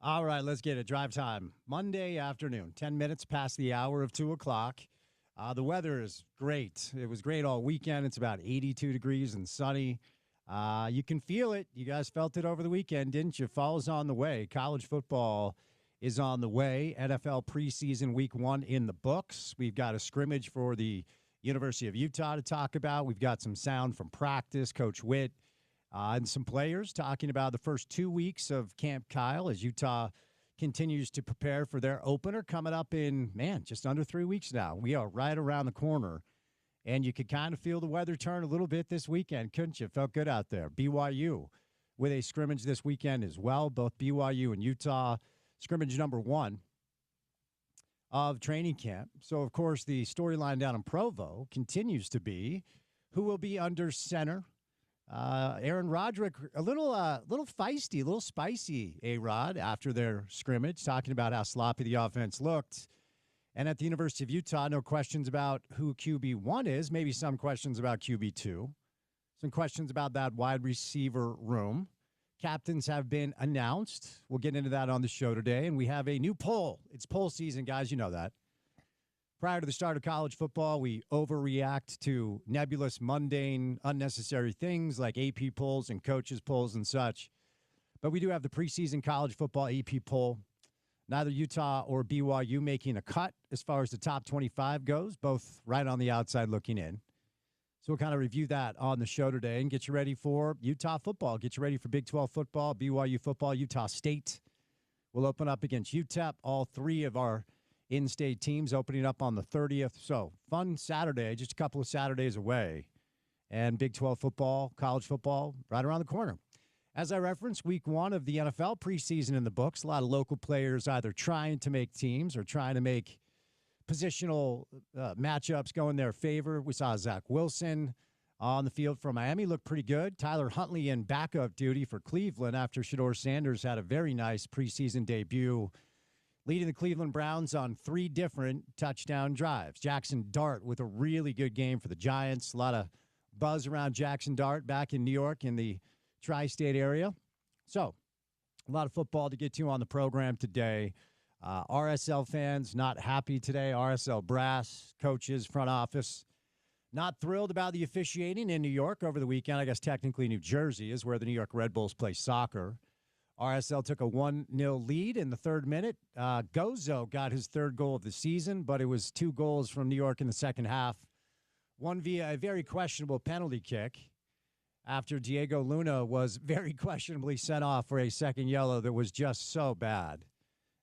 All right, let's get it. Drive time. Monday afternoon, 10 minutes past the hour of 2 o'clock. The weather is great. It was great all weekend. It's about 82 degrees and sunny. You can feel it. You guys felt it over the weekend, didn't you? Fall's on the way. College football is on the way. NFL preseason week 1 in the books. We've got a scrimmage for the University of Utah to talk about. We've got some sound from practice, Coach Witt, and some players talking about the first 2 weeks of Camp Kyle as Utah continues to prepare for their opener coming up in, just under 3 weeks now. We are right around the corner, and you could kind of feel the weather turn a little bit this weekend, couldn't you? Felt good out there. BYU with a scrimmage this weekend as well, both BYU and Utah. Scrimmage number 1 of training camp. So, of course, the storyline down in Provo continues to be who will be under center. Aaron Roderick, a little feisty, a little spicy, A-Rod, after their scrimmage, talking about how sloppy the offense looked. And at the University of Utah, no questions about who QB1 is, maybe some questions about QB2, some questions about that wide receiver room. Captains have been announced. We'll get into that on the show today. And we have a new poll. It's poll season, guys. You know that. Prior to the start of college football, we overreact to nebulous, mundane, unnecessary things like AP polls and coaches polls and such. But we do have the preseason college football AP poll. Neither Utah or BYU making a cut as far as the top 25 goes, both right on the outside looking in. So we'll kind of review that on the show today and get you ready for Utah football, get you ready for Big 12 football, BYU football, Utah State. We'll open up against UTEP, all 3 of our in-state teams opening up on the 30th. So fun Saturday, just a couple of Saturdays away. And Big 12 football, college football, right around the corner. As I referenced, week 1 of the NFL preseason in the books. A lot of local players either trying to make teams or trying to make positional matchups go in their favor. We saw Zach Wilson on the field for Miami look pretty good. Tyler Huntley in backup duty for Cleveland after Shedeur Sanders had a very nice preseason debut, leading the Cleveland Browns on 3 different touchdown drives. Jackson Dart with a really good game for the Giants. A lot of buzz around Jackson Dart back in New York in the tri-state area. So a lot of football to get to on the program today. RSL fans not happy today. RSL brass, coaches, front office, not thrilled about the officiating in New York over the weekend. I guess technically New Jersey is where the New York Red Bulls play soccer. RSL took a 1-0 lead in the 3rd minute. Gozo got his 3rd goal of the season, but it was 2 goals from New York in the second half. One via a very questionable penalty kick after Diego Luna was very questionably sent off for a second yellow that was just so bad.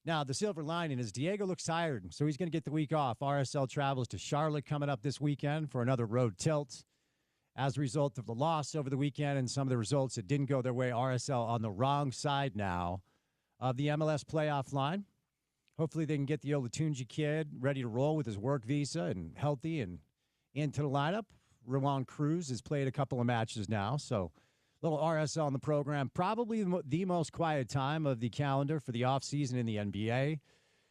Now, the silver lining is Diego looks tired, so he's going to get the week off. RSL travels to Charlotte coming up this weekend for another road tilt. As a result of the loss over the weekend and some of the results that didn't go their way, RSL on the wrong side now of the MLS playoff line. Hopefully they can get the Olatunji kid ready to roll with his work visa and healthy and into the lineup. Rowan Cruz has played a couple of matches now, so little RSL on the program. Probably the most quiet time of the calendar for the offseason in the NBA.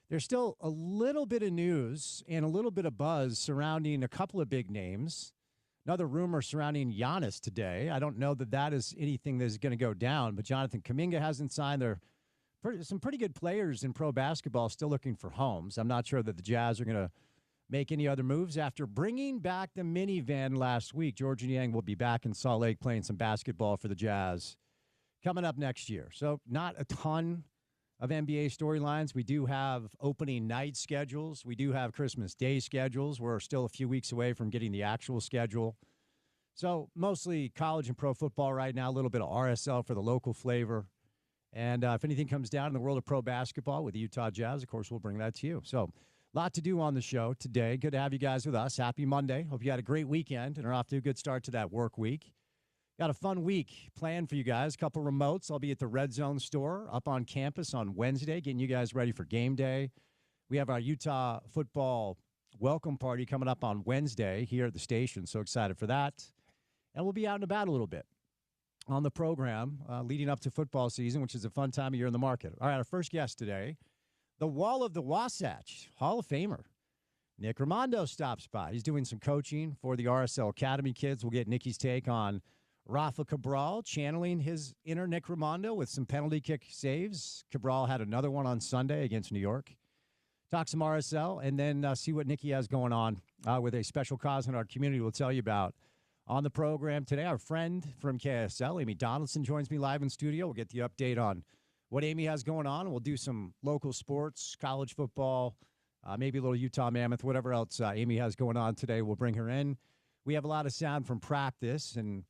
There's still a little bit of news and a little bit of buzz surrounding a couple of big names. Another rumor surrounding Giannis today. I don't know that that is anything that is going to go down, but Jonathan Kuminga hasn't signed. There are some pretty good players in pro basketball still looking for homes. I'm not sure that the Jazz are going to make any other moves after bringing back the minivan last week. George Niang will be back in Salt Lake playing some basketball for the Jazz coming up next year. So not a ton of NBA storylines. We do have opening night schedules. We do have Christmas Day schedules. We're still a few weeks away from getting the actual schedule. So mostly college and pro football right now, a little bit of RSL for the local flavor. And if anything comes down in the world of pro basketball with the Utah Jazz, of course, we'll bring that to you. So a lot to do on the show today. Good to have you guys with us. Happy Monday. Hope you had a great weekend and are off to a good start to that work week. Got a fun week planned for you guys. A couple remotes. I'll be at the Red Zone store up on campus on Wednesday, getting you guys ready for game day. We have our Utah football welcome party coming up on Wednesday here at the station. So excited for that. And we'll be out and about a little bit on the program leading up to football season, which is a fun time of year in the market. All right, our first guest today, the Wall of the Wasatch, Hall of Famer, Nick Raimondo stops by. He's doing some coaching for the RSL Academy kids. We'll get Nicky's take on Rafa Cabral channeling his inner Nick Rimando with some penalty kick saves. Cabral had another one on Sunday against New York. Talk some RSL and then see what Nicky has going on with a special cause in our community we'll tell you about. On the program today, our friend from KSL, Amy Donaldson, joins me live in studio. We'll get the update on what Amy has going on. We'll do some local sports, college football, maybe a little Utah Mammoth, whatever else Amy has going on today. We'll bring her in. We have a lot of sound from practice, and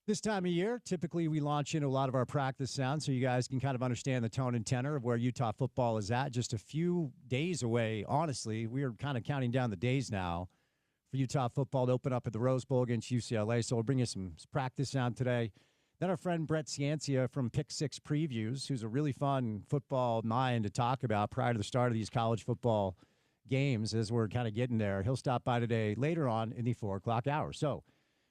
this time of year, typically we launch into a lot of our practice sound so you guys can kind of understand the tone and tenor of where Utah football is at. Just a few days away, honestly. We are kind of counting down the days now for Utah football to open up at the Rose Bowl against UCLA. So we'll bring you some practice sound today. Then our friend Brett Ciancia from Pick Six Previews, who's a really fun football mind to talk about prior to the start of these college football games as we're kind of getting there. He'll stop by today later on in the 4 o'clock hour. So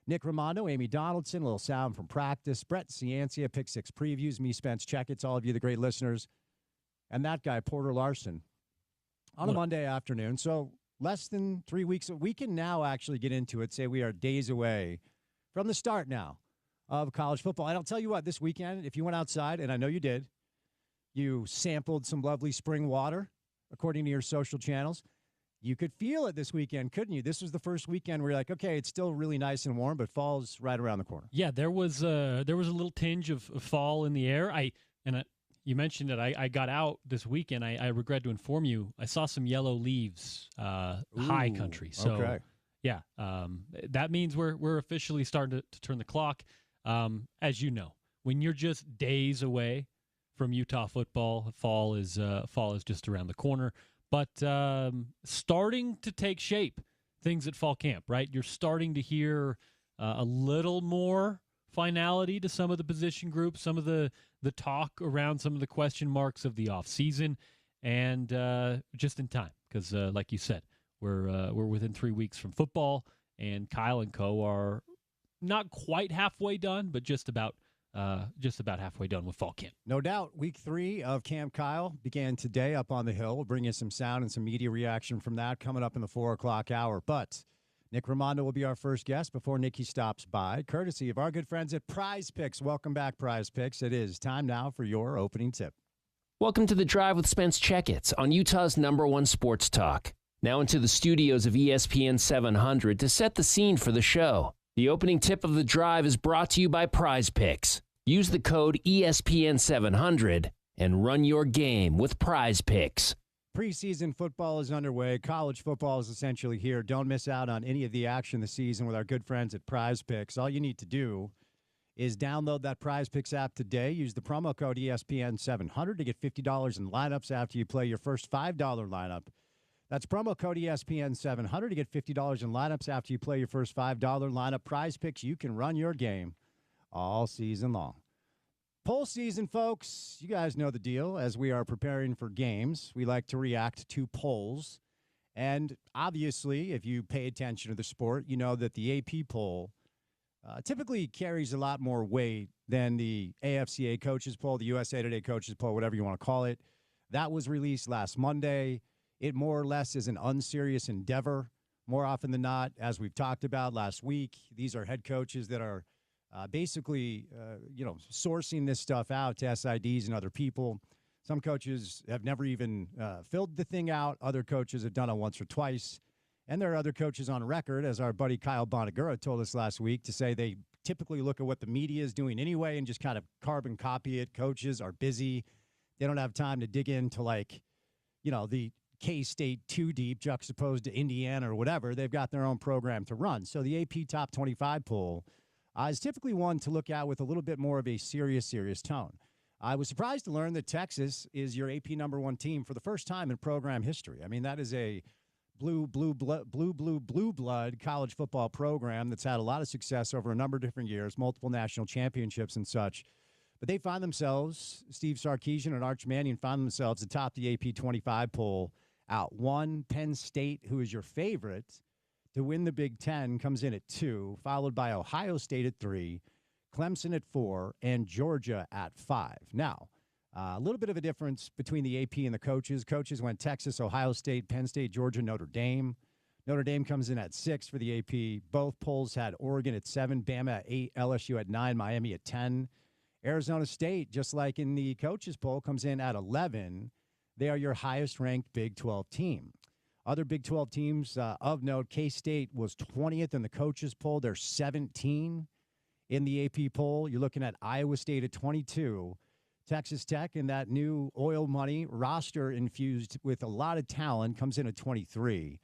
Nick Rimando, Amy Donaldson, a little sound from practice, Brett Ciancia, Pick Six Previews, me, Spence Checketts, all of you, the great listeners, and that guy, Porter Larson, on a Monday afternoon. So less than 3 weeks. We can now actually get into it, say we are days away from the start now of college football. And I'll tell you what, this weekend, if you went outside, and I know you did, you sampled some lovely spring water, according to your social channels. You could feel it this weekend, couldn't you? This was the first weekend where you're like, okay, it's still really nice and warm, but fall's right around the corner. Yeah, there was a little tinge of fall in the air. You mentioned it. I got out this weekend. I regret to inform you, I saw some yellow leaves, high country. So, okay. Yeah, that means we're officially starting to turn the clock. As you know, when you're just days away from Utah football, fall is just around the corner. But starting to take shape, things at fall camp, right? You're starting to hear a little more finality to some of the position groups, some of the talk around some of the question marks of the offseason, and just in time because, like you said, we're within 3 weeks from football, and Kyle and co are not quite halfway done, but just about halfway done with fall camp. No doubt. Week 3 of Camp Kyle began today up on the hill. We'll bring you some sound and some media reaction from that coming up in the 4 o'clock hour. But Nick Rimando will be our first guest before Nicky stops by, courtesy of our good friends at Prize Picks. Welcome back, Prize Picks. It is time now for your opening tip. Welcome to The Drive with Spence Checketts on Utah's #1 sports talk. Now into the studios of ESPN 700 to set the scene for the show. The opening tip of The Drive is brought to you by Prize Picks. Use the code ESPN700 and run your game with Prize Picks. Preseason football is underway. College football is essentially here. Don't miss out on any of the action this season with our good friends at Prize Picks. All you need to do is download that Prize Picks app today. Use the promo code ESPN700 to get $50 in lineups after you play your first $5 lineup. That's promo code ESPN700 to get $50 in lineups after you play your first $5 lineup. Prize Picks, you can run your game all season long. Poll season, folks. You guys know the deal. As we are preparing for games, we like to react to polls. And obviously, if you pay attention to the sport, you know that the AP poll typically carries a lot more weight than the AFCA coaches poll, the USA Today coaches poll, whatever you want to call it. That was released last Monday. It more or less is an unserious endeavor. More often than not, as we've talked about last week, these are head coaches that are basically, sourcing this stuff out to SIDs and other people. Some coaches have never even filled the thing out. Other coaches have done it once or twice. And there are other coaches on record, as our buddy Kyle Bonagura told us last week, to say they typically look at what the media is doing anyway and just kind of carbon copy it. Coaches are busy. They don't have time to dig into, the K-State 2 deep juxtaposed to Indiana or whatever. They've got their own program to run. So the AP Top 25 poll is typically one to look at with a little bit more of a serious tone. I was surprised to learn that Texas is your AP #1 team for the first time in program history. I mean, that is a blue blood college football program that's had a lot of success over a number of different years, multiple national championships and such. But they find themselves, Steve Sarkisian and Arch Mannion find themselves atop the AP 25 poll out 1. Penn State, who is your favorite to win the Big Ten, comes in at 2, followed by Ohio State at 3, Clemson at 4, and Georgia at 5. Now, a little bit of a difference between the AP and the coaches. Coaches went Texas, Ohio State, Penn State, Georgia, Notre Dame. Notre Dame comes in at 6 for the AP. Both polls had Oregon at 7, Bama at 8, LSU at 9, Miami at 10. Arizona State, just like in the coaches poll, comes in at 11. They are your highest-ranked Big 12 team. Other Big 12 teams of note, K-State was 20th in the coaches poll. They're 17 in the AP poll. You're looking at Iowa State at 22. Texas Tech in that new oil money roster infused with a lot of talent comes in at 23.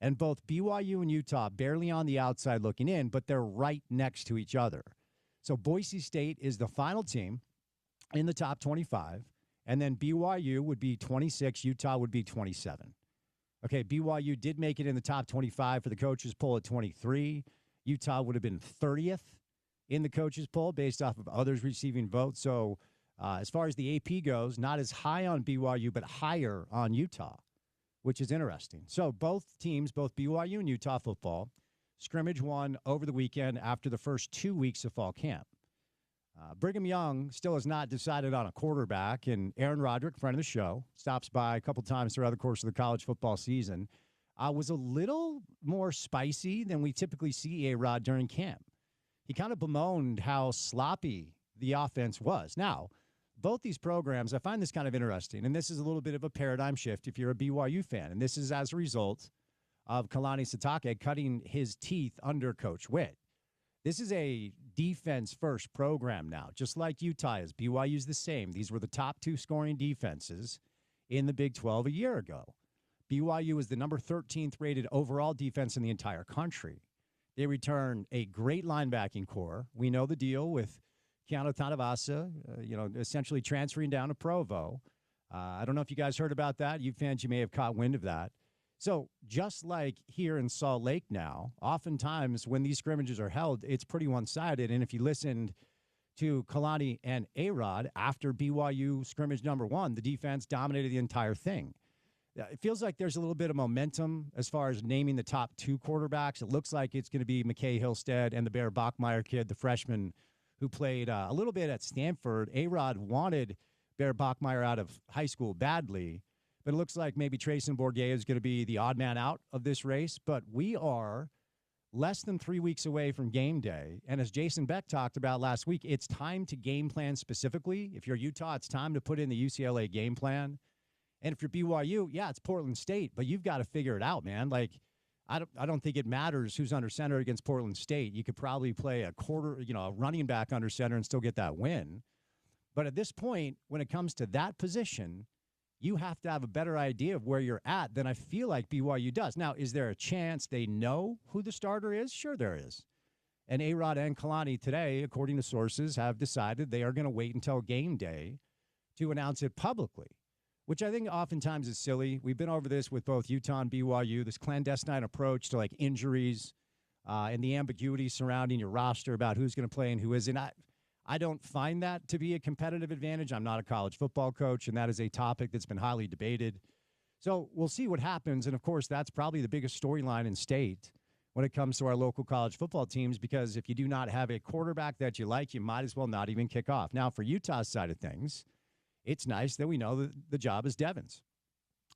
And both BYU and Utah barely on the outside looking in, but they're right next to each other. So Boise State is the final team in the top 25, and then BYU would be 26, Utah would be 27. Okay, BYU did make it in the top 25 for the coaches poll at 23. Utah would have been 30th in the coaches poll based off of others receiving votes. So as far as the AP goes, not as high on BYU, but higher on Utah, which is interesting. So both teams, both BYU and Utah football, scrimmage one over the weekend after the first 2 weeks of fall camp. Brigham Young still has not decided on a quarterback, and Aaron Roderick, friend of the show, stops by a couple times throughout the course of the college football season, was a little more spicy than we typically see A-Rod during camp. He kind of bemoaned how sloppy the offense was. Now, both these programs, I find this kind of interesting, and this is a little bit of a paradigm shift if you're a BYU fan, and this is as a result of Kalani Sitake cutting his teeth under Coach Witt. This is a defense-first program now, just like Utah is. BYU's the same. These were the top 2 scoring defenses in the Big 12 a year ago. BYU is the number 13th rated overall defense in the entire country. They return a great linebacking core. We know the deal with Keanu Tanavasa, essentially transferring down to Provo. I don't know if you guys heard about that. You fans, you may have caught wind of that. So just like here in Salt Lake now, oftentimes when these scrimmages are held, it's pretty one-sided. And if you listened to Kalani and A-Rod after BYU scrimmage number 1, the defense dominated the entire thing. It feels like there's a little bit of momentum as far as naming the top 2 quarterbacks. It looks like it's going to be McKay Hillstead and the Bear Bachmeier kid, the freshman who played a little bit at Stanford. A-Rod wanted Bear Bachmeier out of high school badly. But it looks like maybe Trayson Bourguet is going to be the odd man out of this race. But we are less than 3 weeks away from game day. And as Jason Beck talked about last week, it's time to game plan specifically. If you're Utah, it's time to put in the UCLA game plan. And if you're BYU, yeah, it's Portland State, but you've got to figure it out, man. Like, I don't think it matters who's under center against Portland State. You could probably play a running back under center and still get that win. But at this point, when it comes to that position, you have to have a better idea of where you're at than I feel like BYU does. Now, is there a chance they know who the starter is? Sure there is. And A-Rod and Kalani today, according to sources, have decided they are going to wait until game day to announce it publicly, which I think oftentimes is silly. We've been over this with both Utah and BYU, this clandestine approach to like injuries and the ambiguity surrounding your roster about who's going to play and who isn't. I don't find that to be a competitive advantage. I'm not a college football coach, and that is a topic that's been highly debated. So we'll see what happens. And, of course, that's probably the biggest storyline in state when it comes to our local college football teams, because if you do not have a quarterback that you like, you might as well not even kick off. Now, for Utah's side of things, it's nice that we know that the job is Devin's.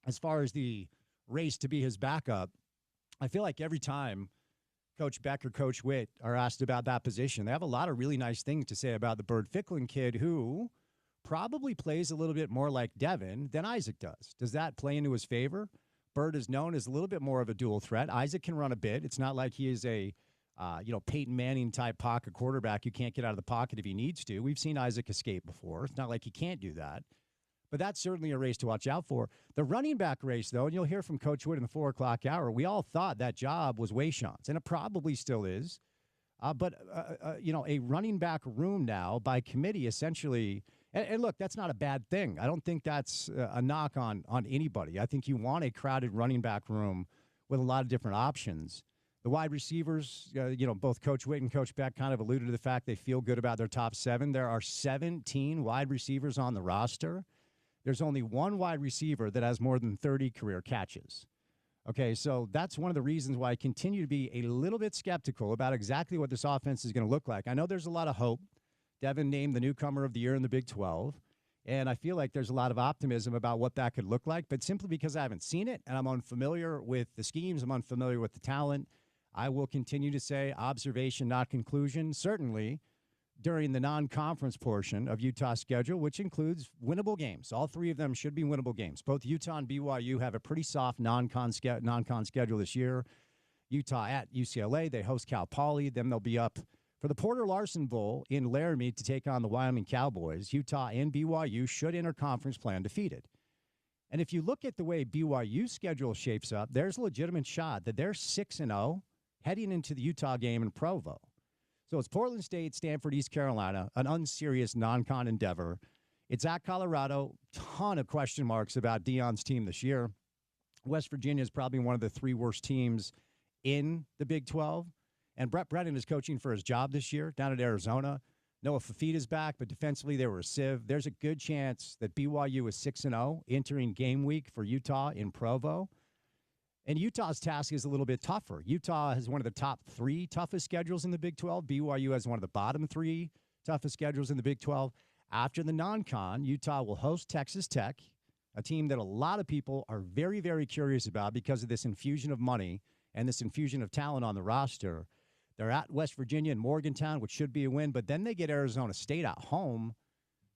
As far as the race to be his backup, I feel like every time Coach Beck or Coach Witt are asked about that position, they have a lot of really nice things to say about the Bird Ficklin kid, who probably plays a little bit more like Devin than Isaac does. Does that play into his favor? Bird is known as a little bit more of a dual threat. Isaac can run a bit. It's not like he is a Peyton Manning-type pocket quarterback who can't get out of the pocket if he needs to. We've seen Isaac escape before. It's not like he can't do that. But that's certainly a race to watch out for. The running back race, though, and you'll hear from Coach Witt in the 4 o'clock hour, we all thought that job was Wayshawn's, and it probably still is. But a running back room now by committee essentially, and look, that's not a bad thing. I don't think that's a knock on anybody. I think you want a crowded running back room with a lot of different options. The wide receivers, both Coach Witt and Coach Beck kind of alluded to the fact they feel good about their top 7. There are 17 wide receivers on the roster. There's only one wide receiver that has more than 30 career catches. Okay, so that's one of the reasons why I continue to be a little bit skeptical about exactly what this offense is going to look like. I know there's a lot of hope. Devin named the newcomer of the year in the Big 12. And I feel like there's a lot of optimism about what that could look like. But simply because I haven't seen it and I'm unfamiliar with the schemes, I'm unfamiliar with the talent, I will continue to say observation, not conclusion. Certainly during the non-conference portion of Utah's schedule, which includes winnable games. All three of them should be winnable games. Both Utah and BYU have a pretty soft non-con schedule this year. Utah at UCLA, they host Cal Poly. Then they'll be up for the Porter Larson Bowl in Laramie to take on the Wyoming Cowboys. Utah and BYU should enter conference play undefeated. And if you look at the way BYU's schedule shapes up, there's a legitimate shot that they're 6-0 heading into the Utah game in Provo. So it's Portland State, Stanford, East Carolina, an unserious non-con endeavor. It's at Colorado. Ton of question marks about Deion's team this year. West Virginia is probably one of the three worst teams in the Big 12. And Brett Brennan is coaching for his job this year down at Arizona. Noah Fafita's back, but defensively they were a sieve. There's a good chance that BYU is 6-0 entering game week for Utah in Provo. And Utah's task is a little bit tougher. Utah has one of the top three toughest schedules in the Big 12. BYU has one of the bottom three toughest schedules in the Big 12. After the non-con, Utah will host Texas Tech, a team that a lot of people are very, very curious about because of this infusion of money and this infusion of talent on the roster. They're at West Virginia and Morgantown, which should be a win, but then they get Arizona State at home.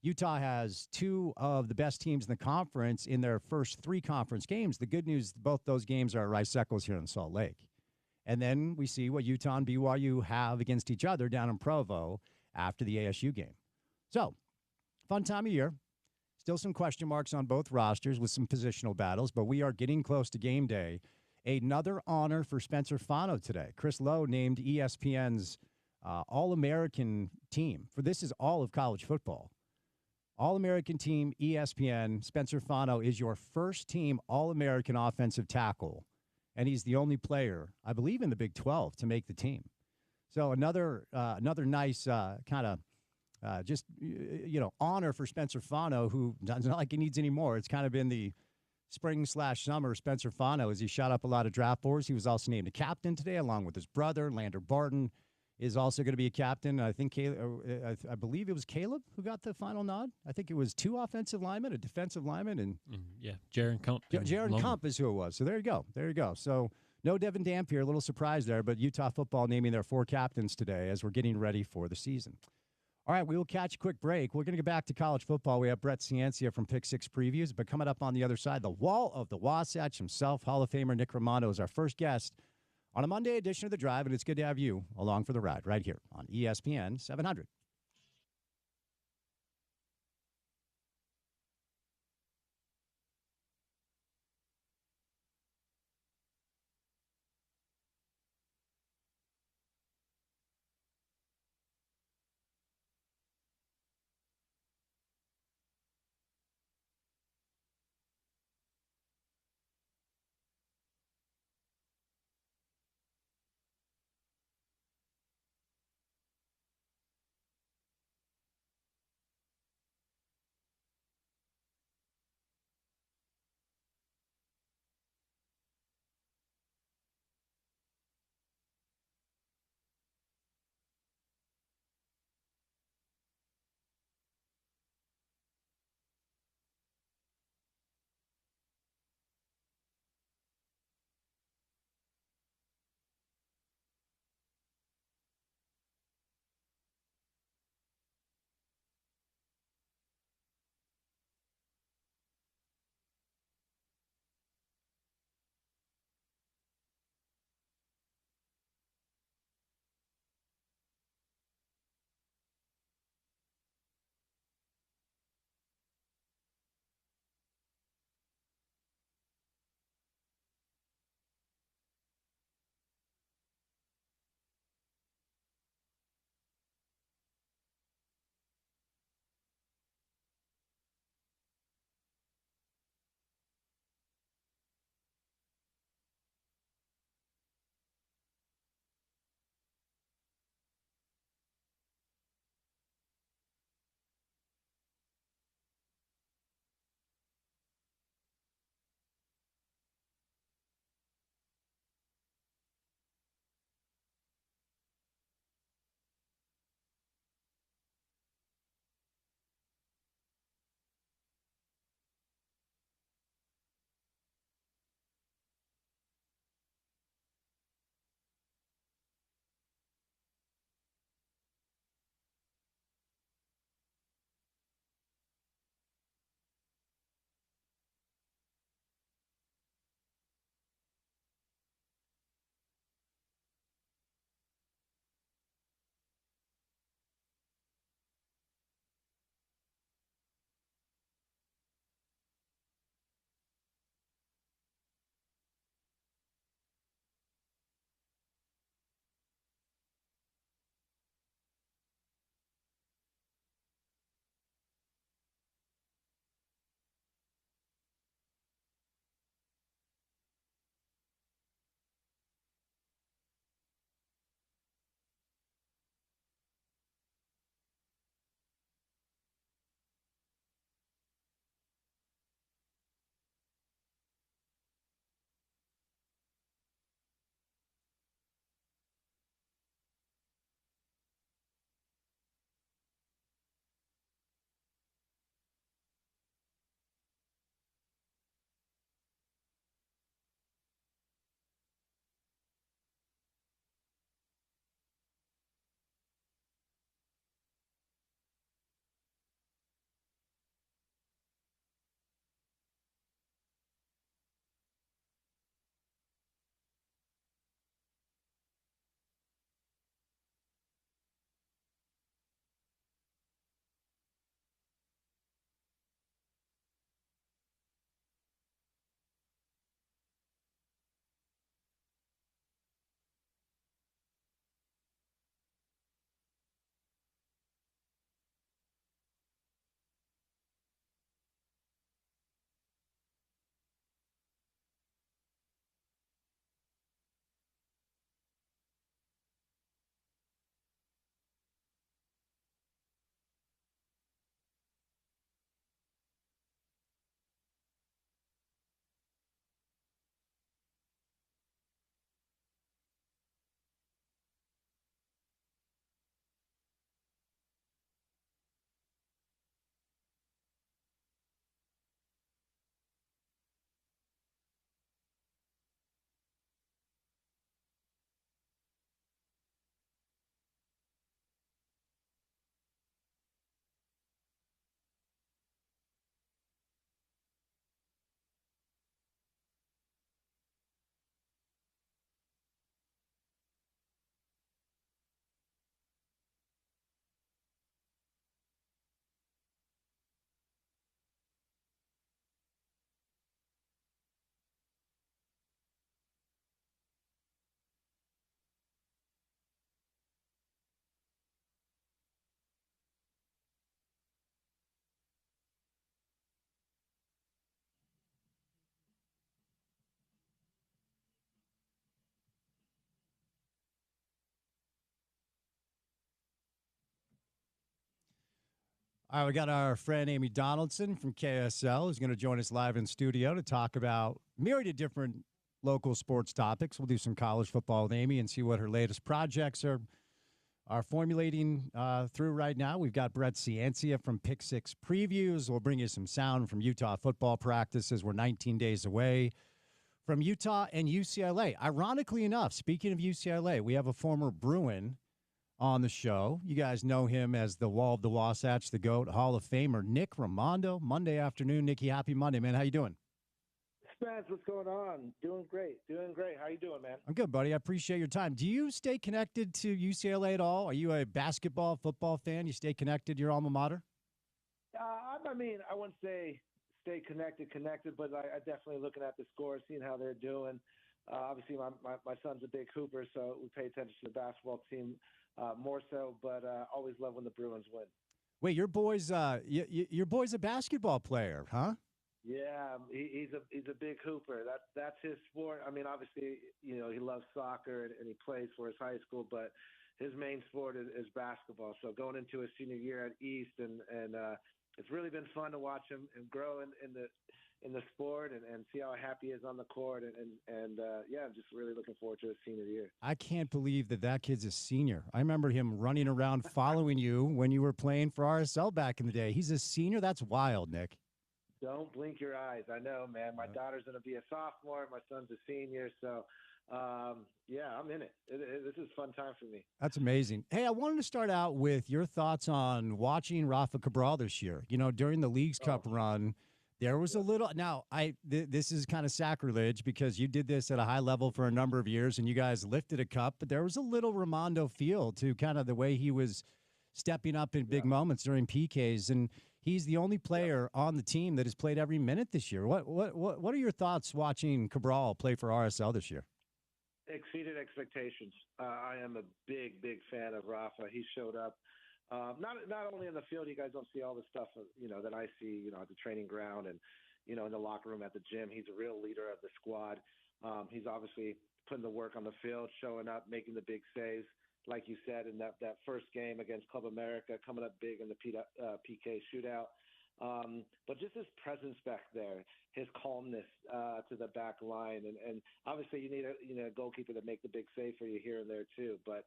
Utah has two of the best teams in the conference in their first three conference games. The good news, both those games are at Rice Eccles here in Salt Lake. And then we see what Utah and BYU have against each other down in Provo after the ASU game. So, fun time of year. Still some question marks on both rosters with some positional battles, but we are getting close to game day. Another honor for Spencer Fano today. Chris Lowe named ESPN's All-American team. For this is all of college football. All-American team, ESPN, Spencer Fano is your first team All-American offensive tackle, and he's the only player, I believe, in the Big 12 to make the team. So another nice kind of honor for Spencer Fano, who it's not like he needs any more. It's kind of been the spring/summer Spencer Fano as he shot up a lot of draft boards. He was also named a captain today, along with his brother, Lander Barton. Is also going to be a captain. I think I believe it was Caleb who got the final nod. I think it was two offensive linemen, a defensive lineman, and Jaron Kump. Jaron Kump is who it was. So there you go. There you go. So no Devin Dampier, a little surprise there, but Utah football naming their four captains today as we're getting ready for the season. All right, we will catch a quick break. We're going to get back to college football. We have Brett Ciancia from Pick Six Previews, but coming up on the other side, the wall of the Wasatch himself, Hall of Famer Nick Romano is our first guest on a Monday edition of The Drive, and it's good to have you along for the ride right here on ESPN 700. All right, we got our friend Amy Donaldson from KSL who's going to join us live in studio to talk about myriad of different local sports topics. We'll do some college football with Amy and see what her latest projects are formulating through right now. We've got Brett Ciancia from Pick Six Previews. We'll bring you some sound from Utah football practices. We're 19 days away from Utah and UCLA. Ironically enough, speaking of UCLA, we have a former Bruin on the show. You guys know him as the Wall of the Wasatch, the GOAT, Hall of Famer, Nick Raimondo. Monday afternoon. Nicky, happy Monday, man. How you doing? Spence, what's going on? Doing great. How you doing, man? I'm good, buddy. I appreciate your time. Do you stay connected to UCLA at all? Are you a basketball, football fan? You stay connected to your alma mater? I mean, I wouldn't say stay connected, but I definitely looking at the scores, seeing how they're doing. Obviously, my son's a big hooper, so we pay attention to the basketball team more so, but always love when the Bruins win. Wait, your boy's a basketball player, huh? Yeah, he's a big hooper. That's his sport. I mean, obviously, you know, he loves soccer and he plays for his high school, but his main sport is basketball. So going into his senior year at East, and it's really been fun to watch him and grow in the sport and see how happy he is on the court. And yeah, I'm just really looking forward to his senior year. I can't believe that kid's a senior. I remember him running around following you when you were playing for RSL back in the day. He's a senior? That's wild, Nick. Don't blink your eyes. I know, man. My daughter's going to be a sophomore. My son's a senior. So, yeah, I'm in it. This is a fun time for me. That's amazing. Hey, I wanted to start out with your thoughts on watching Rafa Cabral this year. You know, during the Leagues Cup run, there was a little – now, this is kind of sacrilege because you did this at a high level for a number of years and you guys lifted a cup, but there was a little Raimondo feel to kind of the way he was stepping up in big moments during PKs, and he's the only player on the team that has played every minute this year. What are your thoughts watching Cabral play for RSL this year? Exceeded expectations. I am a big fan of Rafa. He showed up. Not only in the field, you guys don't see all the stuff, you know, that I see, you know, at the training ground and, you know, in the locker room at the gym. He's a real leader of the squad. He's obviously putting the work on the field, showing up, making the big saves. Like you said, in that first game against Club America, coming up big in the PK shootout. But just his presence back there, his calmness to the back line. And obviously you need a goalkeeper to make the big save for you here and there too. But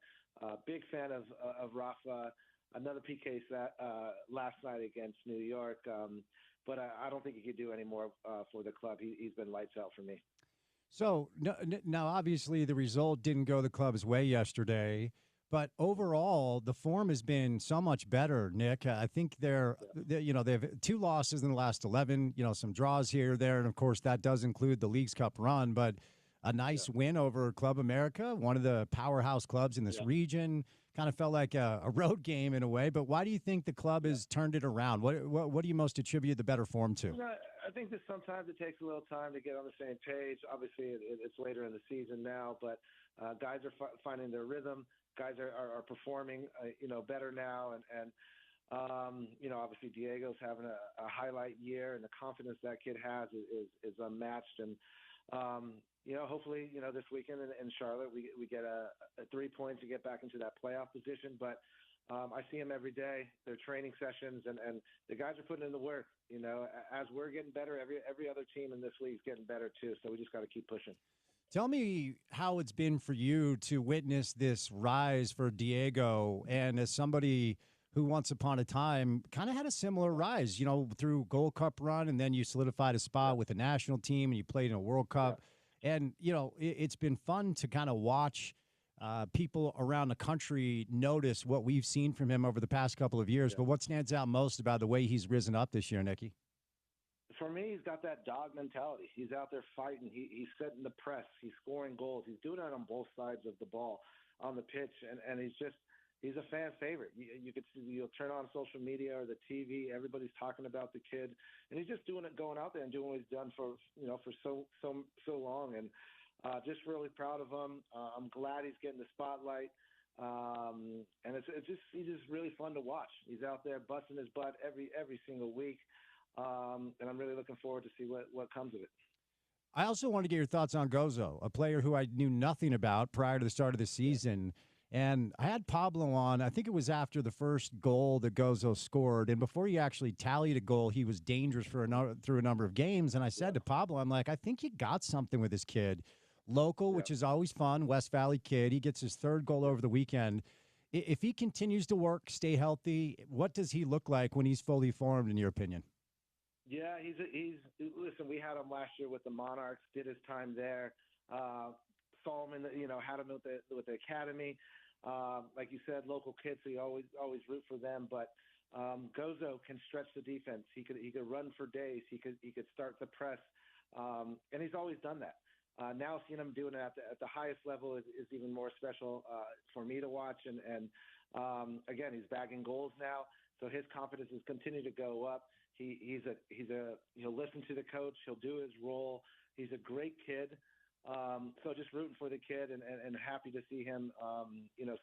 big fan of Rafa. Another PK last night against New York. But I don't think he could do any more for the club. He's been lights out for me. So now, obviously, the result didn't go the club's way yesterday, but overall, the form has been so much better, Nick. I think they have 2 losses in the last 11, you know, some draws here or there, and of course, that does include the Leagues Cup run, but a nice win over Club America, one of the powerhouse clubs in this region. Kind of felt like a road game in a way, but why do you think the club has turned it around? What do you most attribute the better form to? I think that sometimes it takes a little time to get on the same page. Obviously, it's later in the season now, but guys are finding their rhythm. Guys are performing, better now, and you know, obviously Diego's having a highlight year, and the confidence that kid has is unmatched. And you know, hopefully, you know, this weekend in Charlotte, we get a 3 points to get back into that playoff position. But I see them every day. Their training sessions, and the guys are putting in the work. You know, as we're getting better, every other team in this league is getting better too. So we just got to keep pushing. Tell me how it's been for you to witness this rise for Diego, and as somebody who once upon a time kind of had a similar rise, you know, through Gold Cup run, and then you solidified a spot with the national team and you played in a World Cup. And, you know, it's been fun to kind of watch people around the country notice what we've seen from him over the past couple of years. But what stands out most about the way he's risen up this year, Nicky? For me, he's got that dog mentality. He's out there fighting. He's setting the press. He's scoring goals. He's doing it on both sides of the ball on the pitch. And he's a fan favorite. You could see, you'll turn on social media or the TV. Everybody's talking about the kid, and he's just doing it, going out there and doing what he's done for so long. And just really proud of him. I'm glad he's getting the spotlight. And he's just really fun to watch. He's out there busting his butt every single week. And I'm really looking forward to see what comes of it. I also want to get your thoughts on Gozo, a player who I knew nothing about prior to the start of the season. And I had Pablo on. I think it was after the first goal that Gozo scored, and before he actually tallied a goal, he was dangerous for through a number of games. And I said to Pablo, I'm like, I think you got something with this kid. Local, which is always fun. West Valley kid. He gets his third goal over the weekend. If he continues to work, stay healthy, what does he look like when he's fully formed, in your opinion? Yeah, he's listen. We had him last year with the Monarchs. Did his time there. Saw him in the, had him with the academy. Like you said, local kids. So you always root for them. But Gozo can stretch the defense. He could run for days. He could start the press, and he's always done that. Now seeing him doing it at the highest level is even more special for me to watch. And again, he's bagging goals now, so his confidence has continued to go up. He'll listen to the coach. He'll do his role. He's a great kid. So just rooting for the kid and happy to see him,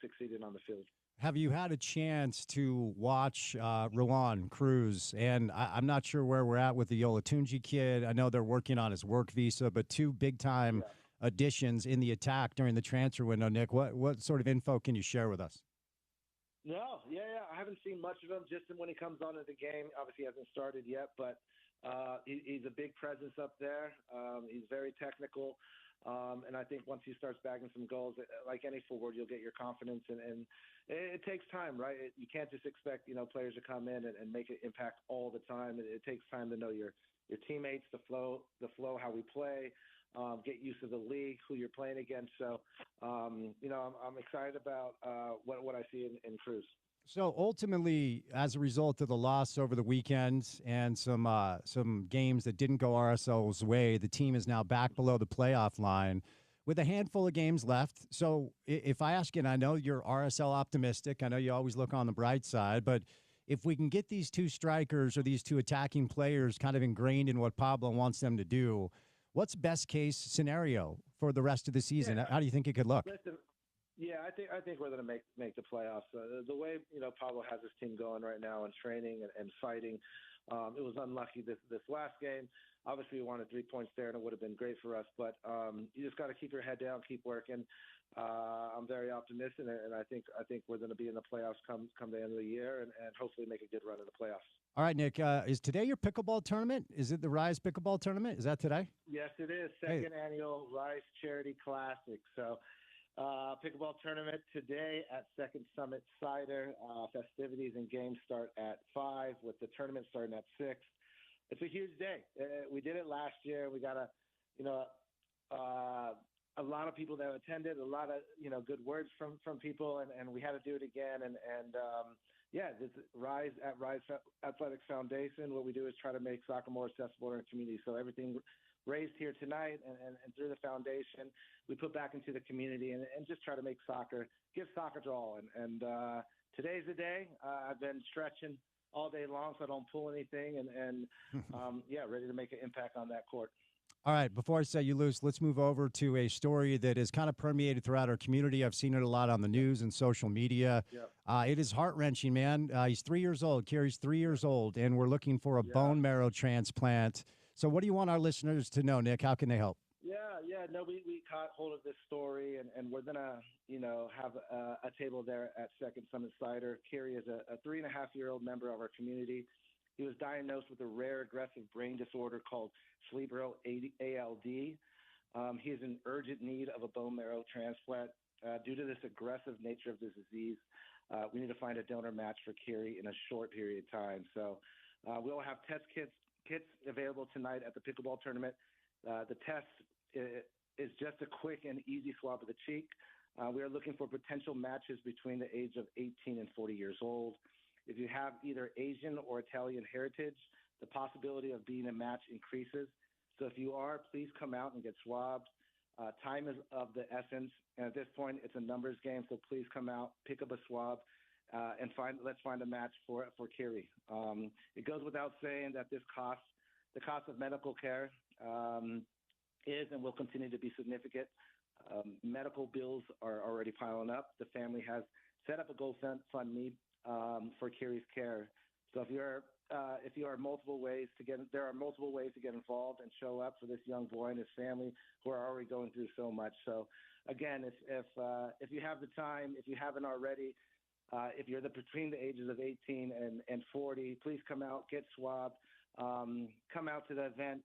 succeeding on the field. Have you had a chance to watch Rowan Cruz? And I'm not sure where we're at with the Olatunji kid. I know they're working on his work visa, but two big-time additions in the attack during the transfer window. Nick, what sort of info can you share with us? No, I haven't seen much of him. Just when he comes on to the game, obviously he hasn't started yet, but he's a big presence up there. He's very technical. And I think once he starts bagging some goals, like any forward, you'll get your confidence. And it takes time, right? You can't just expect, players to come in and make an impact all the time. It takes time to know your teammates, the flow, how we play, get used to the league, who you're playing against. So, I'm excited about what I see in Cruz. So ultimately, as a result of the loss over the weekend and some games that didn't go RSL's way, the team is now back below the playoff line with a handful of games left. So if I ask you, and I know you're RSL optimistic, I know you always look on the bright side, but if we can get these two strikers or these two attacking players kind of ingrained in what Pablo wants them to do, what's best case scenario for the rest of the season? How do you think it could look? Listen, I think we're going to make the playoffs. The way Pablo has his team going right now and training and fighting, it was unlucky this last game. Obviously, we wanted 3 points there, and it would have been great for us. But you just got to keep your head down, keep working. I'm very optimistic, and I think we're going to be in the playoffs come the end of the year, and hopefully make a good run in the playoffs. All right, Nick. Is today your pickleball tournament? Is it the Rise Pickleball Tournament? Is that today? Yes, it is. Second annual Rise Charity Classic. So. Pickleball tournament today at Second Summit Cider. Festivities and games start at 5, with the tournament starting at 6. It's a huge day. We did it last year. We got a lot of people that attended, a lot of good words from people, and we had to do it again. This Rise Athletics Foundation. What we do is try to make soccer more accessible in our community. So everything raised here tonight and through the foundation, we put back into the community and just try to give soccer to all. And today's the day. I've been stretching all day long, so I don't pull anything, and ready to make an impact on that court. All right, before I set you loose, let's move over to a story that is kind of permeated throughout our community. I've seen it a lot on the news and social media. It is heart-wrenching, man. He's 3 years old. Carrie's 3 years old, and we're looking for a bone marrow transplant. So what do you want our listeners to know, Nick? How can they help? No, we caught hold of this story, and we're going to, have a table there at Second Summit Cider. Carrie is a 3.5-year-old member of our community. He was diagnosed with a rare aggressive brain disorder called cerebral ALD. He is in urgent need of a bone marrow transplant. Due to this aggressive nature of this disease, we need to find a donor match for Carrie in a short period of time. So we'll have test kits available tonight at the pickleball tournament. The test is just a quick and easy swab of the cheek. We are looking for potential matches between the age of 18 and 40 years old. If you have either Asian or Italian heritage, the possibility of being a match increases. So if you are, please come out and get swabbed. Time is of the essence, and at this point, it's a numbers game. So please come out, pick up a swab, and let's find a match for Carrie. It goes without saying that the cost of medical care is and will continue to be significant. Medical bills are already piling up. The family has set up a GoFundMe for Carrie's care. So if you're if you are multiple ways to get, there are multiple ways to get involved and show up for this young boy and his family who are already going through so much. So, again, if you have the time, if you haven't already, if you're between the ages of 18 and 40, please come out, get swabbed. Come out to the event.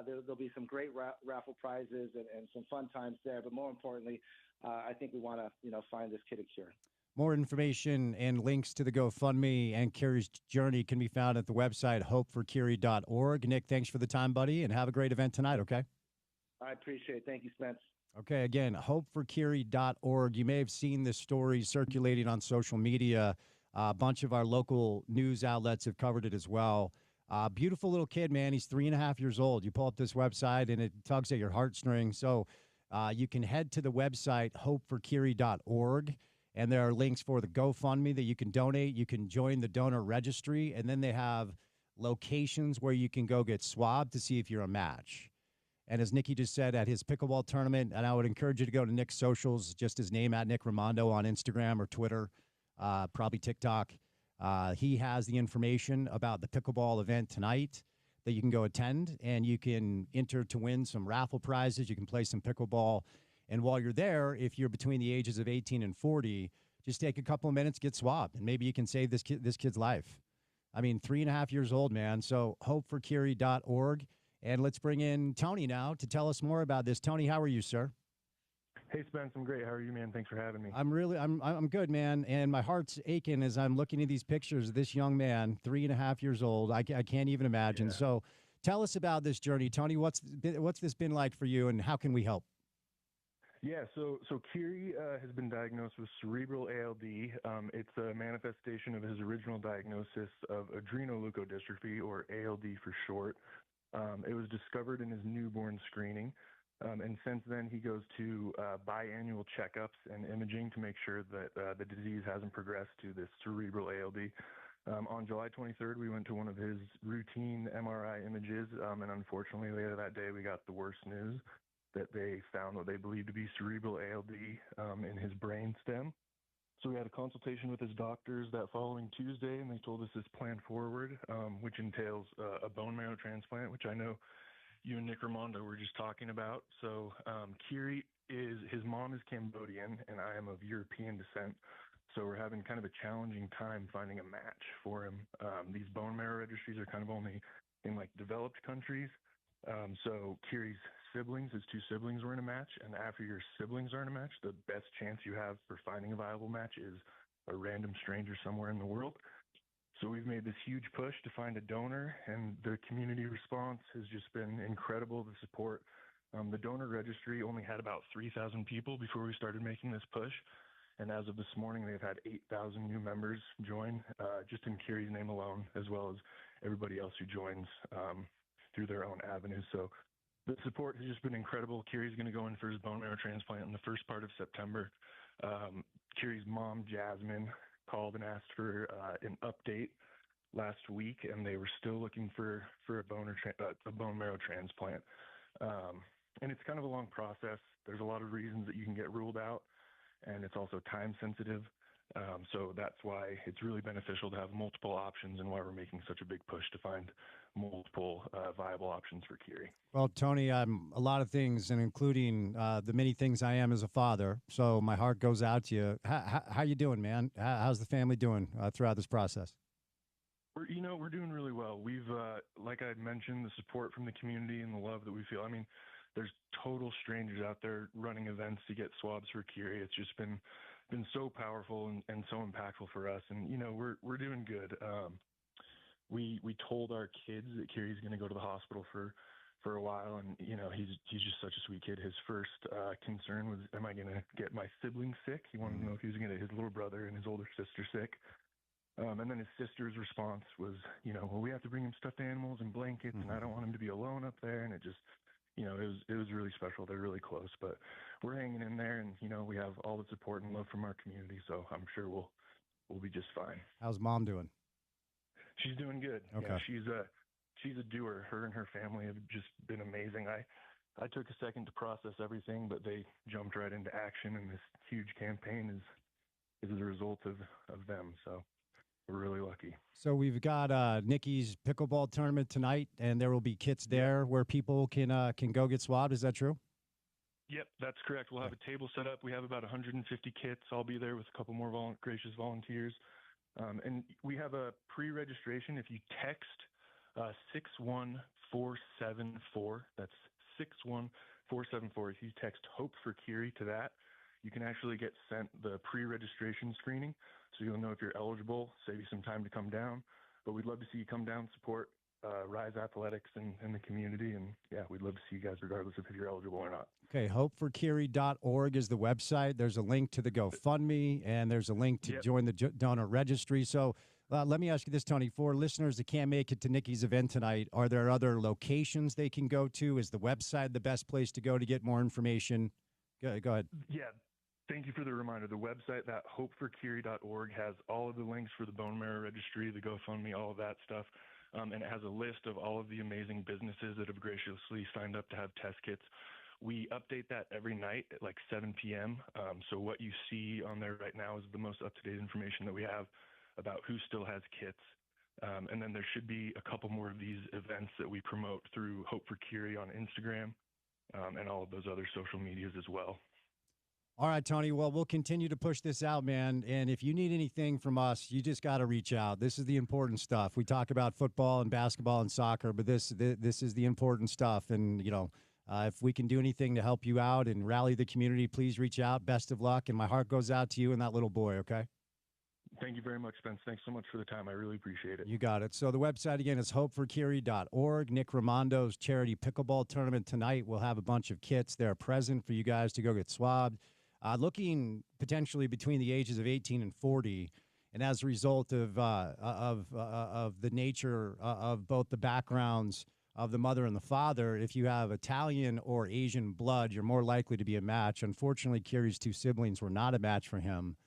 There'll be some great raffle prizes and some fun times there. But more importantly, I think we want to, find this kid a cure. More information and links to the GoFundMe and Kerry's journey can be found at the website hopeforkerry.org. Nick, thanks for the time, buddy, and have a great event tonight, okay? I appreciate it. Thank you, Spence. Okay, again, hopeforkerry.org. You may have seen this story circulating on social media. A bunch of our local news outlets have covered it as well. Beautiful little kid, man. He's 3.5 years old. You pull up this website, and it tugs at your heartstrings. So you can head to the website, hopeforkerry.org, and there are links for the GoFundMe that you can donate. You can join the donor registry, and then they have locations where you can go get swabbed to see if you're a match. And as Nicky just said, at his pickleball tournament, and I would encourage you to go to Nick's socials, just his name, at Nick Raimondo on Instagram or Twitter, probably TikTok. He has the information about the pickleball event tonight that you can go attend, and you can enter to win some raffle prizes. You can play some pickleball. And while you're there, if you're between the ages of 18 and 40, just take a couple of minutes, get swabbed, and maybe you can save this kid's life. I mean, 3.5 years old, man. So hopeforkerry.org. And let's bring in Tony now to tell us more about this. Tony, how are you, sir? Hey, Spence, I'm great. How are you, man? Thanks for having me. I'm good, man. And my heart's aching as I'm looking at these pictures of this young man, 3.5 years old. I can't even imagine. Yeah. So tell us about this journey, Tony. What's this been like for you, and how can we help? Yeah, so Kiri has been diagnosed with cerebral ALD. It's a manifestation of his original diagnosis of adrenoleukodystrophy, or ALD for short. It was discovered in his newborn screening. And since then, he goes to biannual checkups and imaging to make sure that the disease hasn't progressed to this cerebral ALD. On July 23rd, we went to one of his routine MRI images, and unfortunately, later that day, we got the worst news that they found what they believed to be cerebral ALD in his brain stem. So we had a consultation with his doctors that following Tuesday, and they told us this plan forward, which entails a bone marrow transplant, which I know you and Nick Raimondo were just talking about. So Kiri his mom is Cambodian, and I am of European descent. So we're having kind of a challenging time finding a match for him. These bone marrow registries are kind of only in like developed countries. So Kiri's siblings, his two siblings, were in a match, and after your siblings are in a match, the best chance you have for finding a viable match is a random stranger somewhere in the world. So we've made this huge push to find a donor, and the community response has just been incredible. The support. The donor registry only had about 3,000 people before we started making this push, and as of this morning, they've had 8,000 new members join, just in Kiri's name alone, as well as everybody else who joins through their own avenues. So the support has just been incredible. Kiri's going to go in for his bone marrow transplant in the first part of September. Kiri's mom, Jasmine, called and asked for an update last week, and they were still looking for a bone marrow transplant. And it's kind of a long process. There's a lot of reasons that you can get ruled out, and it's also time sensitive. So that's why it's really beneficial to have multiple options, and why we're making such a big push to find multiple viable options for Kiri. Well, Tony, I'm a lot of things, and including the many things I am as a father. So my heart goes out to you. How you doing, man? How's the family doing throughout this process? We're doing really well. We've, like I mentioned, the support from the community and the love that we feel. I mean, there's total strangers out there running events to get swabs for Kiri. It's just been so powerful and so impactful for us. And, we're doing good. We told our kids that Kiri's going to go to the hospital for a while, and he's just such a sweet kid. His first concern was, am I going to get my siblings sick? He wanted to know if he was going to get his little brother and his older sister sick. And then his sister's response was, well, we have to bring him stuffed animals and blankets, and I don't want him to be alone up there. And it just, it was really special. They're really close, but we're hanging in there, and we have all the support and love from our community. So I'm sure we'll be just fine. How's mom doing? She's doing good. Okay. Yeah, she's a doer. Her and her family have just been amazing. I took a second to process everything, but they jumped right into action, and this huge campaign is a result of them. So we're really lucky. So we've got Nikki's pickleball tournament tonight, and there will be kits there where people can go get swabbed. Is that true? Yep, that's correct. We'll have a table set up. We have about 150 kits. I'll be there with a couple more gracious volunteers. And we have a pre-registration. If you text 61474, that's 61474. If you text Hope for Kiri to that, you can actually get sent the pre-registration screening, so you'll know if you're eligible, save you some time to come down. But we'd love to see you come down, support Rise Athletics and the community. And yeah, we'd love to see you guys regardless of if you're eligible or not. Okay, hopeforkiri.org is the website. There's a link to the GoFundMe, and there's a link to join the donor registry. So let me ask you this, Tony. For listeners that can't make it to Nikki's event tonight, are there other locations they can go to? Is the website the best place to go to get more information? Go ahead. Yeah, thank you for the reminder. The website, that hopeforkiri.org, has all of the links for the bone marrow registry, the GoFundMe, all of that stuff. And it has a list of all of the amazing businesses that have graciously signed up to have test kits. We update that every night at like 7 p.m. So what you see on there right now is the most up-to-date information that we have about who still has kits. And then there should be a couple more of these events that we promote through Hope for Kiri on Instagram and all of those other social medias as well. All right, Tony. Well, we'll continue to push this out, man. And if you need anything from us, you just got to reach out. This is the important stuff. We talk about football and basketball and soccer, but this is the important stuff. And, you know, if we can do anything to help you out and rally the community, please reach out. Best of luck. And my heart goes out to you and that little boy, okay? Thank you very much, Spence. Thanks so much for the time. I really appreciate it. You got it. So the website, again, is hopeforkiri.org. Nick Ramondo's charity pickleball tournament tonight. We'll have a bunch of kits there present for you guys to go get swabbed. Looking potentially between the ages of 18 and 40. And as a result of the nature of both the backgrounds of the mother and the father, if you have Italian or Asian blood, you're more likely to be a match. Unfortunately, Kiri's two siblings were not a match for him.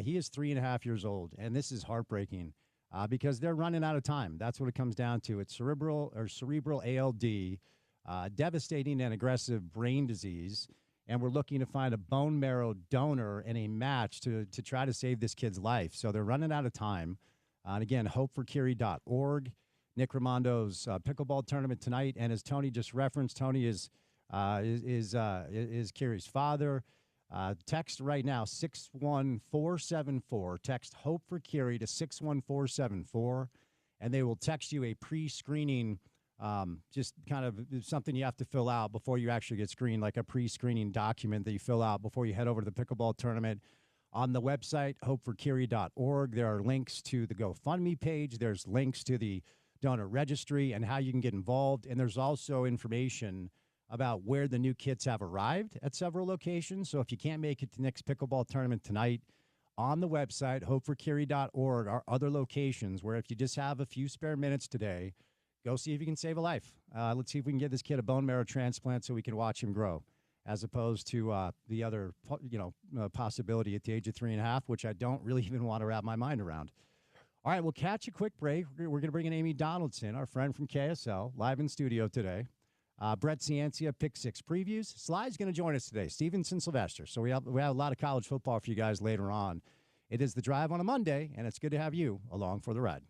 He is 3.5 years old, and this is heartbreaking because they're running out of time. That's what it comes down to. It's cerebral ALD, devastating and aggressive brain disease, and we're looking to find a bone marrow donor and a match to try to save this kid's life. So they're running out of time. And again, hopeforkiri.org. Nick Ramondo's pickleball tournament tonight, and as Tony just referenced, Tony is Kiri's father. Text right now 61474. Text Hope for Kiri to 61474, and they will text you a pre-screening. Just kind of something you have to fill out before you actually get screened, like a pre-screening document that you fill out before you head over to the pickleball tournament. On the website, hopeforkiri.org, there are links to the GoFundMe page. There's links to the donor registry and how you can get involved. And there's also information about where the new kits have arrived at several locations. So if you can't make it to Nick's pickleball tournament tonight, on the website, hopeforkiri.org, are other locations where if you just have a few spare minutes today, go see if you can save a life. Let's see if we can get this kid a bone marrow transplant so we can watch him grow, as opposed to the other, possibility at the age of 3.5, which I don't really even want to wrap my mind around. All right, we'll catch a quick break. We're going to bring in Amy Donaldson, our friend from KSL, live in studio today. Brett Ciancia, Pick Six previews. Sly's going to join us today. Stevenson Sylvester. So we have a lot of college football for you guys later on. It is The Drive on a Monday, and it's good to have you along for the ride.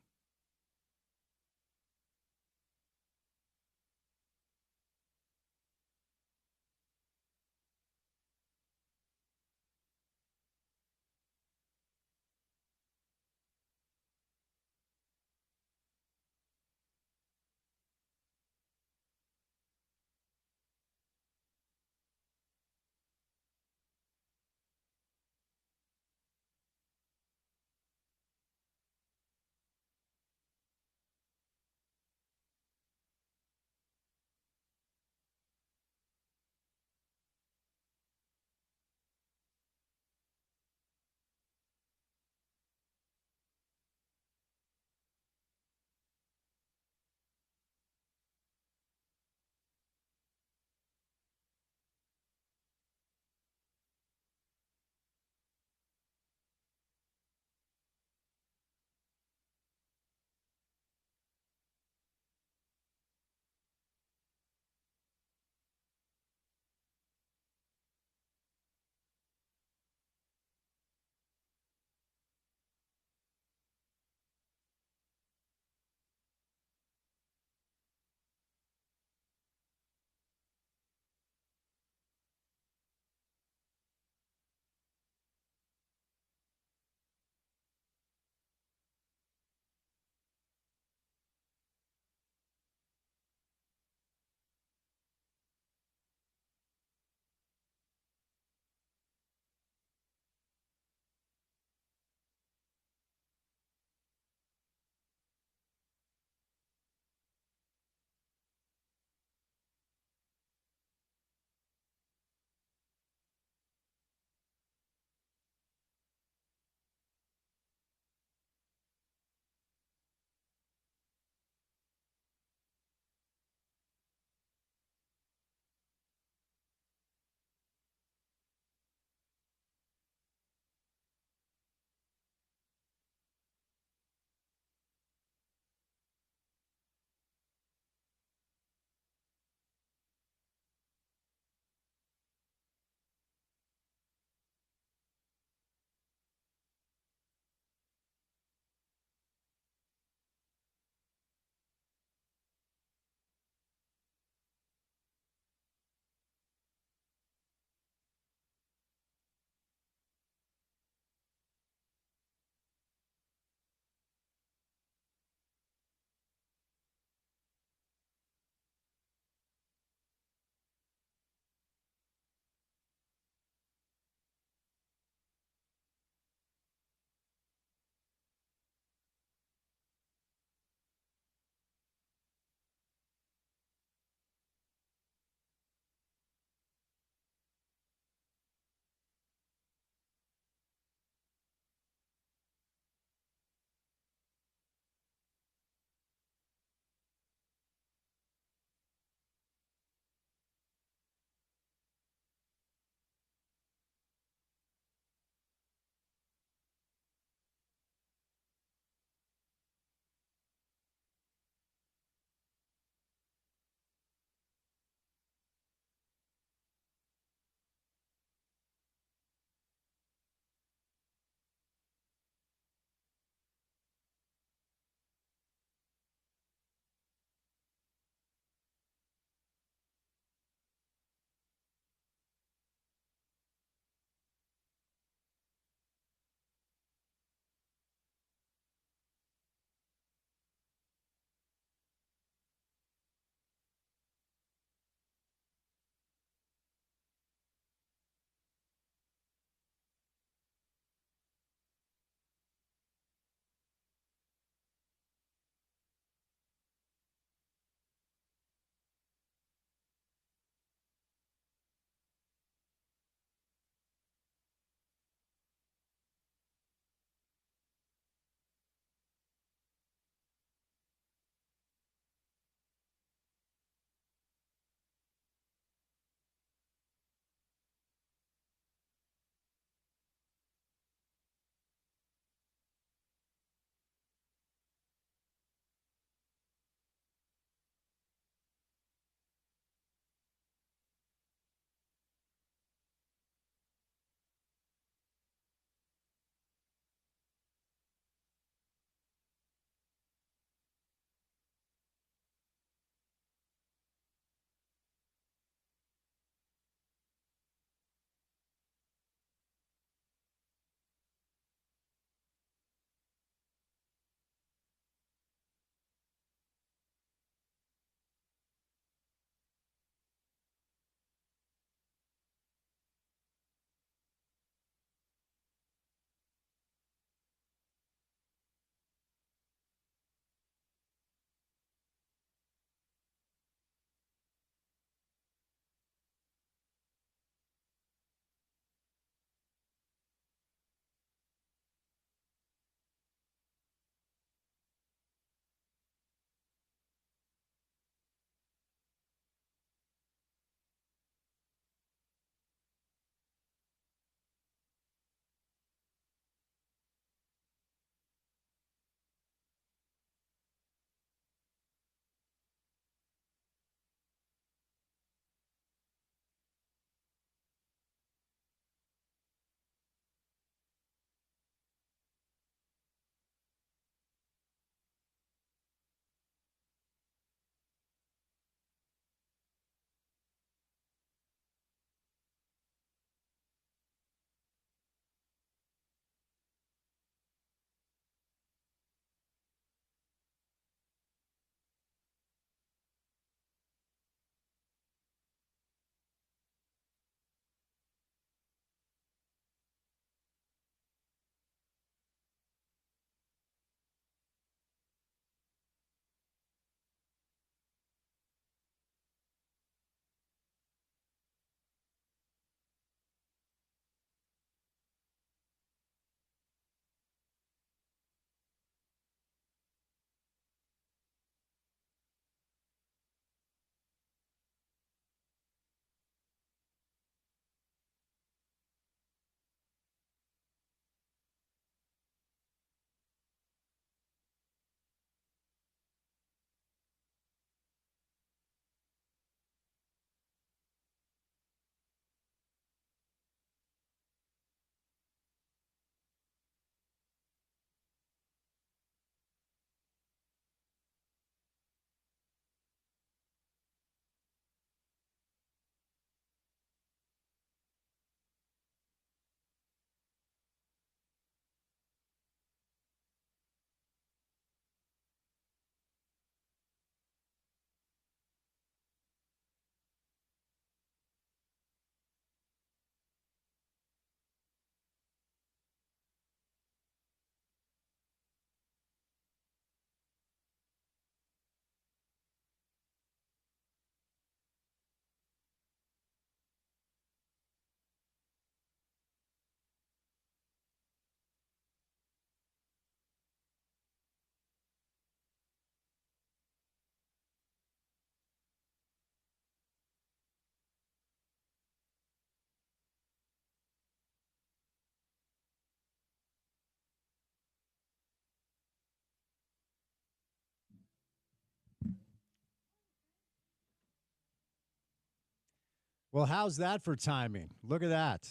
Well, how's that for timing? Look at that.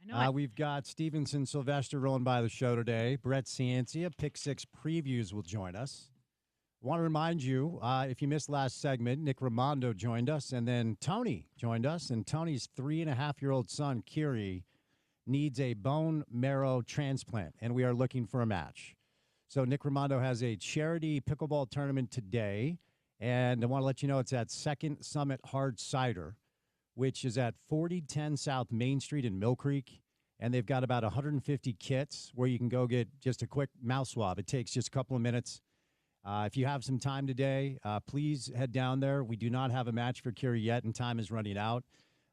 I know We've got Stevenson Sylvester rolling by the show today. Brett Ciancia, Pick Six Previews, will join us. I want to remind you, if you missed last segment, Nick Raimondo joined us, and then Tony joined us. And Tony's 3.5-year-old son, Kiri, needs a bone marrow transplant, and we are looking for a match. So Nick Raimondo has a charity pickleball tournament today, and I want to let you know it's at Second Summit Hard Cider, which is at 4010 South Main Street in Mill Creek. And they've got about 150 kits where you can go get just a quick mouth swab. It takes just a couple of minutes. If you have some time today, please head down there. We do not have a match for Kiri yet, and time is running out.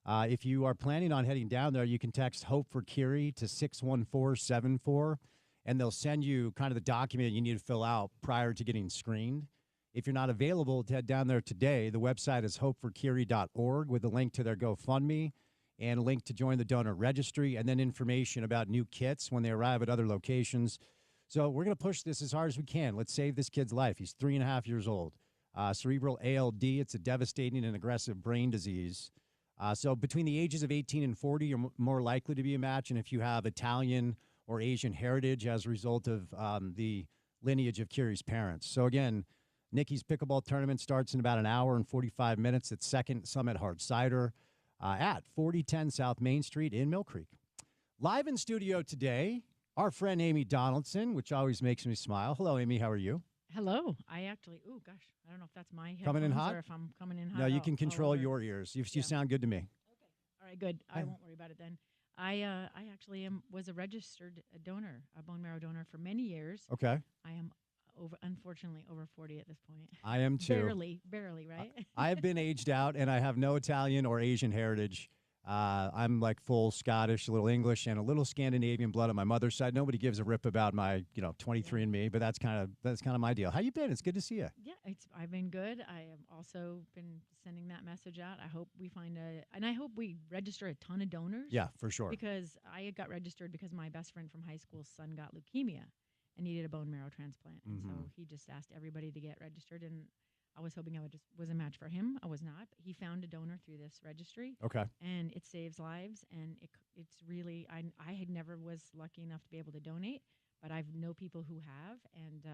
If you are planning on heading down there, you can text Hope for Kiri to 61474, and they'll send you kind of the document you need to fill out prior to getting screened. If you're not available to head down there today, the website is hopeforkiri.org with a link to their GoFundMe and a link to join the donor registry, and then information about new kits when they arrive at other locations. So we're going to push this as hard as we can. Let's save this kid's life. He's 3.5 years old. Cerebral ALD, it's a devastating and aggressive brain disease. So between the ages of 18 and 40, you're more likely to be a match. And if you have Italian or Asian heritage as a result of the lineage of Kiri's parents. So again, Nikki's pickleball tournament starts in about an hour and 45 minutes at Second Summit Hard Cider at 4010 South Main Street in Mill Creek. Live in studio today, our friend Amy Donaldson, which always makes me smile. Hello, Amy. How are you? Hello. I actually, oh gosh, I don't know if that's my headphones Coming in hot? or if I'm coming in hot. No, you can control order. your ears. You Yeah. sound good to me. Okay. All right, good. I won't worry about it then. I actually was a registered donor, a bone marrow donor for many years. Okay. I am unfortunately over 40 at this point. I am too. Barely, right? I have been aged out, and I have no Italian or Asian heritage. I'm like full Scottish, a little English, and a little Scandinavian blood on my mother's side. Nobody gives a rip about my, 23andMe, but that's kind of my deal. How you been? It's good to see you. Yeah, I've been good. I have also been sending that message out. I hope we I hope we register a ton of donors. Yeah, for sure. Because I got registered because my best friend from high school's son got leukemia and needed a bone marrow transplant. And so he just asked everybody to get registered, and I was hoping was a match for him. I was not. But he found a donor through this registry. Okay. And it saves lives, and it's really I had never was lucky enough to be able to donate, but I know people who have and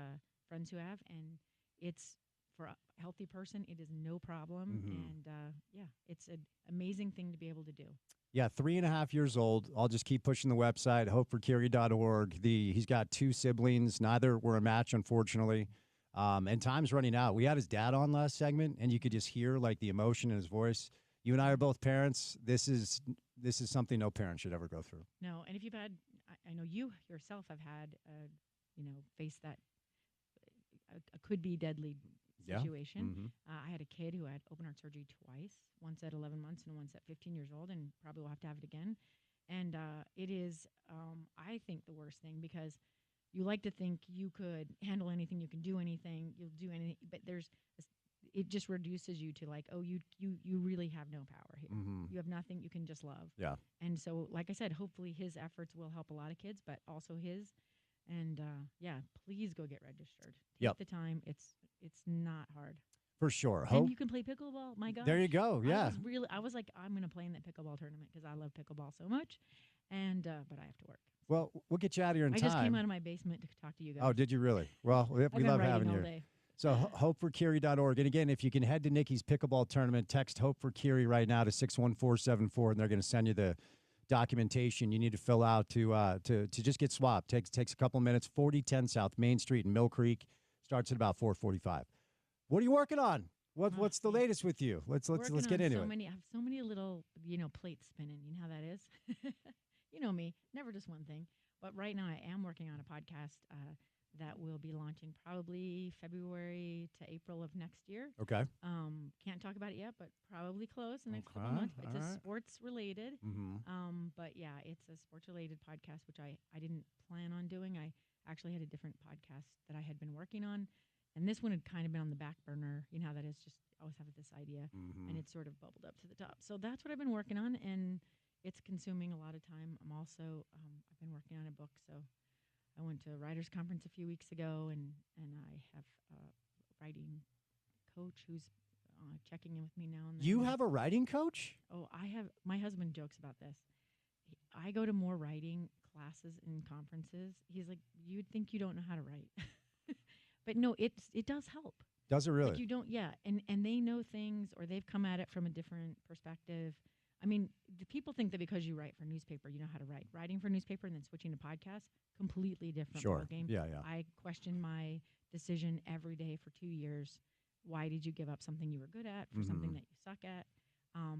friends who have, and it's for a healthy person. It is no problem, and it's an amazing thing to be able to do. Yeah, 3.5 years old. I'll just keep pushing the website, hopeforkiri.org. He's got 2 siblings. Neither were a match, unfortunately. And time's running out. We had his dad on last segment, and you could just hear like the emotion in his voice. You and I are both parents. This is something no parent should ever go through. No, and if you've had, I know you yourself have had, faced that a could be deadly situation. I had a kid who had open heart surgery twice, once at 11 months and once at 15 years old, and probably will have to have it again. And it is, I think, the worst thing, because you like to think you could handle anything, you can do anything, you'll do anything, but it just reduces you to like, oh, you really have no power here. You have nothing, you can just love. Yeah. And so, like I said, hopefully his efforts will help a lot of kids, but also his. And please go get registered. Take the time. It's not hard. For sure. And you can play pickleball. My God. There you go. Yeah. I was like, I'm going to play in that pickleball tournament because I love pickleball so much, and but I have to work. Well, we'll get you out of here in time. I just came out of my basement to talk to you guys. Oh, did you really? Well, we love having you. Day. So hopeforkiri.org. And again, if you can head to Nikki's pickleball tournament, text Hope for Kiri right now to 61474, and they're going to send you the documentation you need to fill out to just get swabbed. Takes a couple minutes. 4010 South Main Street in Mill Creek. Starts at about 4:45. What are you working on? What's the latest with you? Let's get into it. I have so many little plates spinning. You know how that is. You know me, never just one thing. But right now I am working on a podcast that will be launching probably February to April of next year. Okay. Can't talk about it yet, but probably close in the next couple months. It's a sports related. But yeah, it's a sports related podcast, which I didn't plan on doing. I actually had a different podcast that I had been working on. And this one had kind of been on the back burner. You know how that is, just always have this idea. And it sort of bubbled up to the top. So that's what I've been working on, and it's consuming a lot of time. I'm also, I've been working on a book. So I went to a writer's conference a few weeks ago, and I have a writing coach who's checking in with me now and then. You have a writing coach? Oh, I have. My husband jokes about this. I go to more writing classes and conferences. He's like, you'd think you don't know how to write. But no, it does help. Does it really? Like you don't, yeah. And they know things, or they've come at it from a different perspective. I mean, the people think that because you write for newspaper, you know how to write. Writing for newspaper and then switching to podcast, completely different ballgame. Yeah. I question my decision every day for 2 years. Why did you give up something you were good at for something that you suck at?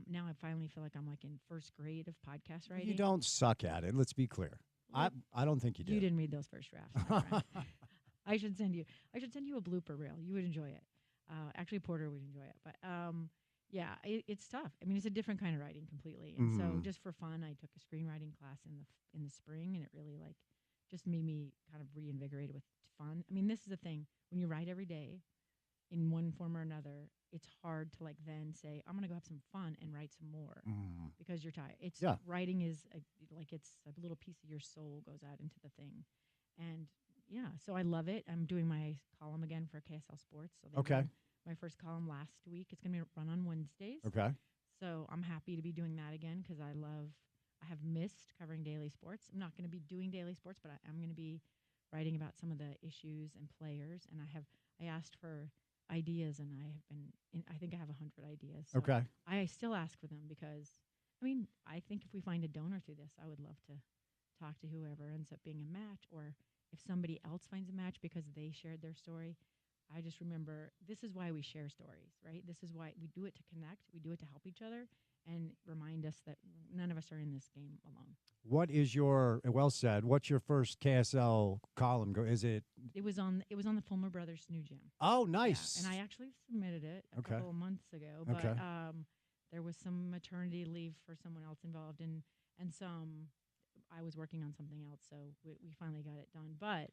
Now I finally feel like I'm like in first grade of podcast writing. You don't suck at it. Let's be clear. I don't think you did. You didn't read those first drafts. My friend. I should send you a blooper reel. You would enjoy it. Actually, Porter would enjoy it. But yeah, it's tough. I mean, it's a different kind of writing completely. And so, just for fun, I took a screenwriting class in the spring, and it really like just made me kind of reinvigorated with fun. I mean, this is the thing: when you write every day, in one form or another, it's hard to like then say, I'm gonna go have some fun and write some more because you're tired. It's writing is it's a little piece of your soul goes out into the thing, and yeah, so I love it. I'm doing my column again for KSL Sports. So they ran my first column last week. It's gonna be run on Wednesdays. Okay. So I'm happy to be doing that again because I have missed covering daily sports. I'm not gonna be doing daily sports, but I'm gonna be writing about some of the issues and players. And I asked for ideas, and I think I have 100 ideas. So okay. I still ask for them because, I mean, I think if we find a donor through this, I would love to talk to whoever ends up being a match, or if somebody else finds a match because they shared their story. I just remember this is why we share stories, right? This is why we do it to connect. We do it to help each other and remind us that none of us are in this game alone. What is your, well said, what's your first KSL column? Is it? It was on the Fulmer Brothers' new gym. Oh, nice. Yeah, and I actually submitted it a couple of months ago, but there was some maternity leave for someone else involved, and I was working on something else, so we finally got it done. But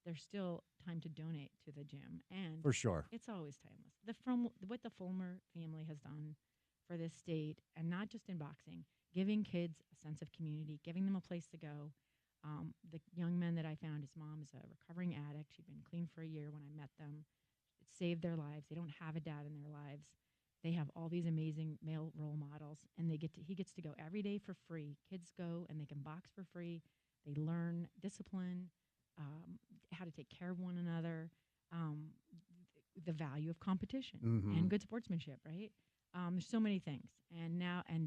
there's still time to donate to the gym, and for sure, it's always timeless. What the Fulmer family has done for this state, and not just in boxing, giving kids a sense of community, giving them a place to go. The young man that I found, his mom is a recovering addict. She'd been clean for a year when I met them. It saved their lives. They don't have a dad in their lives. They have all these amazing male role models, and he gets to go every day for free. Kids go and they can box for free. They learn discipline, how to take care of one another, the value of competition and good sportsmanship, right? There's so many things. And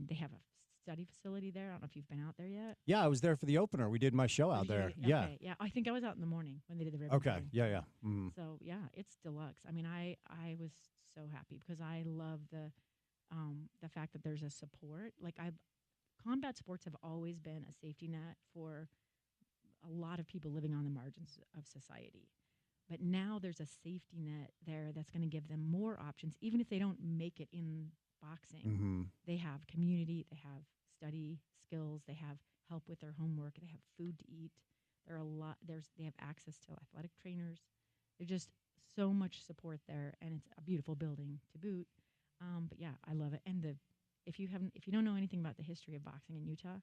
they have a study facility there. I don't know if you've been out there yet. Yeah, I was there for the opener. We did my show out there. Yeah. Okay. Yeah. I think I was out in the morning when they did the ribbon cutting. Yeah. So yeah, it's deluxe. I mean, I was so happy because I love the fact that there's a support. Like combat sports have always been a safety net for a lot of people living on the margins of society. But now there's a safety net there that's going to give them more options, even if they don't make it in boxing. They have community, they have study skills, they have help with their homework, they have food to eat. They have access to athletic trainers. There's just so much support there, and it's a beautiful building to boot. But yeah, I love it. And if you don't know anything about the history of boxing in Utah,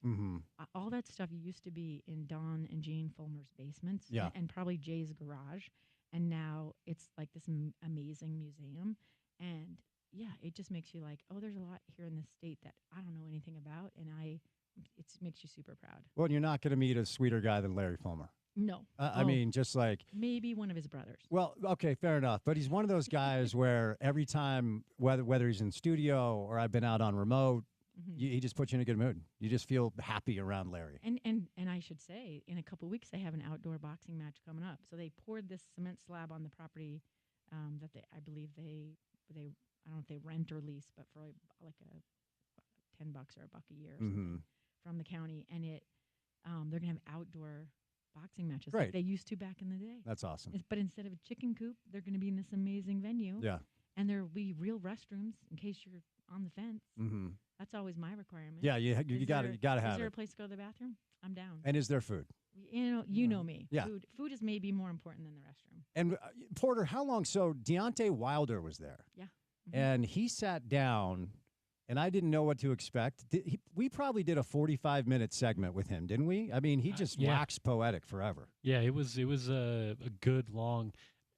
all that stuff used to be in Don and Jean Fulmer's basements, and probably Jay's garage. And now it's like this amazing museum. And yeah, it just makes you like, oh, there's a lot here in this state that I don't know anything about. And it makes you super proud. Well, you're not going to meet a sweeter guy than Larry Fulmer. No. I mean, just like. Maybe one of his brothers. Well, okay, fair enough. But he's one of those guys where every time, whether he's in studio or I've been out on remote, he just puts you in a good mood. You just feel happy around Larry. And I should say, in a couple of weeks, they have an outdoor boxing match coming up. So they poured this cement slab on the property that I believe they I don't know if they rent or lease, but for like a $10 or $1 a year or something from the county, and they're gonna have outdoor boxing matches like they used to back in the day. That's awesome. But instead of a chicken coop, they're gonna be in this amazing venue. Yeah. And there will be real restrooms in case you're on the fence. That's always my requirement. Yeah, you got to have it. Is there a place to go to the bathroom? I'm down. And is there food? You know me. Yeah. Food is maybe more important than the restroom. And Porter, how long? So Deontay Wilder was there. Yeah. And he sat down, and I didn't know what to expect. We probably did a 45-minute segment with him, didn't we? I mean, he just waxed poetic forever. Yeah, it was a good long.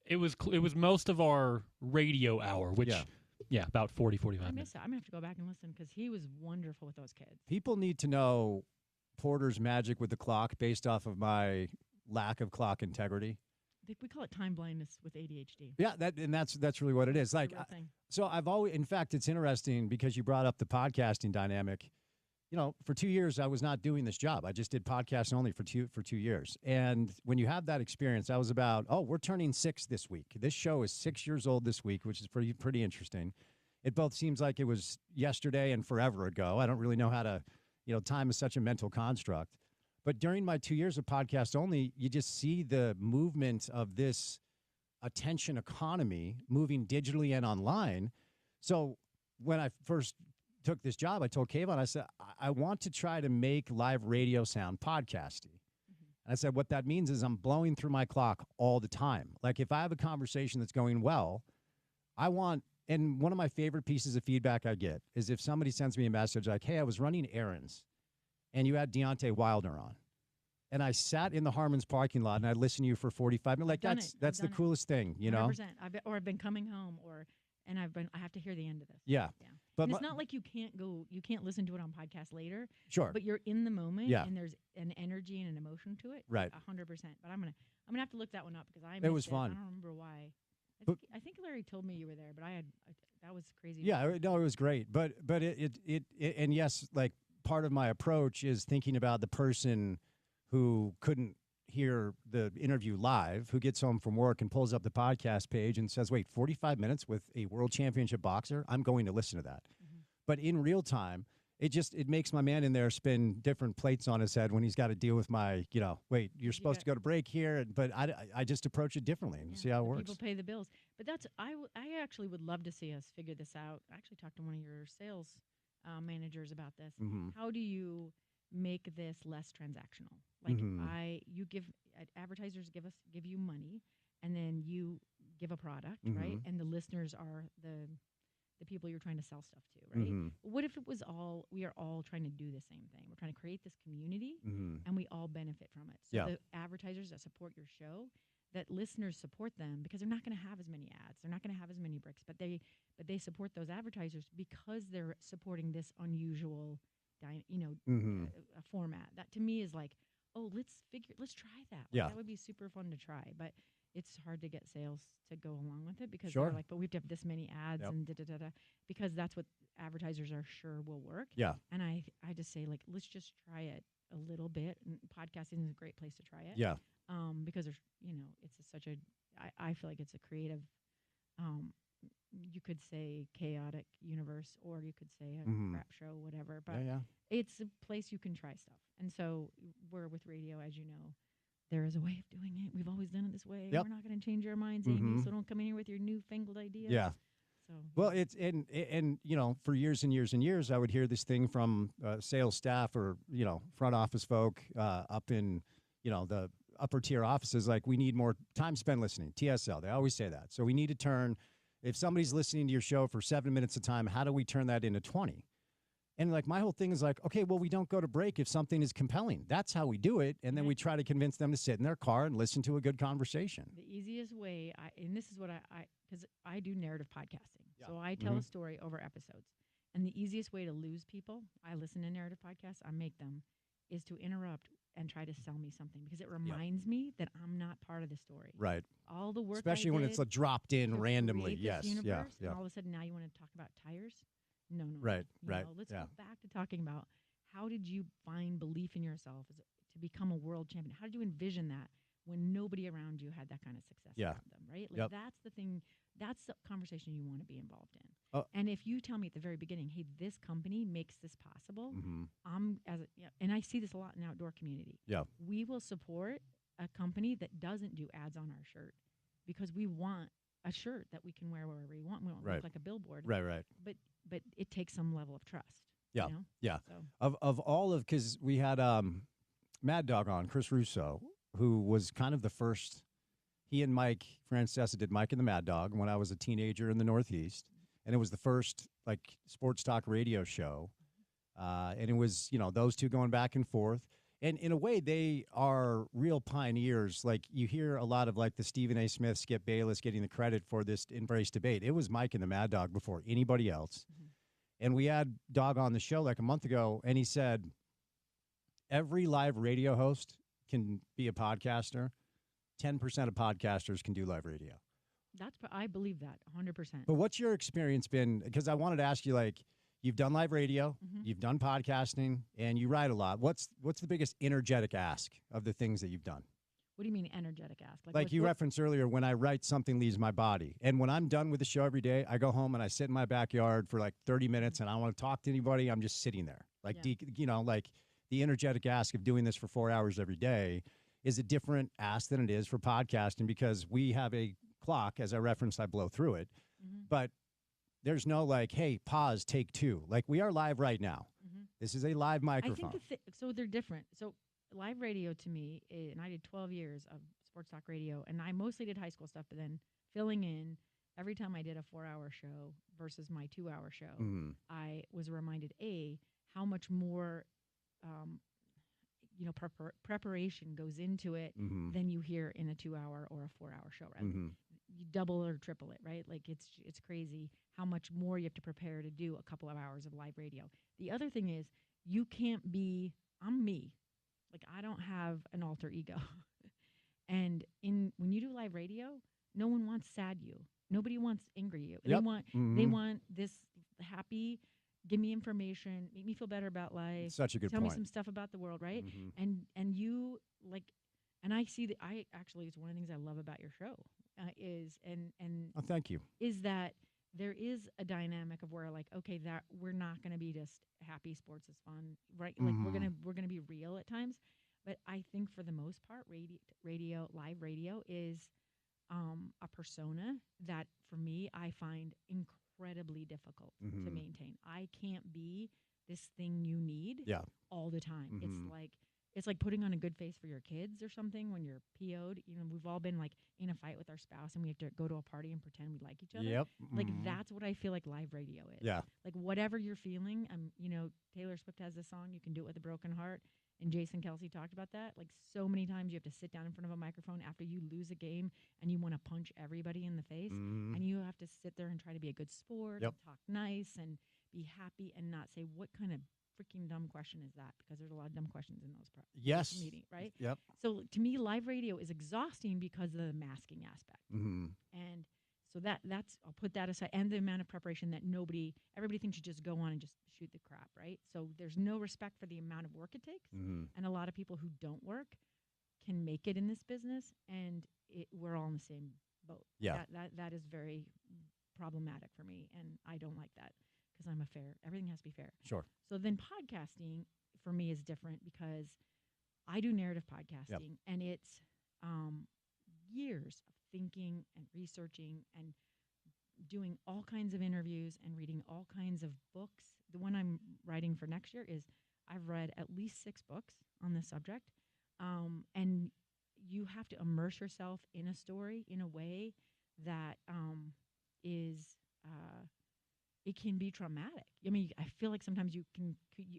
It was most of our radio hour, which Yeah, about 40, 45 I minutes. miss it. I'm going to have to go back and listen because he was wonderful with those kids. People need to know Porter's magic with the clock based off of my lack of clock integrity. We call it time blindness with ADHD. Yeah, that's really what it is. Like, so I've always, in fact, it's interesting because you brought up the podcasting dynamic. You know, for 2 years, I was not doing this job. I just did podcasts only for 2 years. And when you have that experience, I was about, we're turning 6 this week. This show is 6 years old this week, which is pretty interesting. It both seems like it was yesterday and forever ago. I don't really know how to, time is such a mental construct. But during my 2 years of podcast only, you just see the movement of this attention economy moving digitally and online. So when I first took this job, I told Kayvon, I said, I want to try to make live radio sound podcasty. And I said, what that means is I'm blowing through my clock all the time. Like if I have a conversation that's going well, and one of my favorite pieces of feedback I get is if somebody sends me a message like, hey, I was running errands and you had Deontay Wilder on. And I sat in the Harmon's parking lot and I listened to you for 45 minutes. Like that's the coolest thing, 100%. I've been coming home I have to hear the end of this. Yeah. But it's not like you can't listen to it on podcast later. Sure. But you're in the moment and there's an energy and an emotion to it. Right. 100%. But I'm gonna have to look that one up because it was fun. I don't remember why. I think Larry told me you were there, but that was crazy. Yeah, no, it was great. But it and yes, like part of my approach is thinking about the person who couldn't hear the interview live, who gets home from work and pulls up the podcast page and says, wait, 45 minutes with a world championship boxer? I'm going to listen to that. Mm-hmm. But in real time, it makes my man in there spin different plates on his head when he's got to deal with my, wait, you're supposed to go to break here. But I just approach it differently and see how it works. People pay the bills. But I actually would love to see us figure this out. I actually talked to one of your sales managers about this. Mm-hmm. How do you make this less transactional? Like advertisers give you money, and then you give a product, right? And the listeners are the people you're trying to sell stuff to, right? What if it was we are all trying to do the same thing? We're trying to create this community, and we all benefit from it. So the advertisers that support your show, that listeners support them because they're not going to have as many ads, they're not going to have as many bricks, but they support those advertisers because they're supporting this unusual a format. That to me is like, let's try that. That would be super fun to try, but it's hard to get sales to go along with it because they're like, but we have to have this many ads and da-da-da-da, because that's what advertisers are sure will work. Yeah. And I just say, like, let's just try it a little bit. And podcasting is a great place to try it. Yeah. Because there's, it's I feel like it's a creative, you could say chaotic universe, or you could say a crap show, whatever. But it's a place you can try stuff. And so we're with radio, as you know, there is a way of doing it. We've always done it this way. Yep. We're not going to change our minds, Amy, so don't come in here with your newfangled ideas. Yeah. So well, it's and for years and years and years, I would hear this thing from sales staff or front office folk up in the upper tier offices, like, we need more time spent listening. TSL, they always say that. So we need to turn. If somebody's listening to your show for 7 minutes of time, how do we turn that into 20? And like my whole thing is like, okay, well, we don't go to break if something is compelling. That's how we do it. And then we try to convince them to sit in their car and listen to a good conversation. The easiest way, and this is what because I do narrative podcasting. Yeah. So I tell a story over episodes. And the easiest way to lose people, I listen to narrative podcasts, I make them, is to interrupt and try to sell me something, because it reminds me that I'm not part of the story. Right. All the work, especially when it's dropped in randomly. Yes. Universe, and all of a sudden now you want to talk about tires. No. Right. Let's go back to talking about how did you find belief in yourself to become a world champion? How did you envision that when nobody around you had that kind of success around them, right? Like that's the thing. That's the conversation you want to be involved in. Oh. And if you tell me at the very beginning, hey, this company makes this possible, and I see this a lot in the outdoor community. Yeah, we will support a company that doesn't do ads on our shirt because we want a shirt that we can wear wherever we want. We don't look like a billboard. Right. But it takes some level of trust. Yeah. Yeah. So. Of all of, because we had Mad Dog on, Chris Russo, who was kind of the first. He and Mike Francesa did Mike and the Mad Dog when I was a teenager in the Northeast. And it was the first sports talk radio show. And it was, those two going back and forth. And in a way, they are real pioneers. Like you hear a lot of like the Stephen A. Smith, Skip Bayless getting the credit for this Embrace debate. It was Mike and the Mad Dog before anybody else. And we had Dog on the show like a month ago, and he said every live radio host can be a podcaster. 10% of podcasters can do live radio. I believe that 100%. But what's your experience been? Because I wanted to ask you, like, you've done live radio, you've done podcasting, and you write a lot. What's the biggest energetic ask of the things that you've done? What do you mean energetic ask? Like you referenced earlier, when I write, something leaves my body. And when I'm done with the show every day, I go home and I sit in my backyard for like 30 minutes and I don't want to talk to anybody. I'm just sitting there. Like, like the energetic ask of doing this for 4 hours every day is a different ask than it is for podcasting, because we have a clock. As I referenced, I blow through it. But there's no like, hey, pause, take two. Like we are live right now. This is a live microphone. I think so they're different. So live radio to me, and I did 12 years of sports talk radio, and I mostly did high school stuff, but then filling in every time I did a 4-hour show versus my 2-hour show, I was reminded, how much more preparation goes into it than you hear in a 2-hour or a 4-hour show, right? You double or triple it, right? Like it's crazy how much more you have to prepare to do a couple of hours of live radio. The other thing is you can't be, I'm me. Like I don't have an alter ego. And when you do live radio, no one wants sad you. Nobody wants angry you. They want this happy, give me information, make me feel better about life. Such a good Tell point. me some stuff about the world, right? And you like, and I see that it's one of the things I love about your show Oh, thank you. Is that there is a dynamic of where like, okay, that we're not going to be just happy, sports is fun, right? Like we're gonna be real at times. But I think for the most part, live radio is a persona that for me I find incredibly difficult to maintain. I can't be this thing you need all the time. It's like putting on a good face for your kids or something when you're PO'd. You know, we've all been like in a fight with our spouse and we have to go to a party and pretend we like each other. Like that's what I feel like live radio is. Yeah. Like whatever you're feeling, Taylor Swift has this song, You Can Do It With a Broken Heart. And Jason Kelsey talked about that. Like so many times you have to sit down in front of a microphone after you lose a game and you want to punch everybody in the face. And you have to sit there and try to be a good sport and talk nice and be happy and not say, what kind of freaking dumb question is that? Because there's a lot of dumb questions in those meetings, right? Yep. So to me, live radio is exhausting because of the masking aspect. And so that's, I'll put that aside. And the amount of preparation that everybody thinks you just go on and just shoot the crap, right? So there's no respect for the amount of work it takes. And a lot of people who don't work can make it in this business, and we're all in the same boat. Yeah. That is very problematic for me, and I don't like that. Because everything has to be fair. Sure. So then podcasting for me is different because I do narrative podcasting and it's years of thinking and researching and doing all kinds of interviews and reading all kinds of books. The one I'm writing for next year is I've read at least 6 books on this subject. And you have to immerse yourself in a story in a way that is it can be traumatic. I mean, I feel like sometimes you can,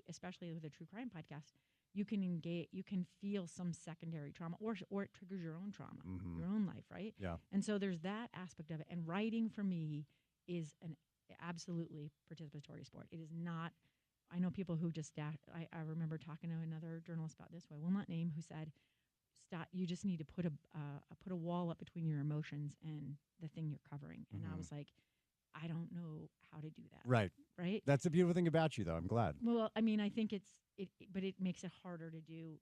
especially with a true crime podcast, you can feel some secondary trauma, or it triggers your own trauma, your own life, right? Yeah. And so there's that aspect of it. And writing for me is an absolutely participatory sport. It is not. I know people who just. I remember talking to another journalist about this, who I will not name, who said, "Stop. You just need to put a wall up between your emotions and the thing you're covering." And I was like, I don't know how to do that. Right. That's the beautiful thing about you, though. I'm glad. Well, I mean, I think but it makes it harder to do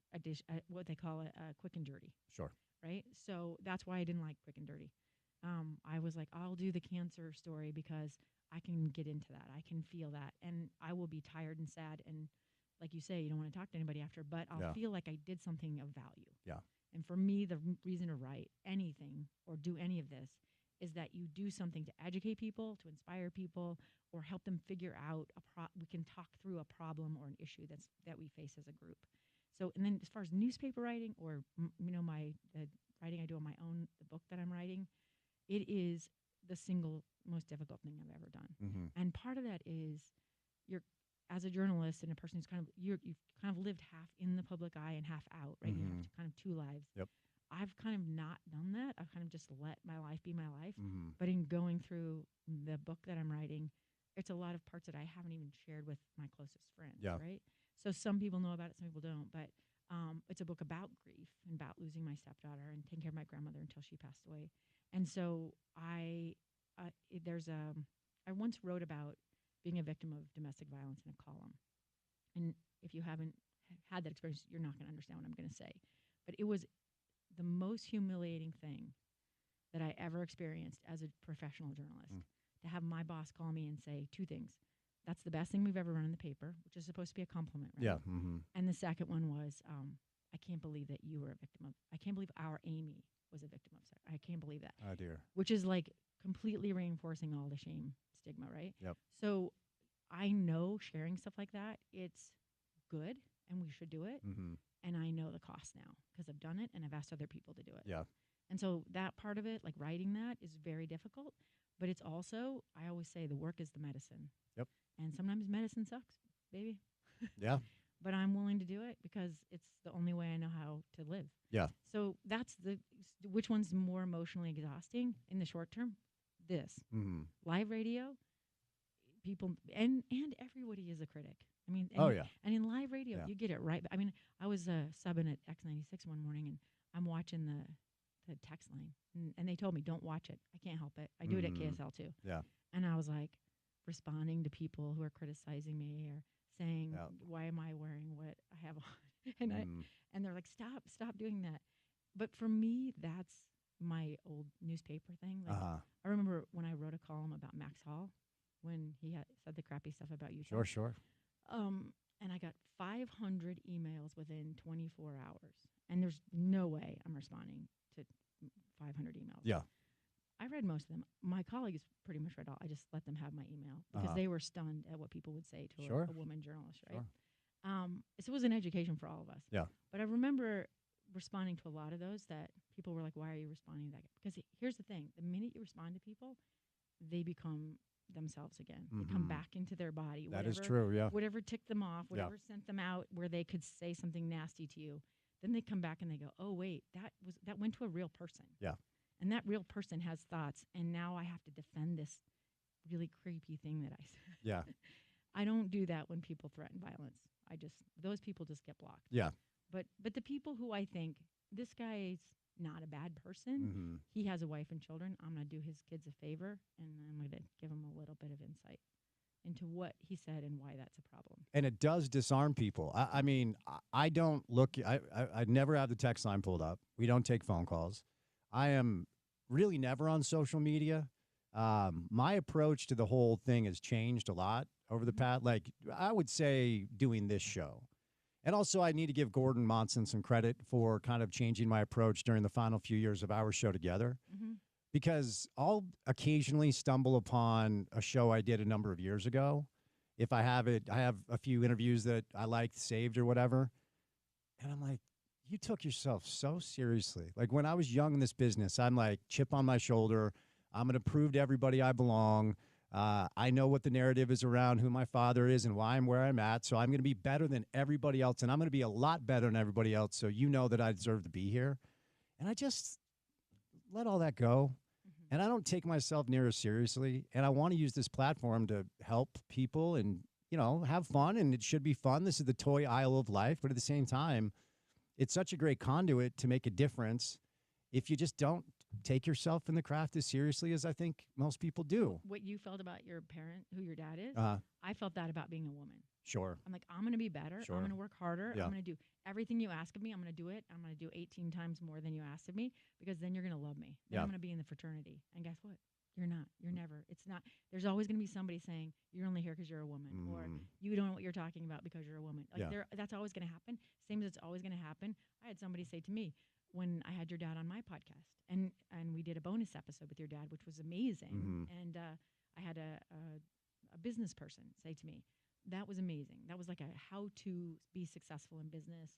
what they call a quick and dirty. Sure. Right. So that's why I didn't like quick and dirty. I was like, I'll do the cancer story because I can get into that. I can feel that, and I will be tired and sad. And like you say, you don't want to talk to anybody after, but I'll feel like I did something of value. Yeah. And for me, the reason to write anything or do any of this is that you do something to educate people, to inspire people, or help them figure out we can talk through a problem or an issue that we face as a group. So, and then as far as newspaper writing or the writing I do on my own, the book that I'm writing, it is the single most difficult thing I've ever done. And part of that is as a journalist and a person who's you've kind of lived half in the public eye and half out, right? You have kind of two lives. Yep. I've kind of not done that. I've kind of just let my life be my life. Mm-hmm. But in going through the book that I'm writing, it's a lot of parts that I haven't even shared with my closest friends, Yeah. right? So some people know about it, some people don't. But it's a book about grief and about losing my stepdaughter and taking care of my grandmother until she passed away. And so I once wrote about being a victim of domestic violence in a column. And if you haven't had that experience, you're not going to understand what I'm going to say. But it was the most humiliating thing that I ever experienced as a professional journalist, to have my boss call me and say two things. That's the best thing we've ever run in the paper, which is supposed to be a compliment, right? Yeah. Mm-hmm. And the second one was, I can't believe that you were a victim of, I can't believe our Amy was a victim of sex. I can't believe that. Oh, dear. Which is like completely reinforcing all the shame stigma, right? Yep. So I know sharing stuff like that, it's good and we should do it. Mm-hmm. And I know the cost now because I've done it and I've asked other people to do it. Yeah. And so that part of it, like writing that, is very difficult. But it's also, I always say, the work is the medicine. Yep. And sometimes medicine sucks, baby. Yeah. But I'm willing to do it because it's the only way I know how to live. Yeah. So that's which one's more emotionally exhausting in the short term? This. Mm-hmm. Live radio, people, and everybody is a critic. I mean, Oh, yeah. And in live radio, Yeah. you get it right. I mean, I was subbing at X96 one morning, and I'm watching the text line, and they told me, don't watch it. I can't help it. I do it at KSL too. Yeah. And I was like responding to people who are criticizing me or saying, why am I wearing what I have on? And they're like, stop doing that. But for me, that's my old newspaper thing. Like, I remember when I wrote a column about Max Hall when he had said the crappy stuff about Utah. Sure. And I got 500 emails within 24 hours. And there's no way I'm responding to 500 emails. Yeah. I read most of them. My colleagues pretty much read all. I just let them have my email because they were stunned at what people would say to a woman journalist, right? Sure. So it was an education for all of us. Yeah. But I remember responding to a lot of those that people were like, why are you responding to that? Because here's the thing. The minute you respond to people, they become themselves again. They come back into their body. That is true, yeah. Whatever ticked them off, whatever sent them out where they could say something nasty to you, then they come back and they go, oh, wait, that went to a real person. Yeah. And that real person has thoughts, and now I have to defend this really creepy thing that I said. Yeah. I don't do that when people threaten violence. Those people just get blocked. Yeah. But the people who I think, this guy's not a bad person, he has a wife and children, I'm going to do his kids a favor, and I'm going to give him a little bit of insight into what he said and why that's a problem. And it does disarm people. I mean, I don't look, I never have the text line pulled up. We don't take phone calls. I am really never on social media. My approach to the whole thing has changed a lot over the past, like I would say doing this show. And also I need to give Gordon Monson some credit for kind of changing my approach during the final few years of our show together. Because I'll occasionally stumble upon a show I did a number of years ago. If I have it, I have a few interviews that I liked saved or whatever. And I'm like, you took yourself so seriously. Like when I was young in this business, I'm like, chip on my shoulder. I'm going to prove to everybody I belong. I know what the narrative is around who my father is and why I'm where I'm at. So I'm going to be better than everybody else. And I'm going to be a lot better than everybody else. So you know that I deserve to be here. And I just let all that go. And I don't take myself near as seriously. And I want to use this platform to help people and, you know, have fun. And it should be fun. This is the toy aisle of life. But at the same time, it's such a great conduit to make a difference if you just don't take yourself in the craft as seriously as I think most people do. What you felt about your parent, who your dad is, I felt that about being a woman. Sure. I'm like, I'm going to be better. Sure. I'm going to work harder. Yeah. I'm going to do everything you ask of me. I'm going to do it. I'm going to do 18 times more than you asked of me because then you're going to love me. Then I'm going to be in the fraternity. And guess what? You're not. You're never. It's not. There's always going to be somebody saying, you're only here because you're a woman or you don't know what you're talking about because you're a woman. Like that's always going to happen. Same as it's always going to happen. I had somebody say to me when I had your dad on my podcast and we did a bonus episode with your dad, which was amazing. And I had a business person say to me, that was amazing. That was like a how to be successful in business.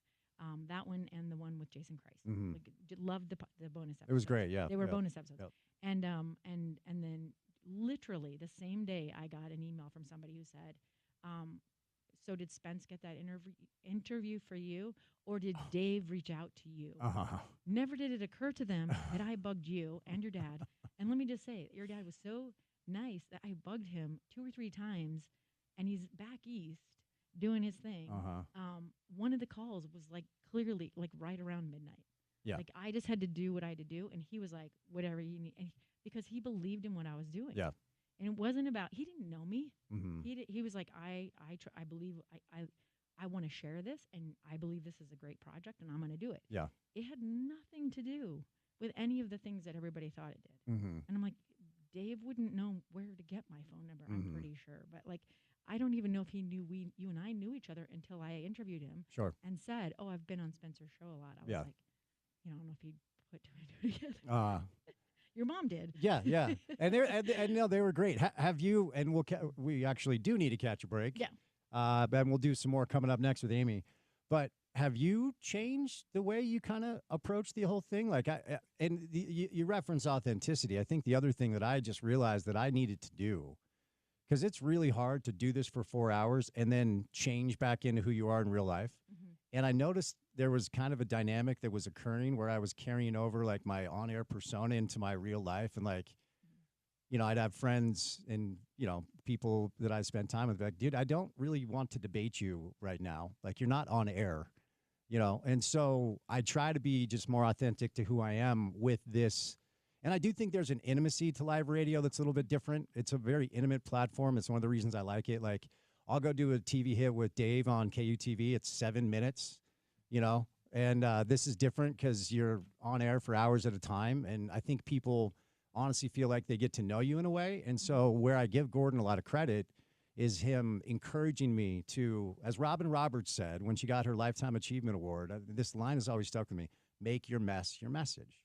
That one and the one with Jason Christ. Like, loved the bonus episodes. It was great, yeah. They were bonus episodes. Yep. And then literally the same day I got an email from somebody who said, So did Spence get that interview for you, or did Dave reach out to you? Never did it occur to them that I bugged you and your dad. And let me just say, your dad was so nice that I bugged him 2 or 3 times, and he's back east doing his thing. One of the calls was like clearly like right around midnight. Yeah. Like I just had to do what I had to do, and he was like, whatever you need, because he believed in what I was doing. Yeah. And it wasn't about, he didn't know me. Mm-hmm. He was like, I believe, I want to share this, and I believe this is a great project, and I'm going to do it. Yeah. It had nothing to do with any of the things that everybody thought it did. Mm-hmm. And I'm like, Dave wouldn't know where to get my phone number, Mm-hmm. I'm pretty sure. But like, I don't even know if he knew you and I knew each other until I interviewed him. Sure. And said, oh, I've been on Spencer's show a lot. I was Yeah. like, I don't know if he put 2 and 2 together. Your mom did. Yeah, yeah, and no, they were great. Have you? And we actually do need to catch a break. Yeah. And we'll do some more coming up next with Amy. But have you changed the way you kind of approach the whole thing? Like, you reference authenticity. I think the other thing that I just realized that I needed to do, because it's really hard to do this for 4 hours and then change back into who you are in real life. Mm-hmm. And I noticed there was kind of a dynamic that was occurring where I was carrying over like my on-air persona into my real life. And like, you know, I'd have friends and, you know, people that I spent time with like, dude, I don't really want to debate you right now. Like, you're not on air, you know? And so I try to be just more authentic to who I am with this. And I do think there's an intimacy to live radio that's a little bit different. It's a very intimate platform. It's one of the reasons I like it. Like, I'll go do a TV hit with Dave on KUTV. It's 7 minutes, you know, and this is different because you're on air for hours at a time. And I think people honestly feel like they get to know you in a way. And so where I give Gordon a lot of credit is him encouraging me to, as Robin Roberts said when she got her Lifetime Achievement Award, this line has always stuck with me, make your mess your message.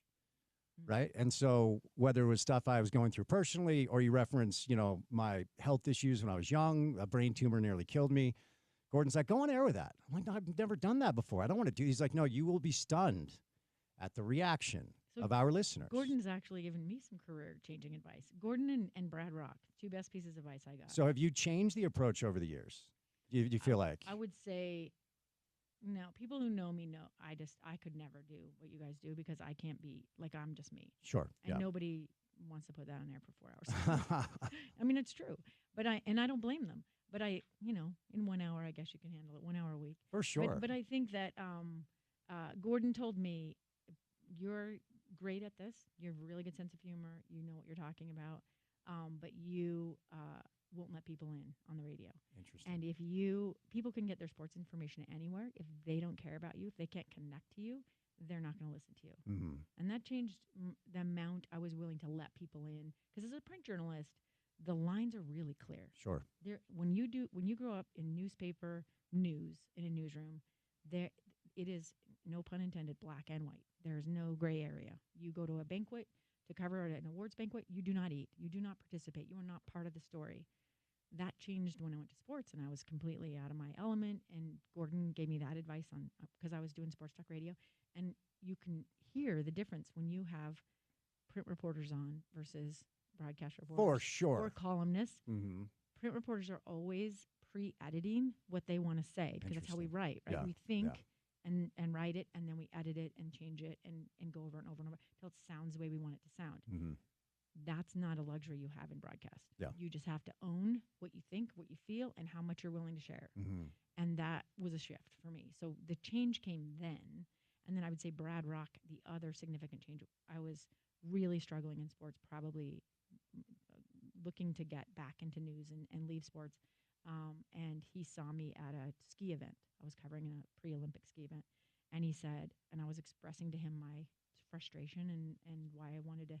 Right. And so whether it was stuff I was going through personally, or you reference, you know, my health issues when I was young, a brain tumor nearly killed me. Gordon's like, go on air with that. I'm like, no, I've never done that before. I don't want to do. He's like, no, you will be stunned at the reaction of our listeners. Gordon's actually given me some career-changing advice. Gordon and Brad Rock, 2 best pieces of advice I got. So have you changed the approach over the years? Do you feel like? I would say, no, people who know me know I could never do what you guys do because I can't be, like, I'm just me. Sure. And nobody wants to put that on air for 4 hours. I mean, it's true. But I don't blame them. But you know, in 1 hour, I guess you can handle it, 1 hour a week. For sure. But I think that Gordon told me, you're great at this. You have a really good sense of humor. You know what you're talking about. But you won't let people in on the radio. Interesting. And people can get their sports information anywhere. If they don't care about you, if they can't connect to you, they're not going to listen to you. Mm-hmm. And that changed the amount I was willing to let people in. Because as a print journalist, the lines are really clear. Sure. When you grow up in newspaper news in a newsroom, it is, no pun intended, black and white. There's no gray area. You go to a banquet to cover an awards banquet, you do not eat. You do not participate. You are not part of the story. That changed when I went to sports, and I was completely out of my element. And Gordon gave me that advice because I was doing sports talk radio. And you can hear the difference when you have print reporters on versus broadcast reporters. For sure. Or columnists. Mm-hmm. Print reporters are always pre-editing what they want to say because that's how we write, right? Yeah. We think and write it, and then we edit it and change it and go over and over and over till it sounds the way we want it to sound. Mm-hmm. That's not a luxury you have in broadcast. Yeah. You just have to own what you think, what you feel, and how much you're willing to share. Mm-hmm. And that was a shift for me. So the change came then. And then I would say Brad Rock, the other significant change. I was really struggling in sports, probably looking to get back into news and leave sports. And he saw me at a ski event. I was covering a pre-Olympic ski event. And he said, and I was expressing to him my frustration and why I wanted to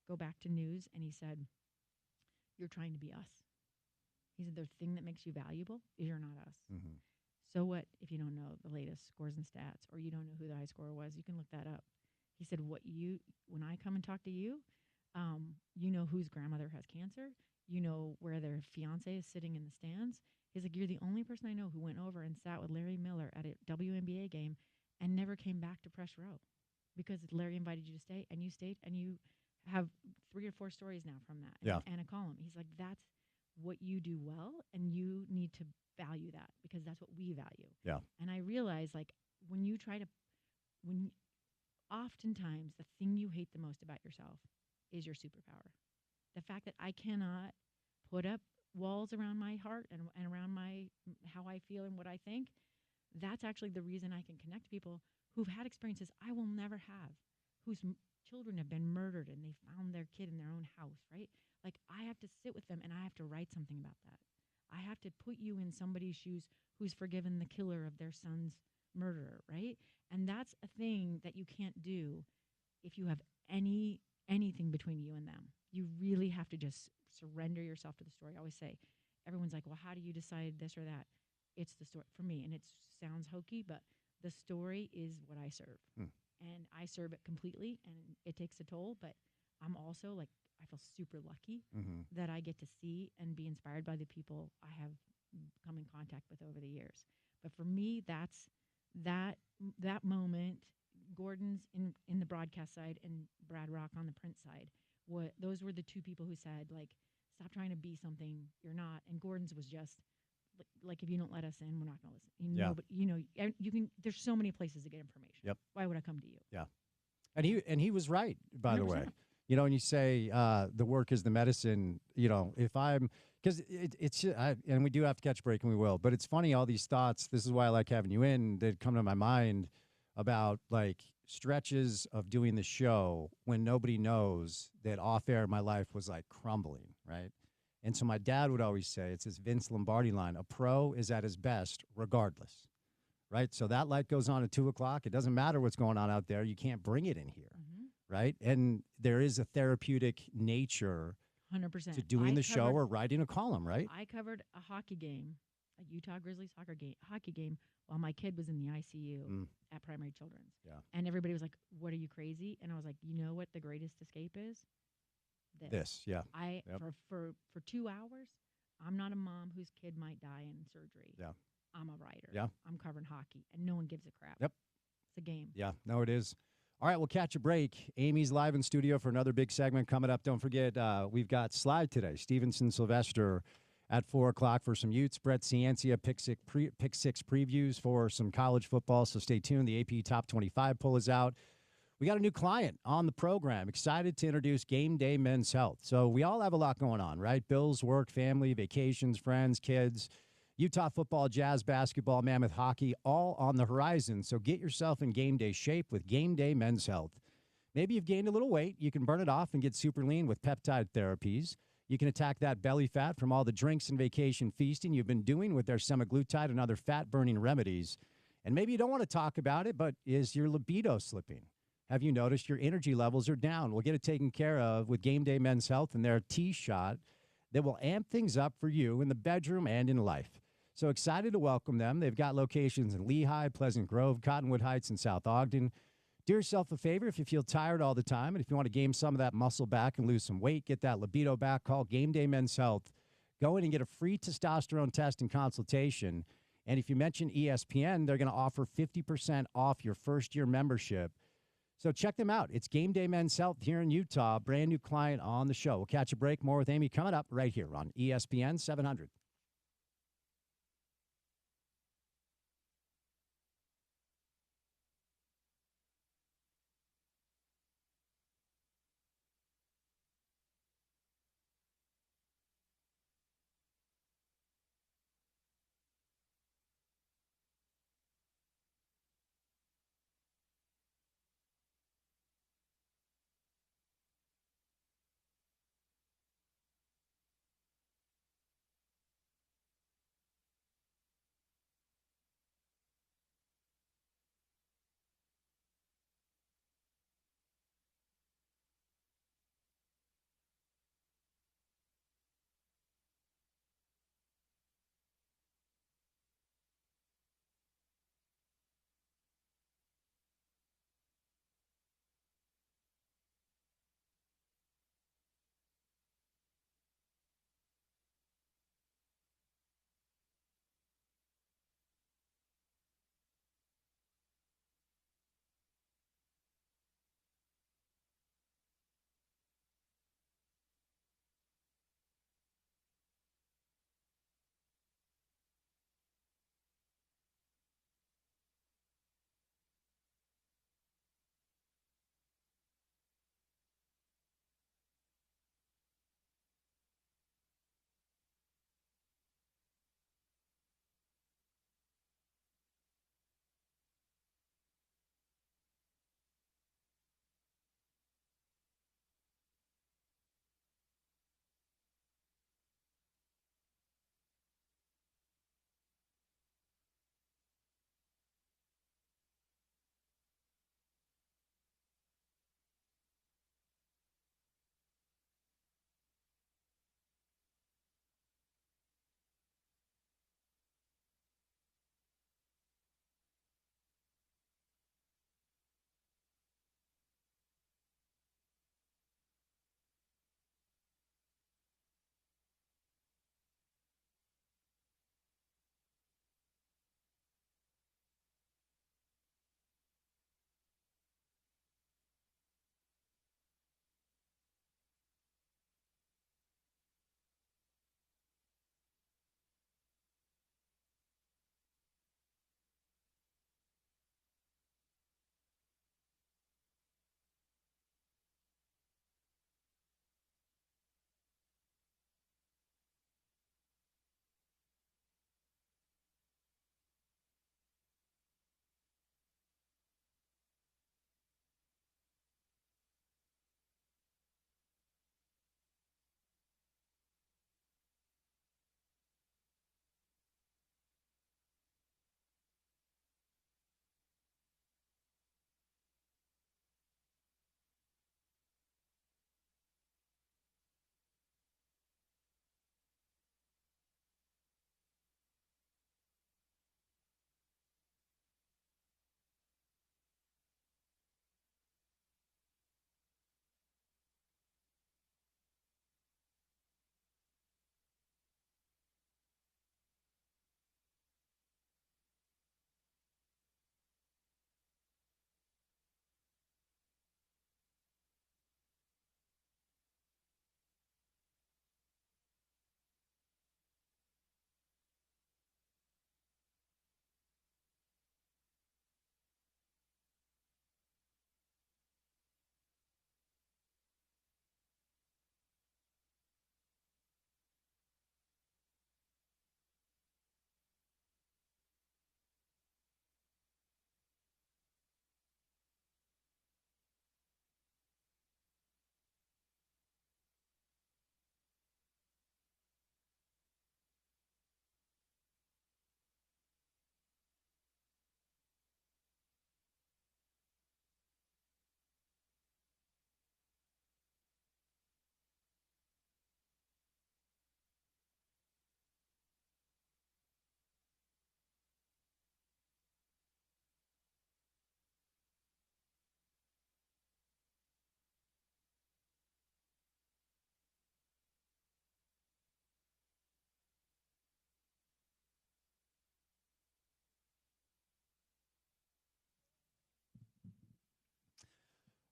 go back to news. And he said, you're trying to be us. He said, the thing that makes you valuable is you're not us. Mm-hmm. So what if you don't know the latest scores and stats, or you don't know who the high scorer was? You can look that up. He said, when I come and talk to you, you know whose grandmother has cancer. You know where their fiance is sitting in the stands. He's like, you're the only person I know who went over and sat with Larry Miller at a WNBA game and never came back to press row because Larry invited you to stay, and you stayed, and you have 3 or 4 stories now from that and a column. He's like, that's what you do well, and you need to value that because that's what we value. Yeah. And I realize, like, when oftentimes the thing you hate the most about yourself is your superpower. The fact that I cannot put up walls around my heart and around how I feel and what I think, that's actually the reason I can connect to people who've had experiences I will never have, whose children have been murdered and they found their kid in their own house, right? Like, I have to sit with them and I have to write something about that. I have to put you in somebody's shoes who's forgiven the killer of their son's murderer, right? And that's a thing that you can't do if you have anything between you and them. You really have to just surrender yourself to the story. I always say, everyone's like, well, how do you decide this or that? It's the story for me, and it sounds hokey, but the story is what I serve. And I serve it completely, and it takes a toll, but I'm also like, I feel super lucky that I get to see and be inspired by the people I have come in contact with over the years. But for me, that's that moment. Gordon's in the broadcast side and Brad Rock on the print side. Those were the two people who said, like, stop trying to be something you're not. And Gordon's was just like, if you don't let us in, we're not going to listen. Yeah. But you can. There's so many places to get information. Yep. Why would I come to you? Yeah. And he was right, by the way. 100%. And you say the work is the medicine. If I'm because and we do have to catch a break, and we will. But it's funny, all these thoughts. This is why I like having you in. That come to my mind about like stretches of doing the show when nobody knows that off air my life was like crumbling, right? And so my dad would always say, it's this Vince Lombardi line: a pro is at his best regardless, right? So that light goes on at 2:00. It doesn't matter what's going on out there. You can't bring it in here. Right. And there is a therapeutic nature 100% to doing the show or writing a column, right? I covered a hockey game, a Utah Grizzlies hockey game, while my kid was in the ICU at Primary Children's. Yeah. And everybody was like, "What are you, crazy?" And I was like, "You know what the greatest escape is? This. Yeah. For 2 hours, I'm not a mom whose kid might die in surgery. Yeah. I'm a writer. Yeah. I'm covering hockey, and no one gives a crap. Yep. It's a game. Yeah. No, it is. All right, we'll catch a break. Amy's live in studio for another big segment coming up. Don't forget, we've got Slide today. Stevenson Sylvester at 4:00 for some Utes. Brett Ciancia, pick six previews for some college football, so stay tuned. The AP Top 25 poll is out. We got a new client on the program. Excited to introduce Game Day Men's Health. So we all have a lot going on, right? Bills, work, family, vacations, friends, kids. Utah football, Jazz basketball, Mammoth hockey, all on the horizon. So get yourself in game day shape with Game Day Men's Health. Maybe you've gained a little weight. You can burn it off and get super lean with peptide therapies. You can attack that belly fat from all the drinks and vacation feasting you've been doing with their semaglutide and other fat-burning remedies. And maybe you don't want to talk about it, but is your libido slipping? Have you noticed your energy levels are down? We'll get it taken care of with Game Day Men's Health and their T-shot that will amp things up for you in the bedroom and in life. So excited to welcome them. They've got locations in Lehigh, Pleasant Grove, Cottonwood Heights, and South Ogden. Do yourself a favor if you feel tired all the time, and if you want to gain some of that muscle back and lose some weight, get that libido back, call Game Day Men's Health. Go in and get a free testosterone test and consultation. And if you mention ESPN, they're going to offer 50% off your first-year membership. So check them out. It's Game Day Men's Health here in Utah. Brand new client on the show. We'll catch a break. More with Amy coming up right here on ESPN 700.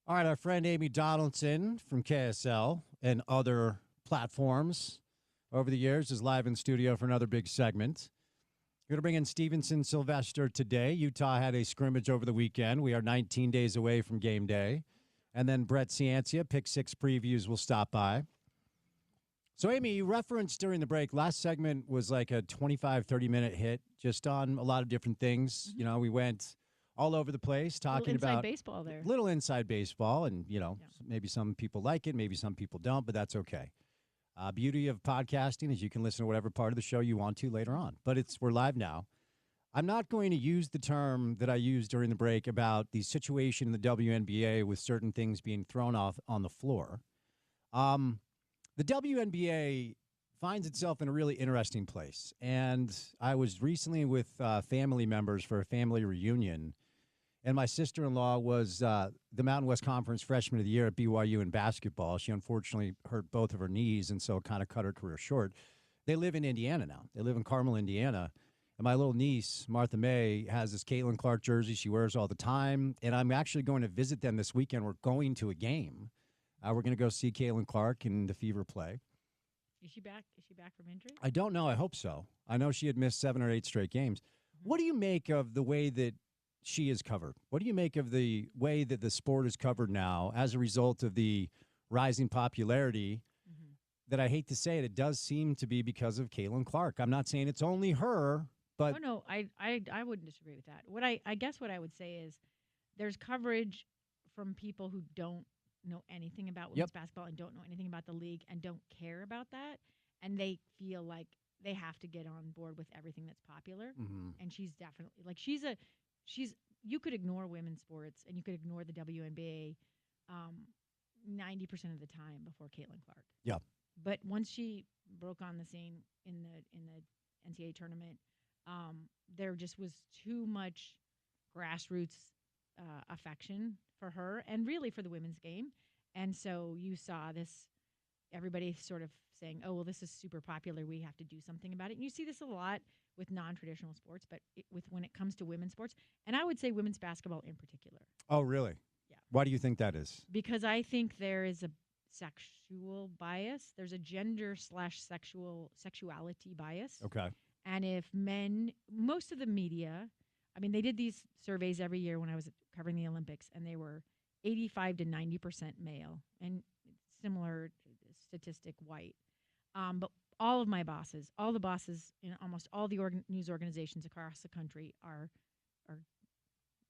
All right, our friend Amy Donaldson from KSL and other platforms over the years is live in studio for another big segment. We're going to bring in Stevenson Sylvester today. Utah had a scrimmage over the weekend. We are 19 days away from game day. And then Brett Ciancia, Pick 6 previews, will stop by. So, Amy, you referenced during the break, last segment was like a 25, 30-minute hit just on a lot of different things. Mm-hmm. You know, we went all over the place talking about baseball there. Little inside baseball, and, you know, Yeah. maybe some people like it, maybe some people don't, but that's okay. Beauty of podcasting is you can listen to whatever part of the show you want to later on, but we're live now. I'm not going to use the term that I used during the break about the situation in the WNBA with certain things being thrown off on the floor. The WNBA finds itself in a really interesting place, and I was recently with family members for a family reunion. And my sister-in-law was the Mountain West Conference Freshman of the Year at BYU in basketball. She unfortunately hurt both of her knees, and so it kind of cut her career short. They live in Indiana now. They live in Carmel, Indiana. And my little niece, Martha May, has this Caitlin Clark jersey she wears all the time. And I'm actually going to visit them this weekend. We're going to a game. We're going to go see Caitlin Clark and the Fever play. Is she back? Is she back from injury? I don't know. I hope so. I know she had missed 7 or 8 straight games. Mm-hmm. What do you make of the way that she is covered? What do you make of the way that the sport is covered now as a result of the rising popularity? Mm-hmm. That I hate to say it does seem to be because of Caitlin Clark. I'm not saying it's only her, but no, I wouldn't disagree with that. What I guess what I would say is there's coverage from people who don't know anything about women's basketball and don't know anything about the league and don't care about that, and they feel like they have to get on board with everything that's popular. Mm-hmm. And she's definitely like she's you could ignore women's sports and you could ignore the WNBA 90% of the time before Caitlin Clark. Yeah. But once she broke on the scene in the NCAA tournament, there just was too much grassroots affection for her and really for the women's game. And so you saw this, everybody sort of saying, oh, well, this is super popular. We have to do something about it. And you see this a lot with non-traditional sports, but when it comes to women's sports, and I would say women's basketball in particular. Oh, really? Yeah. Why do you think that is? Because I think there is a sexual bias. There's a gender/sexuality bias. Okay. And if men, most of the media, I mean, they did these surveys every year when I was covering the Olympics, and they were 85 to 90% male, and similar statistic white. But all of my bosses, all the bosses in almost all the news organizations across the country are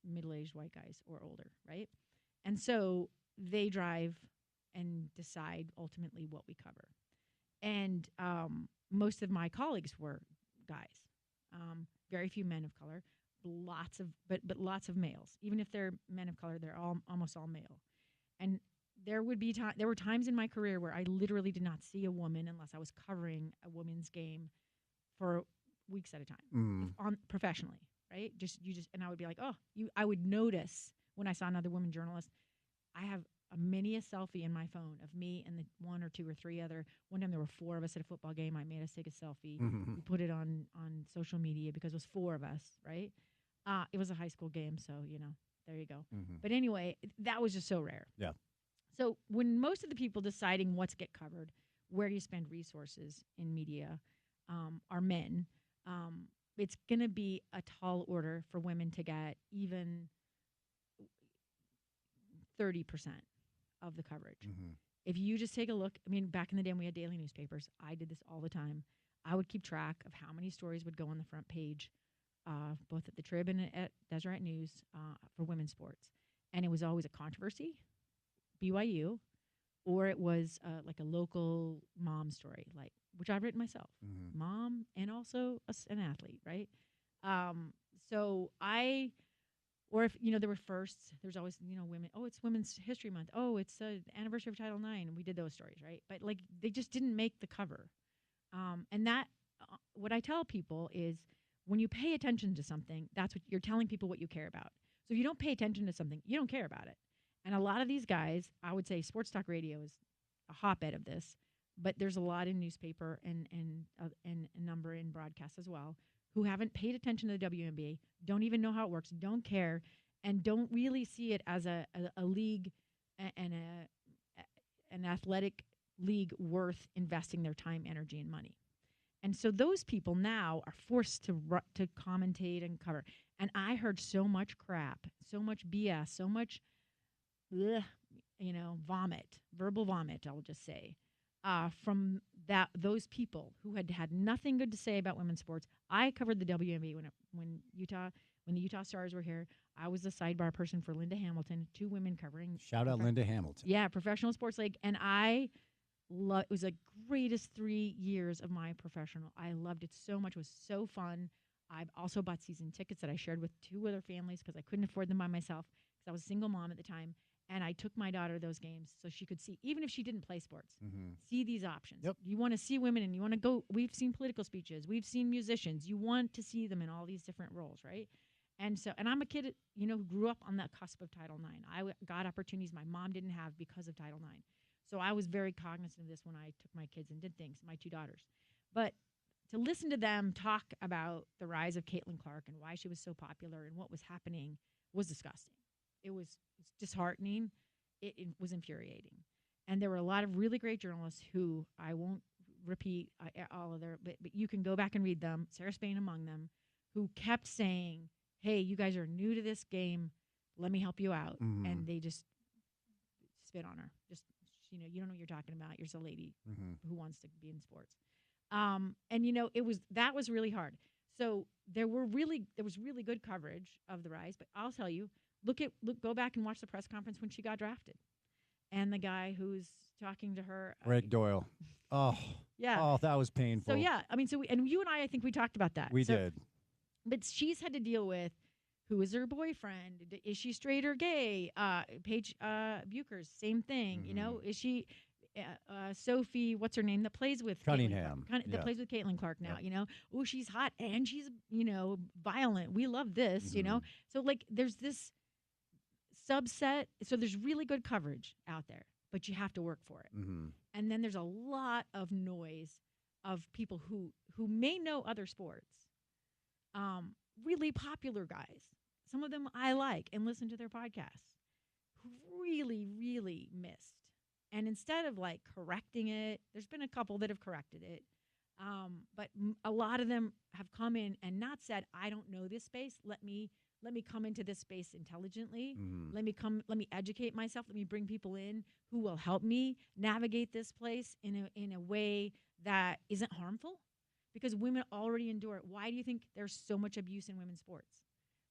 middle-aged white guys or older, right? And so they drive and decide ultimately what we cover. And most of my colleagues were guys, very few men of color, lots of males. Even if they're men of color, they're almost all male. And there were times in my career where I literally did not see a woman unless I was covering a women's game for weeks at a time, professionally, right? And I would be like, I would notice when I saw another woman journalist. I have a selfie in my phone of me and the 1 or 2 or 3 other. One time there were 4 of us at a football game. I made us take a selfie. Mm-hmm. We put it on social media because it was 4 of us, right? It was a high school game, so, there you go. Mm-hmm. But anyway, that was just so rare. Yeah. So when most of the people deciding what's get covered, where you spend resources in media are men, it's going to be a tall order for women to get even 30% of the coverage. Mm-hmm. If you just take a look, I mean, back in the day when we had daily newspapers, I did this all the time. I would keep track of how many stories would go on the front page, both at the Trib and at Deseret News for women's sports. And it was always a controversy, BYU, or it was like a local mom story, which I've written myself, mom and also an athlete, right? Or if, there were firsts, there's always, women, it's Women's History Month. Oh, it's the anniversary of Title IX. And we did those stories, right? But, they just didn't make the cover. And that, what I tell people is when you pay attention to something, that's what you're telling people what you care about. So if you don't pay attention to something, you don't care about it. And a lot of these guys, I would say sports talk radio is a hotbed of this, but there's a lot in newspaper and a number in broadcast as well, who haven't paid attention to the WNBA, don't even know how it works, don't care, and don't really see it as a league and an athletic league worth investing their time, energy, and money. And so those people now are forced to commentate and cover. And I heard so much crap, so much BS, so much, vomit, verbal vomit, I'll just say, from those people who had nothing good to say about women's sports. I covered the WNBA when the Utah Stars were here. I was the sidebar person for Linda Hamilton, 2 women covering. Shout out Linda Hamilton. Yeah, professional sports league. And it was the greatest 3 years of my professional. I loved it so much. It was so fun. I've also bought season tickets that I shared with 2 other families because I couldn't afford them by myself because I was a single mom at the time. And I took my daughter to those games so she could see, even if she didn't play sports, see these options. Yep. You want to see women and you want to go. We've seen political speeches. We've seen musicians. You want to see them in all these different roles, right? And I'm a kid, who grew up on the cusp of Title IX. I got opportunities my mom didn't have because of Title IX. So I was very cognizant of this when I took my kids and did things, my 2 daughters. But to listen to them talk about the rise of Caitlin Clark and why she was so popular and what was happening was disgusting. It's disheartening. It was infuriating. And there were a lot of really great journalists who I won't repeat all of their, but you can go back and read them, Sarah Spain among them, who kept saying, hey, you guys are new to this game. Let me help you out. And they just spit on her. Just, you don't know what you're talking about. You're just a lady who wants to be in sports. And that was really hard. So there was really good coverage of the rise, but I'll tell you, go back and watch the press conference when she got drafted. And the guy who's talking to her, Greg Doyle. Oh, yeah. Oh, that was painful. So yeah, I mean, you and I think we talked about that. We did. But she's had to deal with who is her boyfriend? Is she straight or gay? Paige Buchers, same thing. Is she Sophie? What's her name? That plays with Cunningham. That plays with Caitlin Clark now. Oh, she's hot and she's violent. We love this. So there's this subset. So there's really good coverage out there, but you have to work for it. And then there's a lot of noise of people who may know other sports. Really popular guys. Some of them I like and listen to their podcasts who really, really missed. And instead of correcting it, there's been a couple that have corrected it. But a lot of them have come in and not said, I don't know this space. Let me come into this space intelligently. Let me educate myself. Let me bring people in who will help me navigate this place in a way that isn't harmful. Because women already endure it. Why do you think there's so much abuse in women's sports?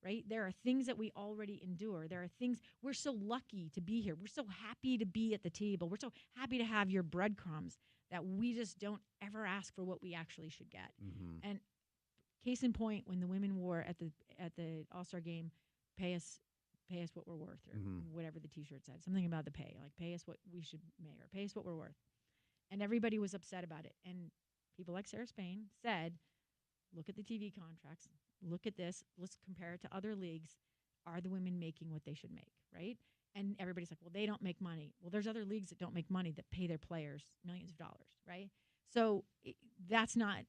Right? There are things that we already endure. There are things, we're so lucky to be here. We're so happy to be at the table. We're so happy to have your breadcrumbs that we just don't ever ask for what we actually should get. And case in point, when the women wore at the All-Star game, pay us what we're worth, or whatever the T-shirt said, something about the pay, pay us what we should make, or pay us what we're worth. And everybody was upset about it. And people like Sarah Spain said, look at the TV contracts, look at this, let's compare it to other leagues. Are the women making what they should make, right? And everybody's like, well, they don't make money. Well, there's other leagues that don't make money that pay their players millions of dollars, right? So that's not,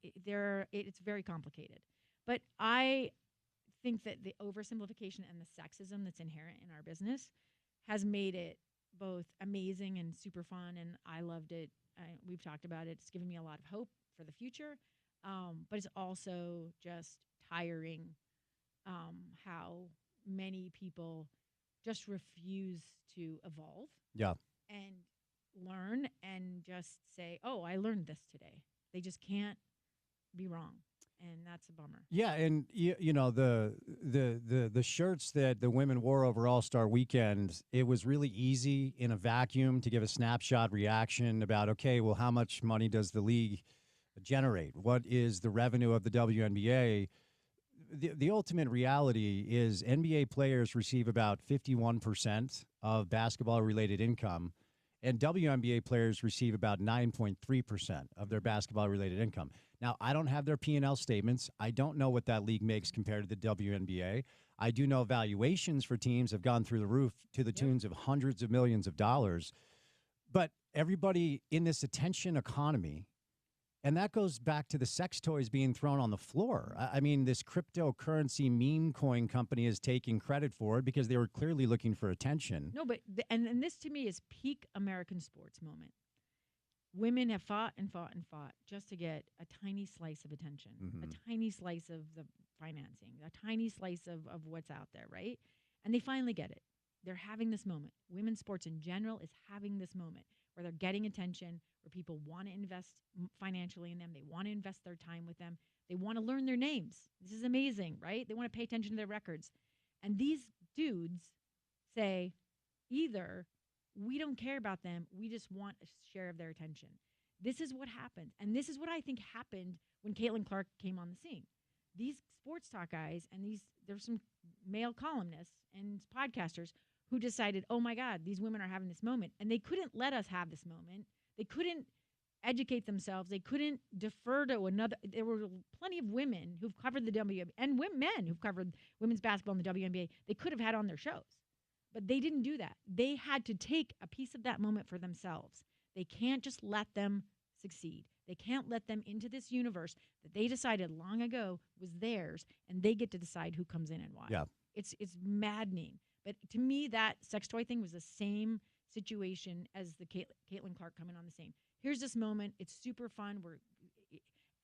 it's very complicated. But I think that the oversimplification and the sexism that's inherent in our business has made it both amazing and super fun, and I loved it. We've talked about it. It's given me a lot of hope for the future, but it's also just tiring how many people just refuse to evolve and learn and just say, oh, I learned this today. They just can't be wrong. And that's a bummer. Yeah, and the shirts that the women wore over All-Star Weekend, it was really easy in a vacuum to give a snapshot reaction about, okay, well, how much money does the league generate? What is the revenue of the WNBA? The ultimate reality is NBA players receive about 51% of basketball-related income, and WNBA players receive about 9.3% of their basketball-related income. Now, I don't have their P&L statements. I don't know what that league makes compared to the WNBA. I do know valuations for teams have gone through the roof to the tunes of hundreds of millions of dollars. But everybody in this attention economy, And that goes back to the sex toys being thrown on the floor. I mean, this cryptocurrency meme coin company is taking credit for it because they were clearly looking for attention. No, but and this to me is peak American sports moment. Women have fought and fought and fought just to get a tiny slice of attention, a tiny slice of the financing, a tiny slice of what's out there, right? And they finally get it. They're having this moment. Women's sports in general is having this moment where they're getting attention, where people want to invest financially in them. They want to invest their time with them. They want to learn their names. This is amazing, right? They want to pay attention to their records. And these dudes say, either we don't care about them, we just want a share of their attention. This is what happened. And this is what I think happened when Caitlin Clark came on the scene. These sports talk guys and there's some male columnists and podcasters who decided, oh my God, these women are having this moment. And they couldn't let us have this moment. They couldn't educate themselves. They couldn't defer to another. There were plenty of women who've covered the WNBA and men who've covered women's basketball in the WNBA. They could have had on their shows, but they didn't do that. They had to take a piece of that moment for themselves. They can't just let them succeed. They can't let them into this universe that they decided long ago was theirs, and they get to decide who comes in and why. Yeah. It's maddening. But to me, that sex toy thing was the same situation as the Caitlin Clark coming on the scene. Here's this moment. It's super fun.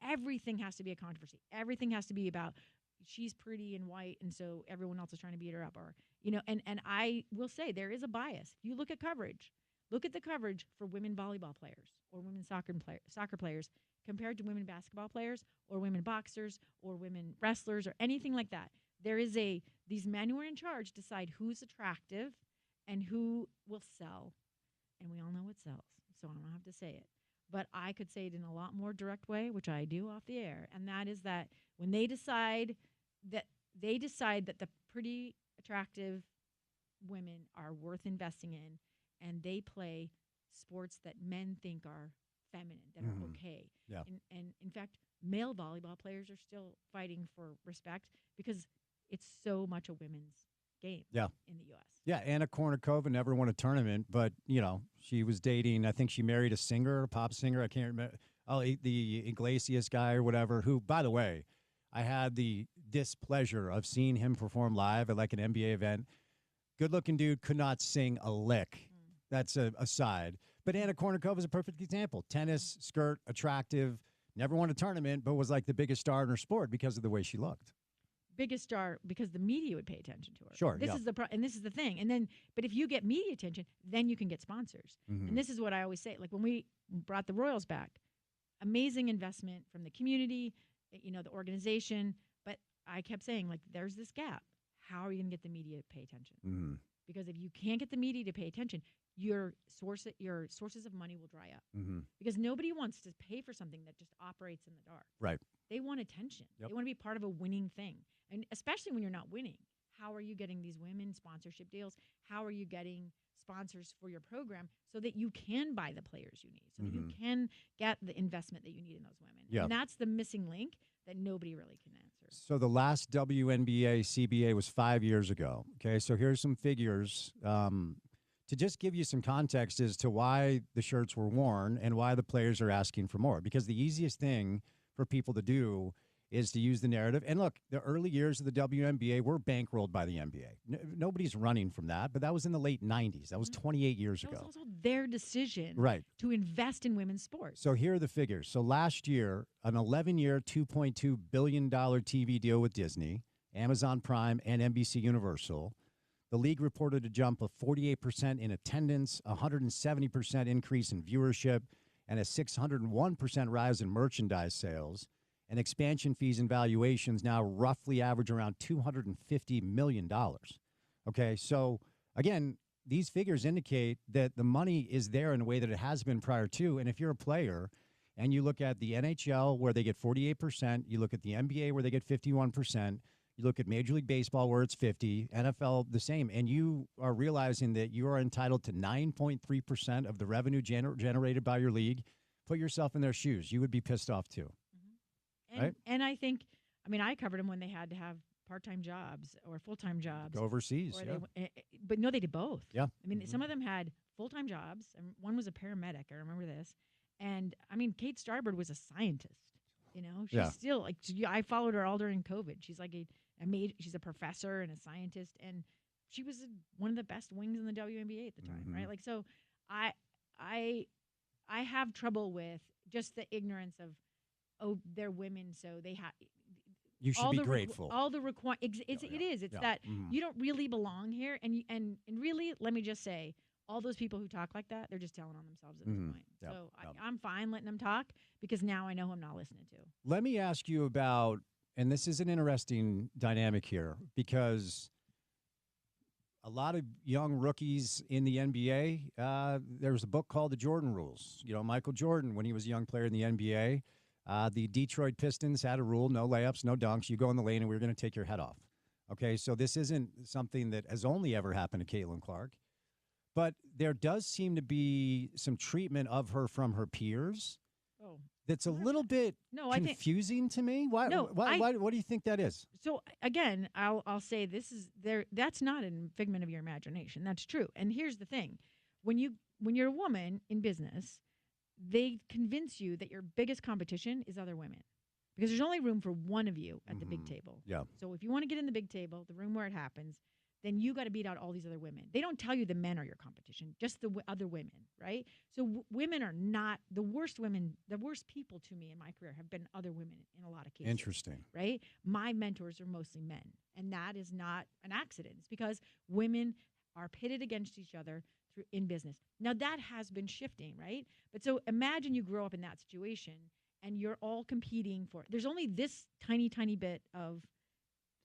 Everything has to be a controversy. Everything has to be about she's pretty and white, and so everyone else is trying to beat her up. Or, and I will say there is a bias. If you look at coverage, look at the coverage for women volleyball players or women soccer players compared to women basketball players or women boxers or women wrestlers or anything like that. There is these men who are in charge decide who's attractive and who will sell. And we all know what sells, so I don't have to say it. But I could say it in a lot more direct way, which I do off the air, and that is that when they decide that the pretty attractive women are worth investing in, and they play sports that men think are feminine, that are okay. Yeah. And in fact, male volleyball players are still fighting for respect because it's so much a women's game in the U.S. Yeah, Anna Kournikova never won a tournament, but, she was dating, I think she married a singer, a pop singer, I can't remember. Oh, the Iglesias guy or whatever, who, by the way, I had the displeasure of seeing him perform live at like an NBA event. Good-looking dude, could not sing a lick. That's a aside. But Anna Kournikova is a perfect example. Tennis, skirt, attractive, never won a tournament, but was like the biggest star in her sport because of the way she looked. Biggest star because the media would pay attention to her. Sure. This is and this is the thing. And then, but if you get media attention, then you can get sponsors. And this is what I always say. Like when we brought the Royals back, amazing investment from the community, the organization. But I kept saying, like, there's this gap. How are you going to get the media to pay attention? Because if you can't get the media to pay attention, your sources of money will dry up. Because nobody wants to pay for something that just operates in the dark. Right. They want attention. Yep. They want to be part of a winning thing. And especially when you're not winning, how are you getting these women sponsorship deals? How are you getting sponsors for your program so that you can buy the players you need, so that you can get the investment that you need in those women? Yep. And that's the missing link that nobody really can answer. So the last WNBA CBA was 5 years ago. Okay, so here's some figures to just give you some context as to why the shirts were worn and why the players are asking for more. Because the easiest thing for people to do is to use the narrative. And look, the early years of the WNBA were bankrolled by the NBA. Nobody's running from that, but that was in the late 90s. That was 28 years ago. That was also their decision to invest in women's sports. So here are the figures. So last year, an 11-year, $2.2 billion TV deal with Disney, Amazon Prime, and NBC Universal. The league reported a jump of 48% in attendance, 170% increase in viewership, and a 601% rise in merchandise sales. And expansion fees and valuations now roughly average around $250 million. Okay, so again, these figures indicate that the money is there in a way that it has been prior to. And if you're a player and you look at the NHL where they get 48%, you look at the NBA where they get 51%, you look at Major League Baseball where it's 50%, NFL the same, and you are realizing that you are entitled to 9.3% of the revenue generated by your league, put yourself in their shoes. You would be pissed off too. And I think, I covered them when they had to have part-time jobs or full-time jobs. Go overseas, but no, they did both. Yeah. Some of them had full-time jobs, and one was a paramedic, I remember this, And I mean, Kate Starbird was a scientist. You know, she's Yeah. still like I followed her all during COVID. She's like she's a professor and a scientist, and she was one of the best wings in the WNBA at the time, right? Like, so I have trouble with just the ignorance of, oh, they're women, so they have. You should be grateful. All the it is. It's that you don't really belong here, and really, let me just say, all those people who talk like that, they're just telling on themselves at this point. Yep. So I'm fine letting them talk because now I know who I'm not listening to. Let me ask you about, and this is an interesting dynamic here, because a lot of young rookies in the NBA, there was a book called The Jordan Rules. You know, Michael Jordan, when he was a young player in the NBA, the Detroit Pistons had a rule, no layups, no dunks. You go in the lane and we're going to take your head off. Okay, so this isn't something that has only ever happened to Caitlin Clark. But there does seem to be some treatment of her from her peers. Oh, that's a little bit confusing to me. Why? What do you think that is? So again, I'll say this is there. That's not a figment of your imagination. That's true. And here's the thing: when you're a woman in business, they convince you that your biggest competition is other women, because there's only room for one of you at the big table. Yeah. So if you want to get in the big table, the room where it happens, then you got to beat out all these other women. They don't tell you the men are your competition, just the other women, right? So women are not the worst women. The worst people to me in my career have been other women in a lot of cases. Interesting. Right? My mentors are mostly men, and that is not an accident. It's because women are pitted against each other in business. Now, that has been shifting, right? But so imagine you grow up in that situation, and you're all competing for – there's only this tiny, tiny bit of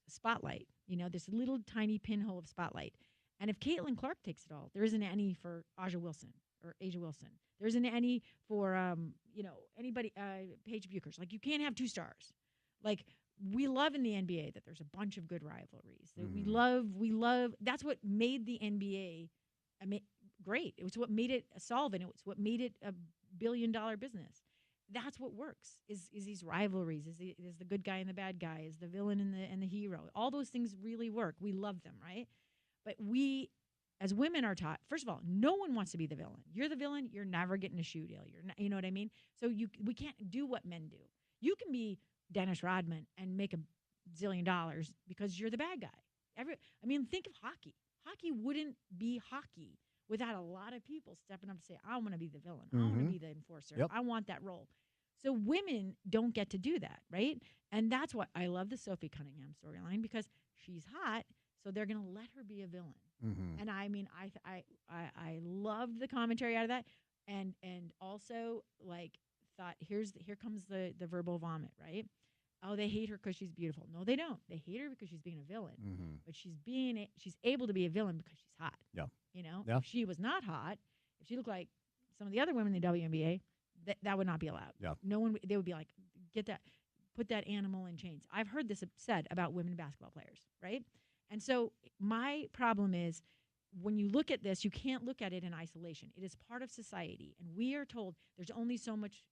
spotlight. You know, this little tiny pinhole of spotlight. And if Caitlin Clark takes it all, there isn't any for Aja Wilson or Asia Wilson. There isn't any for, anybody, Paige Buchers. Like, you can't have two stars. Like, we love in the NBA that there's a bunch of good rivalries. That we love. That's what made the NBA great. It was what made it solvent. It was what made it a billion-dollar business. That's what works is these rivalries, is the good guy and the bad guy, is the villain and the hero. All those things really work. We love them, right? But we, as women, are taught, first of all, no one wants to be the villain. You're the villain, you're never getting a shoe deal. You're not, you know what I mean? So we can't do what men do. You can be Dennis Rodman and make $1 zillion because you're the bad guy. Think of hockey. Hockey wouldn't be hockey without a lot of people stepping up to say, I want to be the villain. I want to be the enforcer. Yep. I want that role. So women don't get to do that, right? And that's why I love the Sophie Cunningham storyline, because she's hot, so they're going to let her be a villain. And I loved the commentary out of that, and also thought here comes the verbal vomit, right? Oh, they hate her because she's beautiful. No, they don't. They hate her because she's being a villain. But she's able to be a villain because she's hot. Yeah. You know, Yeah. If she was not hot, if she looked like some of the other women in the WNBA, that would not be allowed. Yeah. No one. They would be like, put that animal in chains. I've heard this said about women basketball players, right? And so my problem is, when you look at this, you can't look at it in isolation. It is part of society, and we are told there's only so much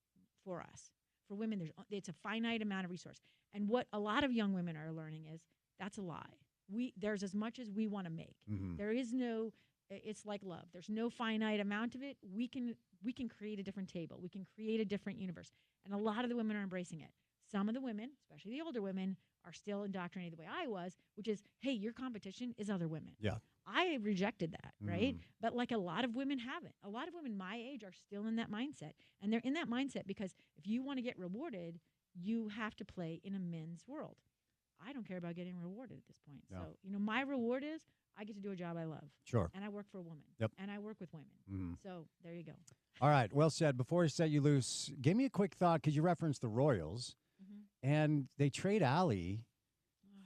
for us. For women, it's a finite amount of resource. And what a lot of young women are learning is that's a lie. There's as much as we want to make. There is no. It's like love. There's no finite amount of it. We can create a different table. We can create a different universe. And a lot of the women are embracing it. Some of the women, especially the older women, are still indoctrinated the way I was, which is, hey, your competition is other women. Yeah. I rejected that, right? But a lot of women haven't. A lot of women my age are still in that mindset. And they're in that mindset because if you want to get rewarded, you have to play in a men's world. I don't care about getting rewarded at this point. No. So, my reward is I get to do a job I love. Sure. And I work for a woman. Yep. And I work with women. So there you go. All right. Well said. Before I set you loose, give me a quick thought, because you referenced the Royals, and they trade Allie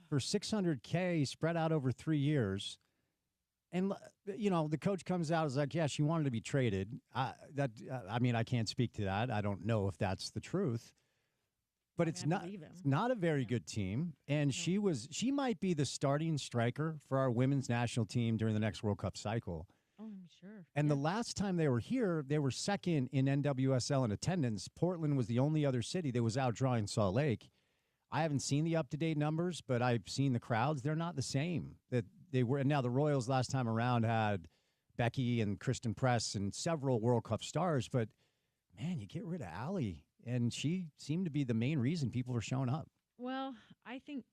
for $600K spread out over 3 years. And, the coach comes out and is like, yeah, she wanted to be traded. I can't speak to that. I don't know if that's the truth. But it's not a very good team. And she might be the starting striker for our women's national team during the next World Cup cycle. Oh, I'm sure. And the last time they were here, they were second in NWSL in attendance. Portland was the only other city that was outdrawing Salt Lake. I haven't seen the up-to-date numbers, but I've seen the crowds. They're not the same that they were. And now the Royals last time around had Becky and Kristen Press and several World Cup stars, but man, you get rid of Allie, and she seemed to be the main reason people were showing up. Well, I think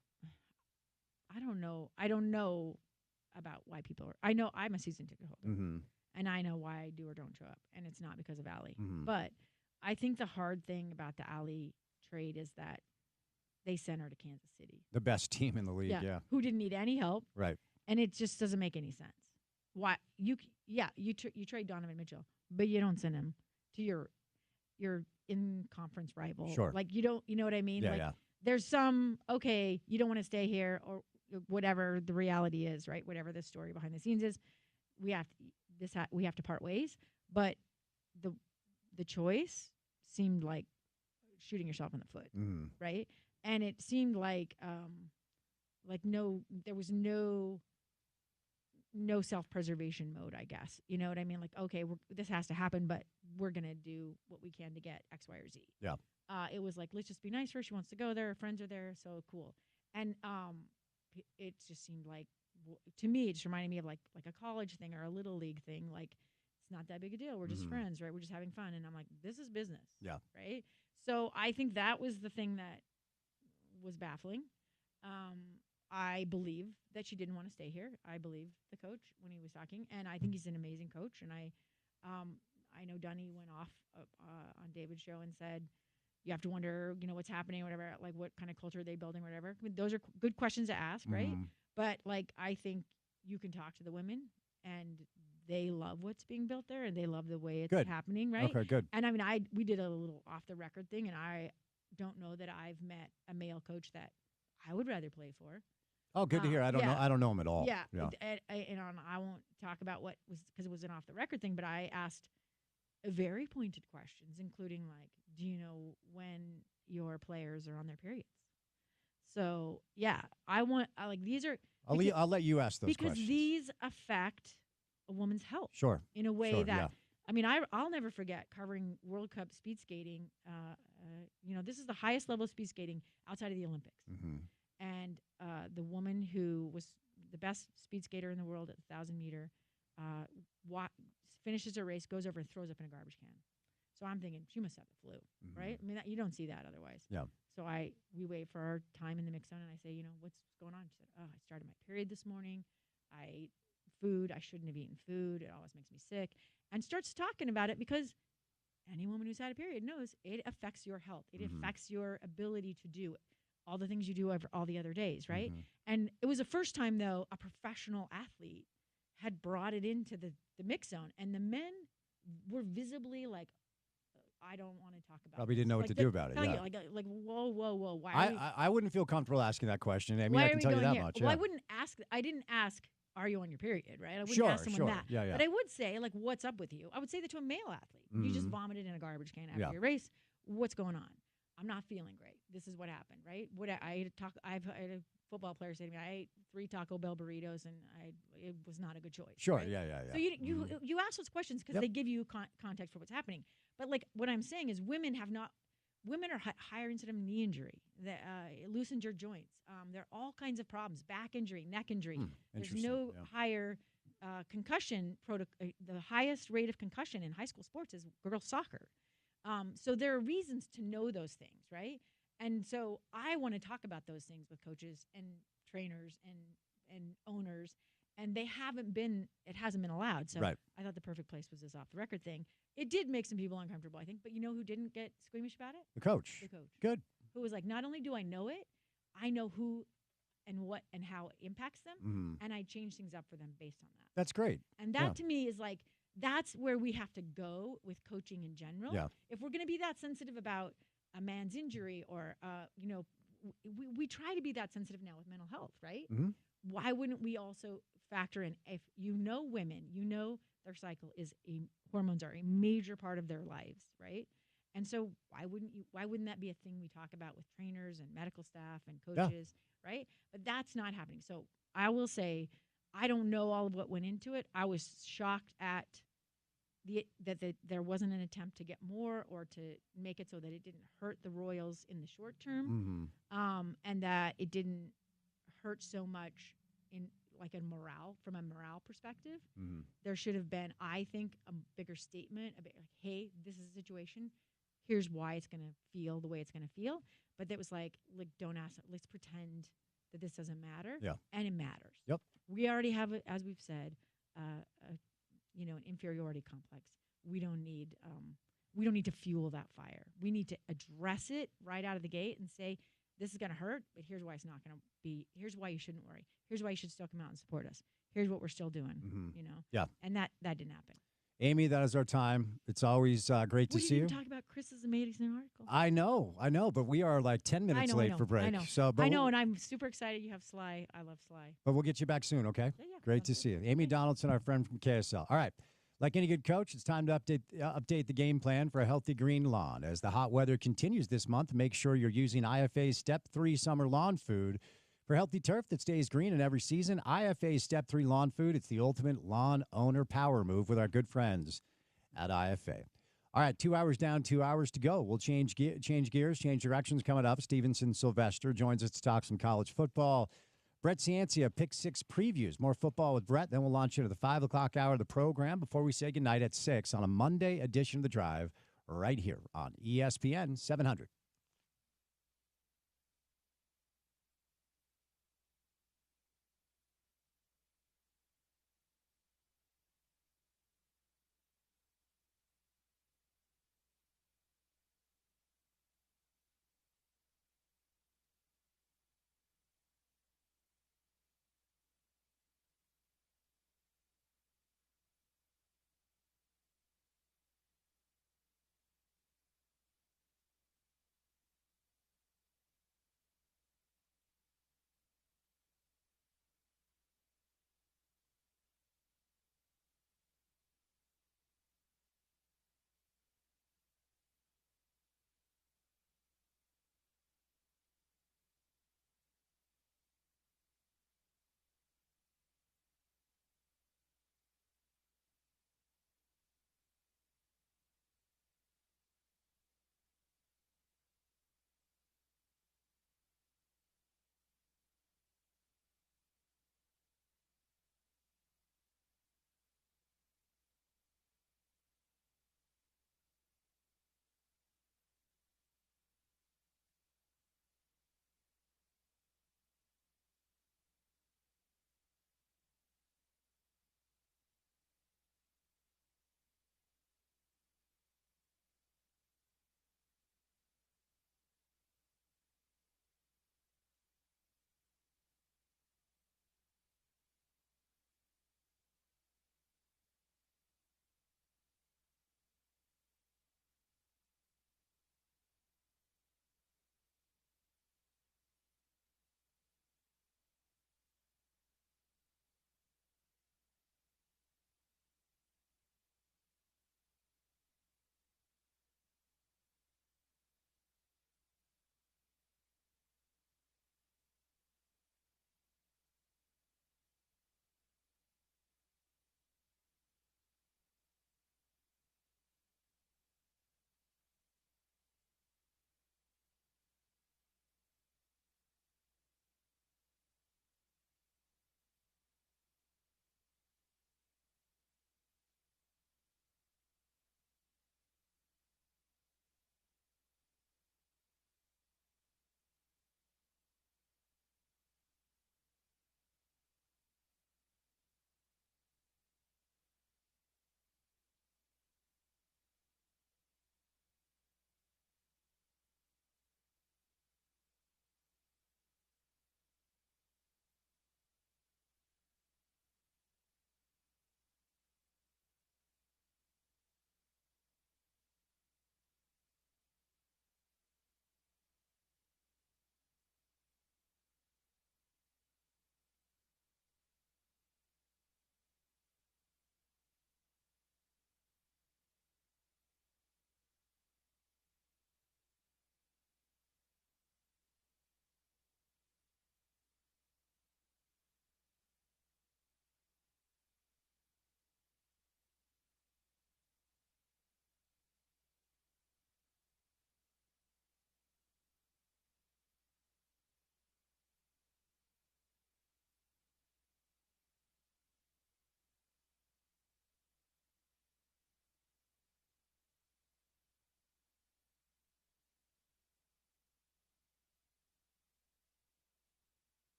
I don't know. I don't know about why people are. I know I'm a season ticket holder, and I know why I do or don't show up, and it's not because of Allie. But I think the hard thing about the Allie trade is that they sent her to Kansas City, the best team in the league, who didn't need any help, right? And it just doesn't make any sense. Why you trade Donovan Mitchell, but you don't send him to your in conference rival. Sure, like you don't. You know what I mean? Yeah. There's some you don't want to stay here or whatever the reality is, right? Whatever the story behind the scenes is, we have to part ways. But the choice seemed like shooting yourself in the foot, right? And it seemed like there was no self-preservation mode, I guess. You know what I mean? Like, okay, this has to happen, but we're gonna do what we can to get X, Y, or Z. Yeah. It was like, let's just be nice for her. She wants to go there. Her friends are there, so cool. And it just seemed like, to me, it just reminded me of like a college thing or a little league thing. Like, it's not that big a deal. We're just friends, right? We're just having fun. And I'm like, this is business. Yeah. Right? So I think that was the thing that was baffling. I believe that she didn't want to stay here. I believe the coach when he was talking, and I think he's an amazing coach. And I know Dunny went off on David's show and said, you have to wonder, what's happening, whatever, like what kind of culture are they building, whatever. I mean, those are good questions to ask, right? But like, I think you can talk to the women, and they love what's being built there, and they love the way it's happening, right? Okay, good. And I mean, we did a little off the record thing, and I don't know that I've met a male coach that I would rather play for. Oh, good to hear. I don't know him at all. Yeah. And I won't talk about what was, because it was an off the record thing, but I asked very pointed questions, including like, do you know when your players are on their periods? So yeah, these are. I'll let you ask those questions. Because these affect a woman's health. Sure. In a way that, I mean, I'll never forget covering World Cup speed skating. This is the highest level of speed skating outside of the Olympics. And the woman who was the best speed skater in the world at the 1,000-meter finishes her race, goes over and throws up in a garbage can. So I'm thinking she must have the flu, right? I mean, you don't see that otherwise. Yeah. So we wait for our time in the mix zone, and I say, what's going on? She said, I started my period this morning. I ate food. I shouldn't have eaten food. It always makes me sick. And starts talking about it because any woman who's had a period knows it affects your health. It affects your ability to do all the things you do over all the other days, right? And it was the first time, though, a professional athlete had brought it into the mix zone. And the men were visibly like, I don't want to talk about Probably didn't know what to do about it. Yeah. Like, whoa. I wouldn't feel comfortable asking that question. I mean, I can tell you that much. Well, yeah. I didn't ask, are you on your period, right? I wouldn't Sure, ask someone that. Yeah. But I would say, like, what's up with you? I would say that to a male athlete. You just vomited in a garbage can after your race. What's going on? I'm not feeling great. This is what happened, right? I've had a football player say to me, I ate 3 Taco Bell burritos, and it was not a good choice. Sure, right? yeah. So you ask those questions because they give you context for what's happening. But like what I'm saying is, women are higher incidence of knee injury, loosened your joints. There are all kinds of problems, back injury, neck injury. There's no higher concussion the highest rate of concussion in high school sports is girls soccer. So there are reasons to know those things, right? And so I want to talk about those things with coaches and trainers and owners, and it hasn't been allowed. So I thought the perfect place was this off the record thing. It did make some people uncomfortable, I think, but you know who didn't get squeamish about it? The coach. Good. Who was like, not only do I know it, I know who and what and how it impacts them, and I change things up for them based on that. That's great. And that to me is like, that's where we have to go with coaching in general. Yeah. If we're going to be that sensitive about a man's injury or, we try to be that sensitive now with mental health, right? Why wouldn't we also factor in, if women, their cycle hormones are a major part of their lives, right? And so why wouldn't that be a thing we talk about with trainers and medical staff and coaches, right? But that's not happening. So I will say, I don't know all of what went into it. I was shocked at that there wasn't an attempt to get more or to make it so that it didn't hurt the Royals in the short term, and that it didn't hurt so much in like from a morale perspective. Mm-hmm. There should have been, I think, a bigger statement about like, hey, this is a situation. Here's why it's going to feel the way it's going to feel. But that was like, don't ask. Let's pretend that this doesn't matter. Yeah. And it matters. Yep. We already have, as we've said, an inferiority complex. We don't need to fuel that fire. We need to address it right out of the gate and say, this is going to hurt, but here's why it's not going to be. Here's why you shouldn't worry. Here's why you should still come out and support us. Here's what we're still doing. Mm-hmm. Yeah. And that didn't happen. Amy, that is our time. It's always great to see you. We didn't talk about Chris's amazing article. I know, but we are like 10 minutes late for break. I know. So, I know, and I'm super excited you have Sly. I love Sly. But we'll get you back soon, okay? Yeah, Great to see you. Amy Donaldson, our friend from KSL. All right. Like any good coach, it's time to update the game plan for a healthy green lawn. As the hot weather continues this month, make sure you're using IFA's Step 3 Summer Lawn Food for healthy turf that stays green in every season. IFA's Step 3 Lawn Food, it's the ultimate lawn owner power move with our good friends at IFA. All right, 2 hours down, 2 hours to go. We'll change gears, change directions coming up. Stevenson Sylvester joins us to talk some college football. Brett Ciancia, Pick Six previews. More football with Brett. Then we'll launch into the 5 o'clock hour of the program before we say goodnight at 6 on a Monday edition of The Drive right here on ESPN 700.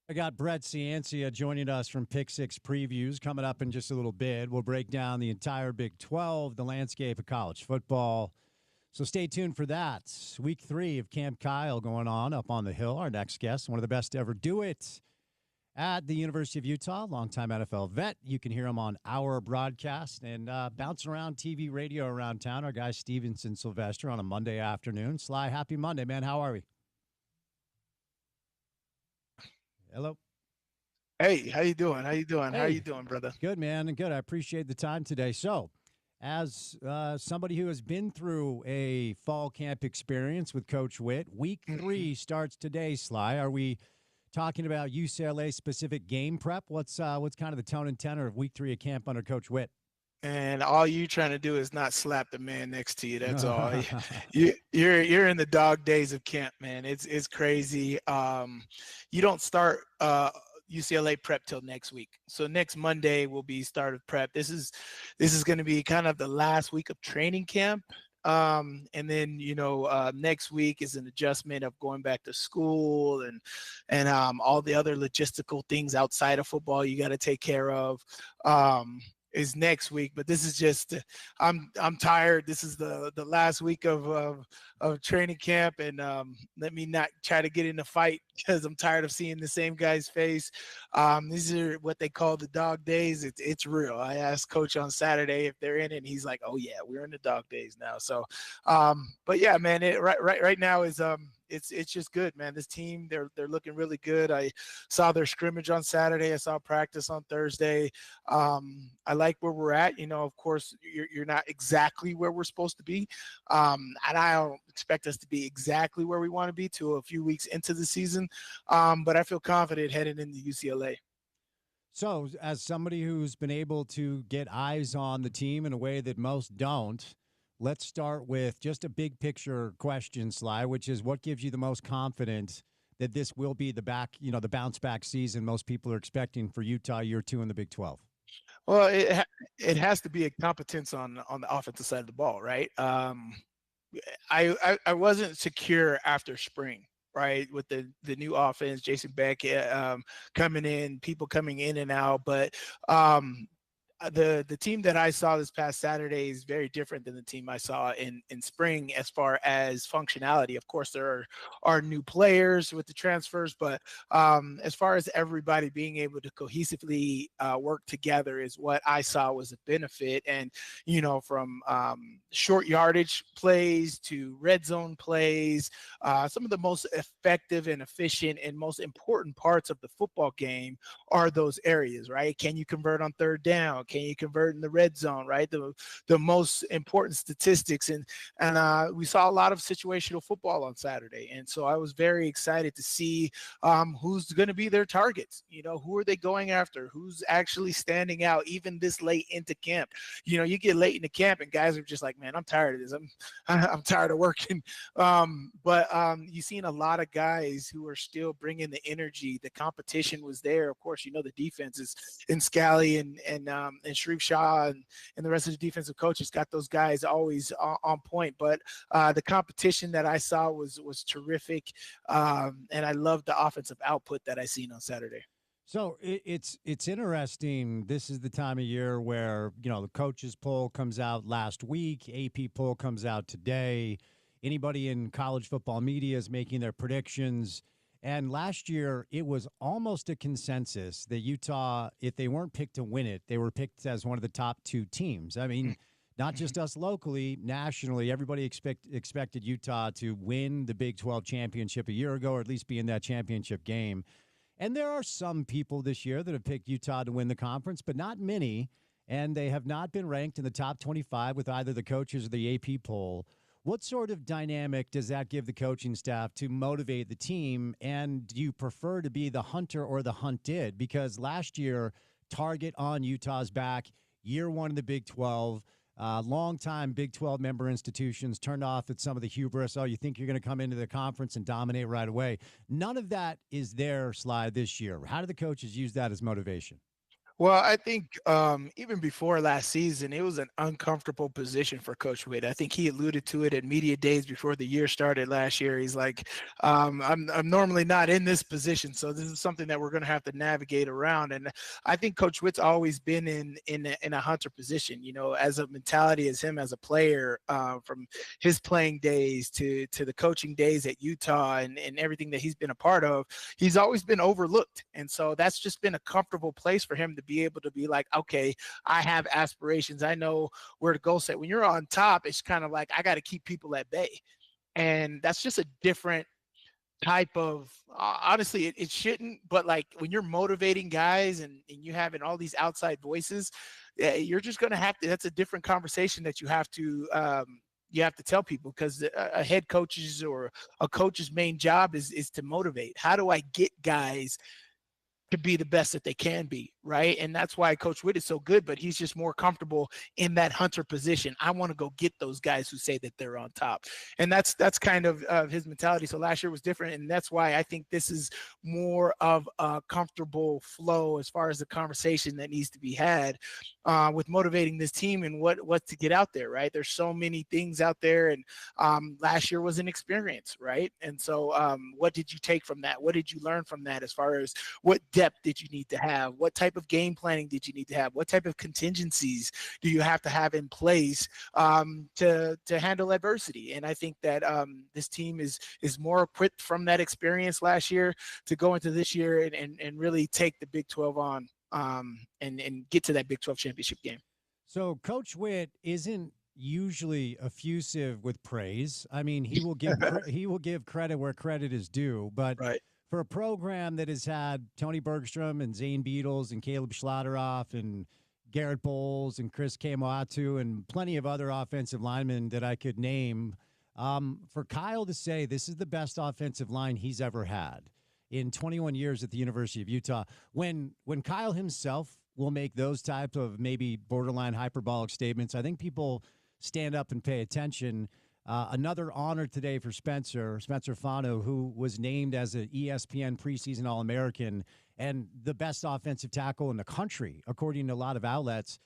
I got Brett Ciancia joining us from Pick Six Previews coming up in just a little bit. We'll break down the entire Big 12, the landscape of college football. So stay tuned for that. Week 3 of Camp Kyle going on up on the Hill. Our next guest, one of the best to ever do it at the University of Utah, longtime NFL vet. You can hear him on our broadcast and bouncing around TV, radio around town. Our guy Stevenson Sylvester on a Monday afternoon. Sly, happy Monday, man. How are we? Hello. Hey, how you doing? How you doing? Hey. How you doing, brother? Good, man, and good. I appreciate the time today. So, as somebody who has been through a fall camp experience with Coach Witt, Week 3 starts today. Sly, are we talking about UCLA specific game prep? What's kind of the tone and tenor of Week 3 of camp under Coach Witt? And all you trying to do is not slap the man next to you. That's all. You're in the dog days of camp, man. It's crazy. You don't start UCLA prep till next week. So next Monday will be start of prep. This is going to be kind of the last week of training camp. And then, next week is an adjustment of going back to school and all the other logistical things outside of football you got to take care of. Is next week, but this is just I'm tired. This is the last week of training camp, and let me not try to get in a fight because I'm tired of seeing the same guy's face. These are what they call the dog days. It's real. I asked Coach on Saturday if they're in it, and he's like, "Oh yeah, we're in the dog days now." So, but yeah, man, right now is it's just good, man. This team, they're looking really good. I saw their scrimmage on Saturday. I saw practice on Thursday. I like where we're at. Of course, you're not exactly where we're supposed to be, and I don't expect us to be exactly where we want to be till a few weeks into the season. But I feel confident heading into UCLA. So, as somebody who's been able to get eyes on the team in a way that most don't, let's start with just a big picture question, Sly, which is what gives you the most confidence that this will be the bounce back season most people are expecting for Utah year 2 in the Big 12? Well, it has to be a competence on the offensive side of the ball, right? I wasn't secure after spring, right, with the new offense, Jason Beck coming in, people coming in and out, but the team that I saw this past Saturday is very different than the team I saw in spring as far as functionality. Of course, there are new players with the transfers, but as far as everybody being able to cohesively work together is what I saw was a benefit. And, from short yardage plays to red zone plays, some of the most effective and efficient and most important parts of the football game are those areas, right? Can you convert on third down? Can you convert in the red zone, right? The most important statistics. And we saw a lot of situational football on Saturday. And so I was very excited to see who's going to be their targets. Who are they going after? Who's actually standing out even this late into camp? You get late into camp and guys are just like, man, I'm tired of this. I'm tired of working. But you've seen a lot of guys who are still bringing the energy. The competition was there. Of course, the defense is in Scally and Sharif Shah and the rest of the defensive coaches got those guys always on point. But the competition that I saw was terrific. And I loved the offensive output that I seen on Saturday. So it's interesting. This is the time of year where, the coaches poll comes out last week. AP poll comes out today. Anybody in college football media is making their predictions. And last year, it was almost a consensus that Utah, if they weren't picked to win it, they were picked as one of the top 2 teams. I mean, not just us locally, nationally, everybody expected Utah to win the Big 12 championship a year ago, or at least be in that championship game. And there are some people this year that have picked Utah to win the conference, but not many. And they have not been ranked in the top 25 with either the coaches or the AP poll. What sort of dynamic does that give the coaching staff to motivate the team? And do you prefer to be the hunter or the hunted? Because last year, target on Utah's back, year 1 in the Big 12, longtime Big 12 member institutions turned off at some of the hubris. Oh, you think you're going to come into the conference and dominate right away? None of that is there, Sly, this year. How do the coaches use that as motivation? Well, I think even before last season, it was an uncomfortable position for Coach Witt. I think he alluded to it at media days before the year started last year. He's like, I'm normally not in this position, so this is something that we're going to have to navigate around. And I think Coach Witt's always been in a hunter position. You know, as a mentality as him as a player, from his playing days to the coaching days at Utah and everything that he's been a part of, he's always been overlooked, and so that's just been a comfortable place for him to be able to be like, okay, I have aspirations. I know where to go set. When you're on top, it's kind of like, I got to keep people at bay. And that's just a different type of, honestly, it shouldn't, but like when you're motivating guys and you having all these outside voices, you're just going to have to, that's a different conversation that you have to tell people, because a head coach's or a coach's main job is to motivate. How do I get guys to be the best that they can be, right? And that's why Coach Witt is so good, but he's just more comfortable in that hunter position. I want to go get those guys who say that they're on top. And that's kind of his mentality. So last year was different, and that's why I think this is more of a comfortable flow as far as the conversation that needs to be had with motivating this team and what to get out there, right? There's so many things out there, and last year was an experience, right? And so what did you take from that? What did you learn from that as far as what depth did you need to have? What type of game planning did you need to have? What type of contingencies do you have to have in place to handle adversity? And I think that this team is more equipped from that experience last year to go into this year and really take the Big 12 on and get to that Big 12 championship game. So Coach Witt isn't usually effusive with praise. I mean, he will give credit where credit is due, but right. For a program that has had Tony Bergstrom and Zane Beadles and Caleb Schlotteroff and Garrett Bowles and Chris Kemoatu and plenty of other offensive linemen that I could name, for Kyle to say this is the best offensive line he's ever had in 21 years at the University of Utah, when Kyle himself will make those types of maybe borderline hyperbolic statements, I think people stand up and pay attention. Another honor today for Spencer Fano, who was named as an ESPN preseason All-American and the best offensive tackle in the country, according to a lot of outlets.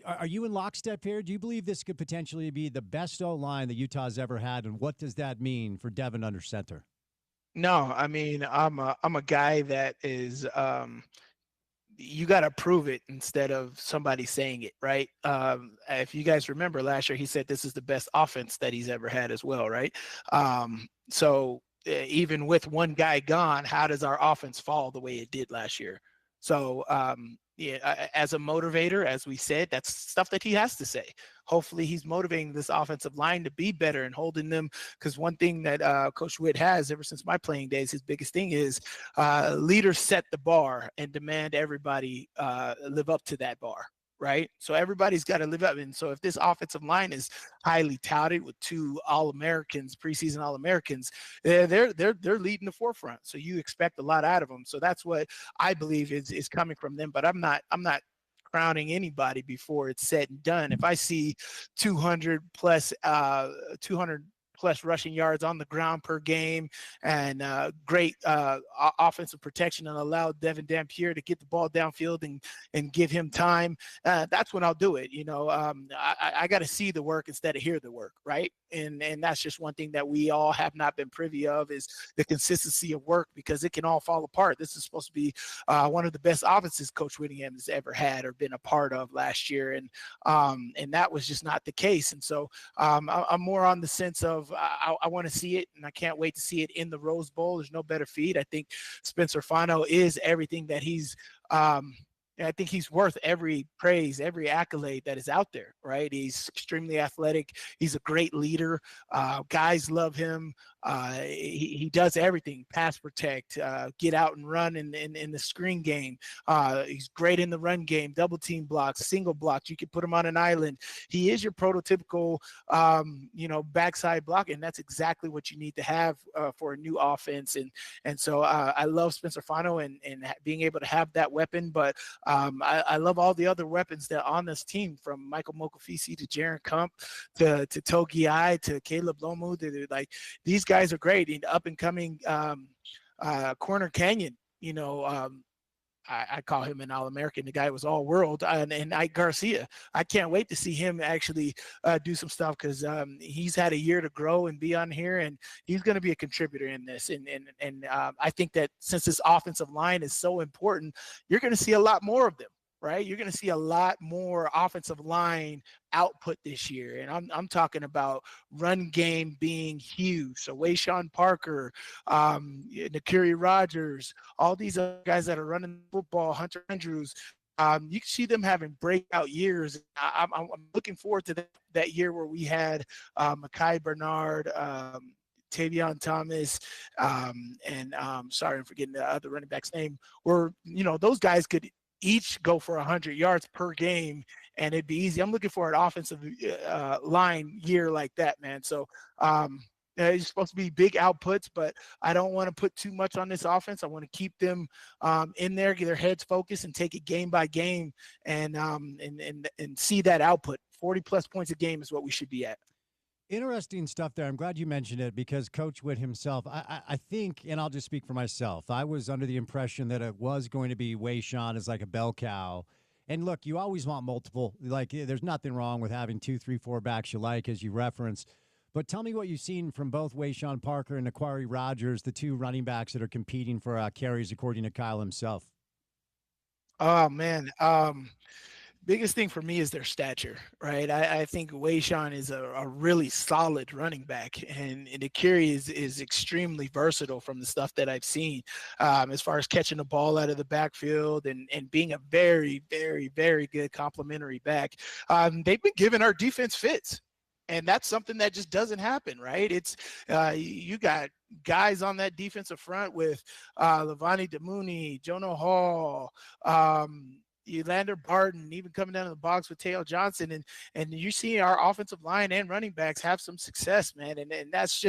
Are you in lockstep here? Do you believe this could potentially be the best O-line that Utah's ever had, and what does that mean for Devin under center? No, I mean, I'm a guy that is you got to prove it instead of somebody saying it, right? If you guys remember last year, he said this is the best offense that he's ever had as well, right? So even with one guy gone, how does our offense fall the way it did last year? So as a motivator, as we said, that's stuff that he has to say. Hopefully he's motivating this offensive line to be better and holding them, because one thing that Coach Witt has ever since my playing days, his biggest thing is leaders set the bar and demand everybody live up to that bar, right? So everybody's got to live up. And so if this offensive line is highly touted with 2 All-Americans, preseason All-Americans, they're leading the forefront. So you expect a lot out of them. So that's what I believe is coming from them. But I'm not crowning anybody before it's said and done. If I see 200 plus rushing yards on the ground per game and great offensive protection and allow Devin Dampier to get the ball downfield and give him time, that's when I'll do it. You know, I got to see the work instead of hear the work, right? And that's just one thing that we all have not been privy of, is the consistency of work, because it can all fall apart. This is supposed to be one of the best offenses Coach Whittingham has ever had or been a part of last year, and that was just not the case. And so I'm more on the sense of I want to see it, and I can't wait to see it in the Rose Bowl. There's no better feat. I think Spencer Fano is everything that he's I think he's worth every praise, every accolade that is out there, right? He's extremely athletic. He's a great leader. Guys love him. He does everything: pass protect, get out and run in the screen game. He's great in the run game, double team blocks, single blocks. You can put him on an island. He is your prototypical, backside block, and that's exactly what you need to have for a new offense. And so I love Spencer Fano and being able to have that weapon, but I love all the other weapons that are on this team, from Michael Mokafisi to Jaron Kump to Togi I to Caleb Lomu. Like, these guys are great. And up and coming Corner Canyon, I call him an All-American. The guy was all-world. And Ike Garcia, I can't wait to see him actually do some stuff because he's had a year to grow and be on here, and he's going to be a contributor in this. And I think that since this offensive line is so important, you're going to see a lot more of them. Right, you're going to see a lot more offensive line output this year, and I'm talking about run game being huge. So Wayshawn Parker, Nakiri Rogers, all these other guys that are running football, Hunter Andrews. You can see them having breakout years. I'm looking forward to that year where we had Mekhi Bernard, Tavion Thomas, and sorry, I'm forgetting the other running back's name. Where those guys could each go for 100 yards per game, and it'd be easy. I'm looking for an offensive line year like that, man. So it's supposed to be big outputs, but I don't want to put too much on this offense. I want to keep them in there, get their heads focused, and take it game by game, and see that output. 40-plus points a game is what we should be at. Interesting stuff there. I'm glad you mentioned it because Coach Witt himself, I think, and I'll just speak for myself, I was under the impression that it was going to be Wayshawn as like a bell cow. And look, you always want multiple. Like, there's nothing wrong with having 2, 3, 4 backs you like, as you referenced. But tell me what you've seen from both Wayshawn Parker and Nakiri Rogers, the two running backs that are competing for carries, according to Kyle himself. Oh, man. Biggest thing for me is their stature, right? I think Wayshawn is a really solid running back, and Nakiri is extremely versatile from the stuff that I've seen as far as catching the ball out of the backfield and being a very, very, very good complementary back. They've been giving our defense fits. And that's something that just doesn't happen, right? It's you got guys on that defensive front with Levani Damuni, Jonah Hall, Elander Barton, even coming down to the box with Teo Johnson, and you see our offensive line and running backs have some success, man, and that's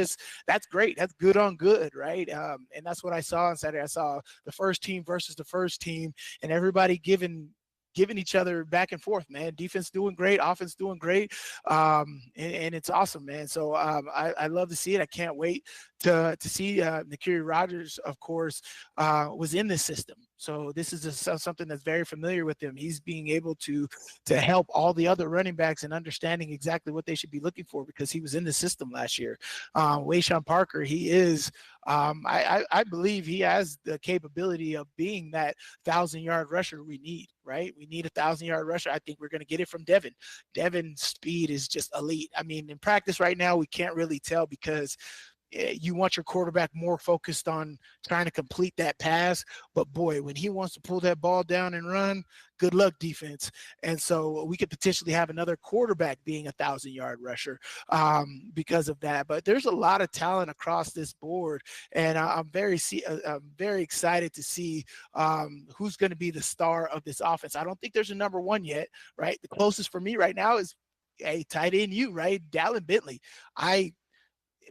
great. That's good on good, right? And that's what I saw on Saturday. I saw the first team versus the first team, and everybody giving each other back and forth, man. Defense doing great, offense doing great, and it's awesome, man. So I love to see it. I can't wait to see Nakiri Rogers, of course, was in this system. So this is something that's very familiar with him. He's being able to help all the other running backs and understanding exactly what they should be looking for because he was in the system last year. Wayshawn Parker, he is, I believe he has the capability of being that 1,000-yard rusher we need, right? We need a 1,000-yard rusher. I think we're going to get it from Devin. Devin's speed is just elite. I mean, in practice right now, we can't really tell because you want your quarterback more focused on trying to complete that pass. But, boy, when he wants to pull that ball down and run, good luck, defense. And so we could potentially have another quarterback being a 1,000-yard rusher because of that. But there's a lot of talent across this board, and I'm very excited to see who's going to be the star of this offense. I don't think there's a number one yet, right? The closest for me right now is a tight end, right? Dallin Bentley.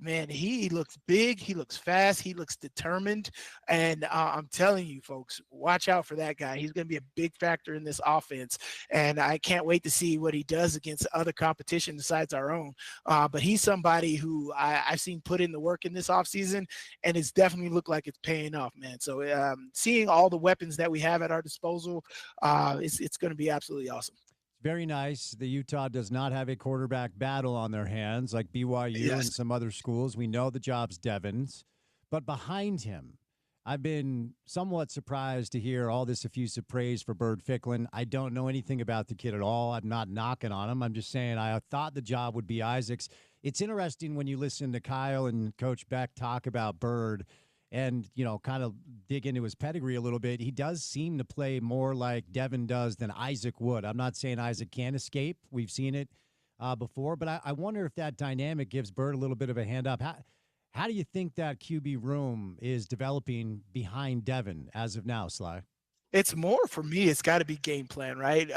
Man, he looks big, he looks fast, he looks determined, and I'm telling you, folks, watch out for that guy. He's going to be a big factor in this offense, and I can't wait to see what he does against other competition besides our own. But he's somebody who I've seen put in the work in this offseason, and it's definitely looked like it's paying off, man. So seeing all the weapons that we have at our disposal, it's going to be absolutely awesome. Very nice. The Utah does not have a quarterback battle on their hands like BYU and some other schools. We know the job's Devin's. But behind him, I've been somewhat surprised to hear all this effusive praise for Bird Ficklin. I don't know anything about the kid at all. I'm not knocking on him. I'm just saying I thought the job would be Isaac's. It's interesting when you listen to Kyle and Coach Beck talk about Bird and, kind of dig into his pedigree a little bit. He does seem to play more like Devin does than Isaac would. I'm not saying Isaac can't escape. We've seen it before, but I wonder if that dynamic gives Bird a little bit of a hand up. How do you think that QB room is developing behind Devin as of now, Sly? It's more for me. It's got to be game plan, right?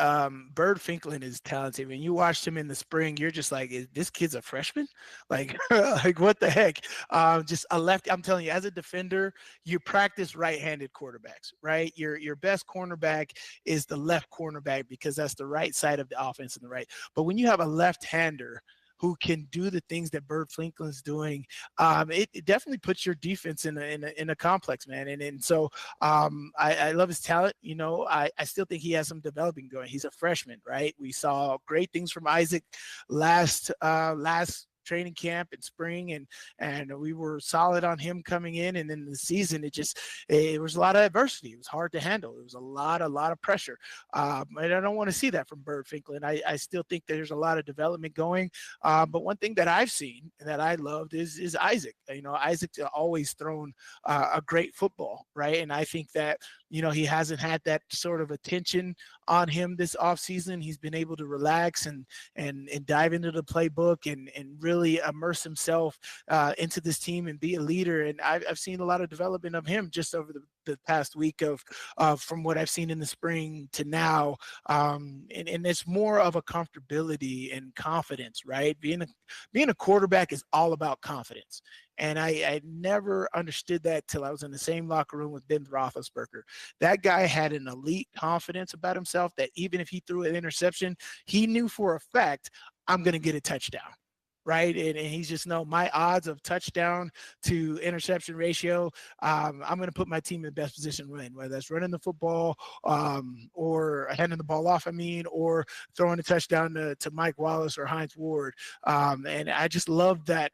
Bird Ficklin is talented. When you watched him in the spring, you're just like, "Is this kid's a freshman? Like, like what the heck?" Just a left. I'm telling you, as a defender, you practice right-handed quarterbacks, right? Your best cornerback is the left cornerback because that's the right side of the offense and the right. But when you have a left-hander who can do the things that Bird Franklin's doing, it definitely puts your defense in a complex, man. And so I love his talent. You know, I still think he has some developing going. He's a freshman, right? We saw great things from Isaac last training camp in spring, and we were solid on him coming in, and then the season it was a lot of adversity. It was hard to handle. It was a lot of pressure, and I don't want to see that from Bird Franklin. I still think there's a lot of development going, but one thing that I've seen and that I loved is Isaac. You know, Isaac's always thrown a great football, right? And I think that, you know, he hasn't had that sort of attention on him this offseason. He's been able to relax and dive into the playbook and really immerse himself into this team and be a leader. And I've seen a lot of development of him just over the past week from what I've seen in the spring to now. And it's more of a comfortability and confidence, right? Being a quarterback is all about confidence. And I never understood that till I was in the same locker room with Ben Roethlisberger. That guy had an elite confidence about himself that even if he threw an interception, he knew for a fact, I'm going to get a touchdown, right? And he's just, no, my odds of touchdown to interception ratio, I'm going to put my team in the best position to win, whether that's running the football or handing the ball off, or throwing a touchdown to Mike Wallace or Heinz Ward. And I just love that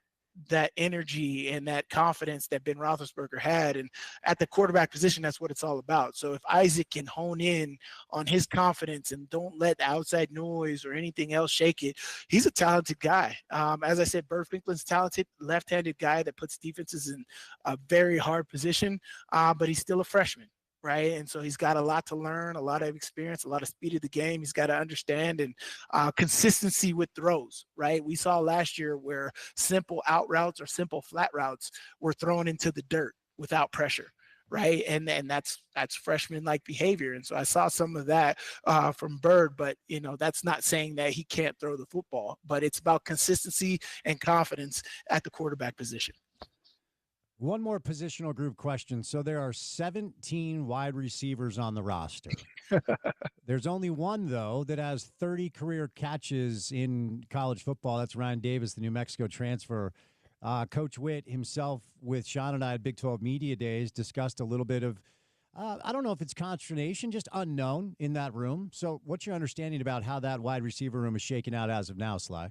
energy and that confidence that Ben Roethlisberger had. And at the quarterback position, that's what it's all about. So if Isaac can hone in on his confidence and don't let the outside noise or anything else shake it, he's a talented guy. As I said, Bird Franklin's talented, left-handed guy that puts defenses in a very hard position, but he's still a freshman. Right. And so he's got a lot to learn, a lot of experience, a lot of speed of the game. He's got to understand and consistency with throws. Right. We saw last year where simple out routes or simple flat routes were thrown into the dirt without pressure. Right. And that's freshman like behavior. And so I saw some of that from Bird, but, you know, that's not saying that he can't throw the football, but it's about consistency and confidence at the quarterback position. One more positional group question. So there are 17 wide receivers on the roster. There's only one, though, that has 30 career catches in college football. That's Ryan Davis, the New Mexico transfer. Coach Witt himself, with Sean and I at Big 12 Media Days, discussed a little bit of, I don't know if it's consternation, just unknown in that room. So what's your understanding about how that wide receiver room is shaking out as of now, Sly?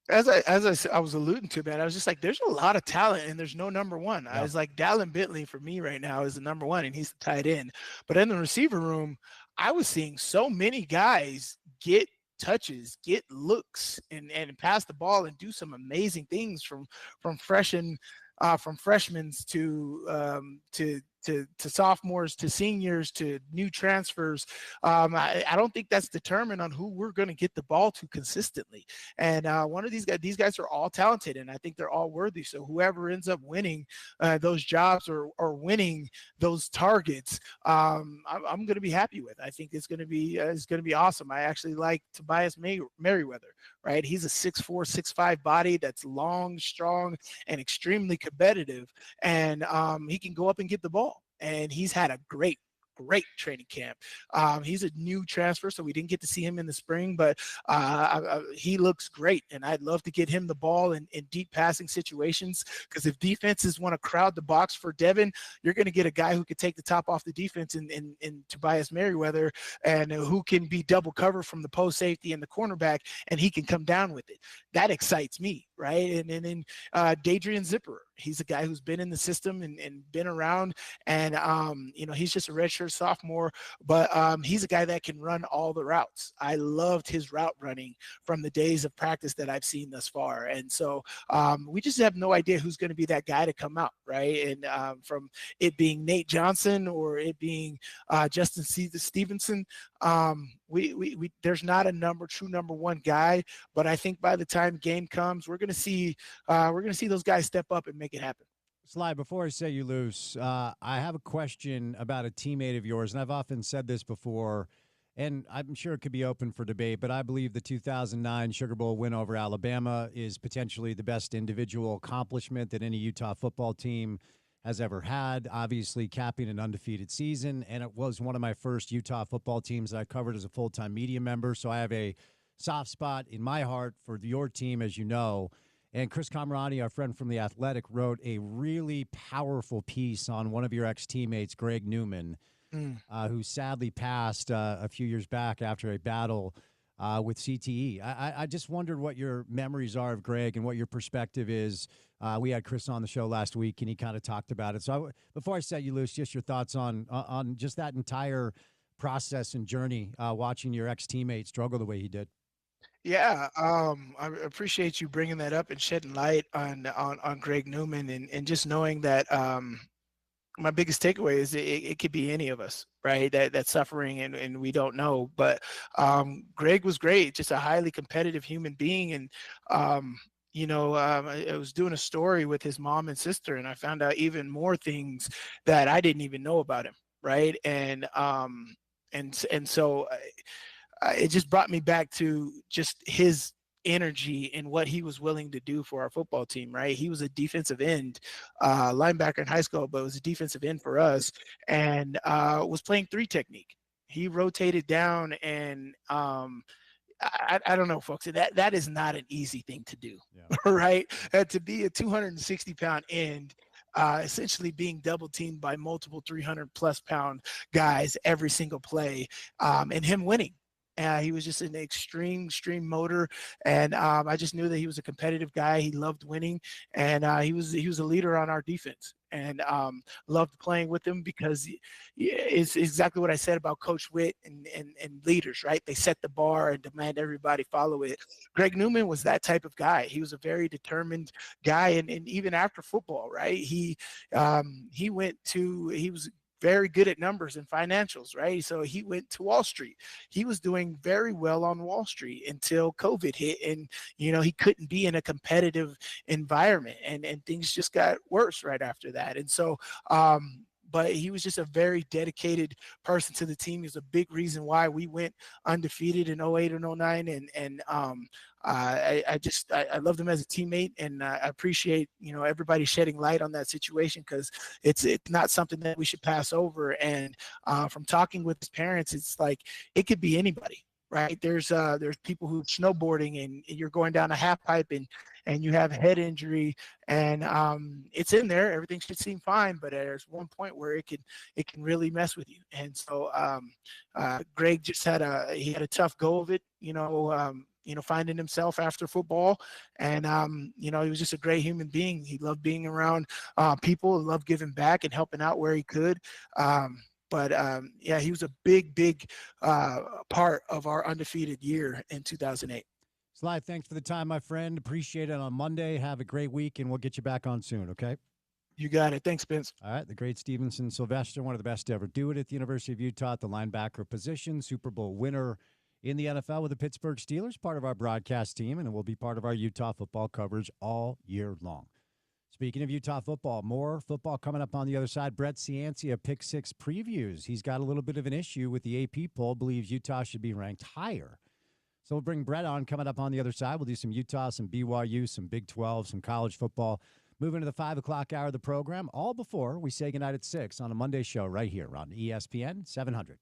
As I was alluding to, man, I was just like, there's a lot of talent and there's no number one. Yep. I was like, Dallin Bentley for me right now is the number one and he's the tight end. But in the receiver room, I was seeing so many guys get touches, get looks, and pass the ball and do some amazing things from freshmen to sophomores to seniors to new transfers. I don't think that's determined on who we're going to get the ball to consistently. And one of these guys are all talented, and I think they're all worthy. So whoever ends up winning those jobs or winning those targets, I'm going to be happy with. I think it's going to be awesome. I actually like Tobias Merriweather, right? He's a 6'4", 6'5" body that's long, strong, and extremely competitive, and he can go up and get the ball. And he's had a great training camp. He's a new transfer, so we didn't get to see him in the spring, but he looks great. And I'd love to get him the ball in deep passing situations, because if defenses want to crowd the box for Devin, you're going to get a guy who could take the top off the defense in Tobias Merriweather, and who can be double cover from the post safety and the cornerback, and he can come down with it. That excites me, right? And then Dadrian Zipper, he's a guy who's been in the system and been around, and he's just a redshirt sophomore, but he's a guy that can run all the routes. I loved his route running from the days of practice that I've seen thus far. And so we just have no idea who's going to be that guy to come out, right? And from it being Nate Johnson or it being Justin Stevenson, there's not a true number one guy, but I think by the time game comes, we're going to see those guys step up and make it happen. Sly, before I set you loose, I have a question about a teammate of yours, and I've often said this before, and I'm sure it could be open for debate, but I believe the 2009 Sugar Bowl win over Alabama is potentially the best individual accomplishment that any Utah football team has ever had, obviously capping an undefeated season, and it was one of my first Utah football teams that I covered as a full-time media member, so I have a soft spot in my heart for your team, as you know. And Chris Camerani, our friend from The Athletic, wrote a really powerful piece on one of your ex-teammates, Greg Newman, who sadly passed a few years back after a battle with CTE. I just wondered what your memories are of Greg and what your perspective is. We had Chris on the show last week, and he kind of talked about it. So before I set you loose, just your thoughts on just that entire process and journey, watching your ex-teammate struggle the way he did. Yeah, I appreciate you bringing that up and shedding light on Greg Newman, and just knowing that my biggest takeaway is it could be any of us, right? That's suffering, and we don't know. But Greg was great, just a highly competitive human being, and I was doing a story with his mom and sister, and I found out even more things that I didn't even know about him, right? And so it just brought me back to just his energy and what he was willing to do for our football team, right? He was a defensive end, linebacker in high school, but was a defensive end for us, and was playing 3 technique. He rotated down, and I don't know, folks. That is not an easy thing to do, yeah. Right? To be a 260-pound end, essentially being double teamed by multiple 300-plus pound guys every single play, and him winning. He was just an extreme motor, and I just knew that he was a competitive guy. He loved winning, and he was a leader on our defense, and loved playing with him because it's exactly what I said about Coach Witt and leaders, right? They set the bar and demand everybody follow it. Greg Newman was that type of guy. He was a very determined guy, and even after football, right? He was very good at numbers and financials, right? So he went to Wall Street. He was doing very well on Wall Street until COVID hit, and he couldn't be in a competitive environment, and things just got worse right after that. And so but he was just a very dedicated person to the team. He was a big reason why we went undefeated in 08 and 09. And I loved him as a teammate, and I appreciate, everybody shedding light on that situation, because it's not something that we should pass over. And from talking with his parents, it's like, it could be anybody. Right. There's people who snowboarding, and you're going down a half pipe, and you have head injury, and it's in there. Everything should seem fine, but there's one point where it can really mess with you. And so Greg just had a tough go of it, finding himself after football, and he was just a great human being. He loved being around people, loved giving back and helping out where he could. But he was a big part of our undefeated year in 2008. Sly, thanks for the time, my friend. Appreciate it on Monday. Have a great week, and we'll get you back on soon, okay? You got it. Thanks, Spence. All right, the great Stevenson Sylvester, one of the best to ever do it at the University of Utah at the linebacker position, Super Bowl winner in the NFL with the Pittsburgh Steelers, part of our broadcast team, and it will be part of our Utah football coverage all year long. Speaking of Utah football, more football coming up on the other side. Brett Ciancia, Pick Six previews. He's got a little bit of an issue with the AP poll, believes Utah should be ranked higher. So we'll bring Brett on coming up on the other side. We'll do some Utah, some BYU, some Big 12, some college football. Moving to the 5 o'clock hour of the program, all before we say goodnight at 6 on a Monday show right here on ESPN 700.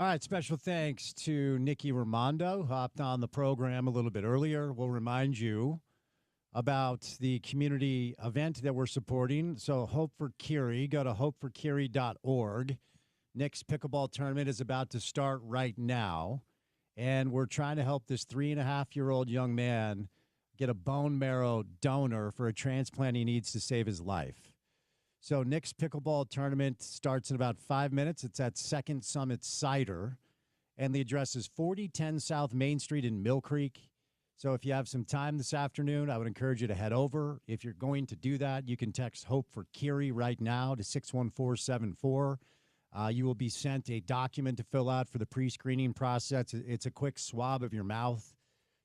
All right, special thanks to Nikki Raimondo, who hopped on the program a little bit earlier. We'll remind you about the community event that we're supporting. So Hope for Curie, go to hopeforcurie.org. Nick's pickleball tournament is about to start right now, and we're trying to help this 3.5-year-old young man get a bone marrow donor for a transplant he needs to save his life. So Nick's pickleball tournament starts in about 5 minutes. It's at Second Summit Cider, and the address is 4010 South Main Street in Mill Creek. So if you have some time this afternoon, I would encourage you to head over. If you're going to do that, you can text Hope for Curie right now to 61474. You will be sent a document to fill out for the pre-screening process. It's a quick swab of your mouth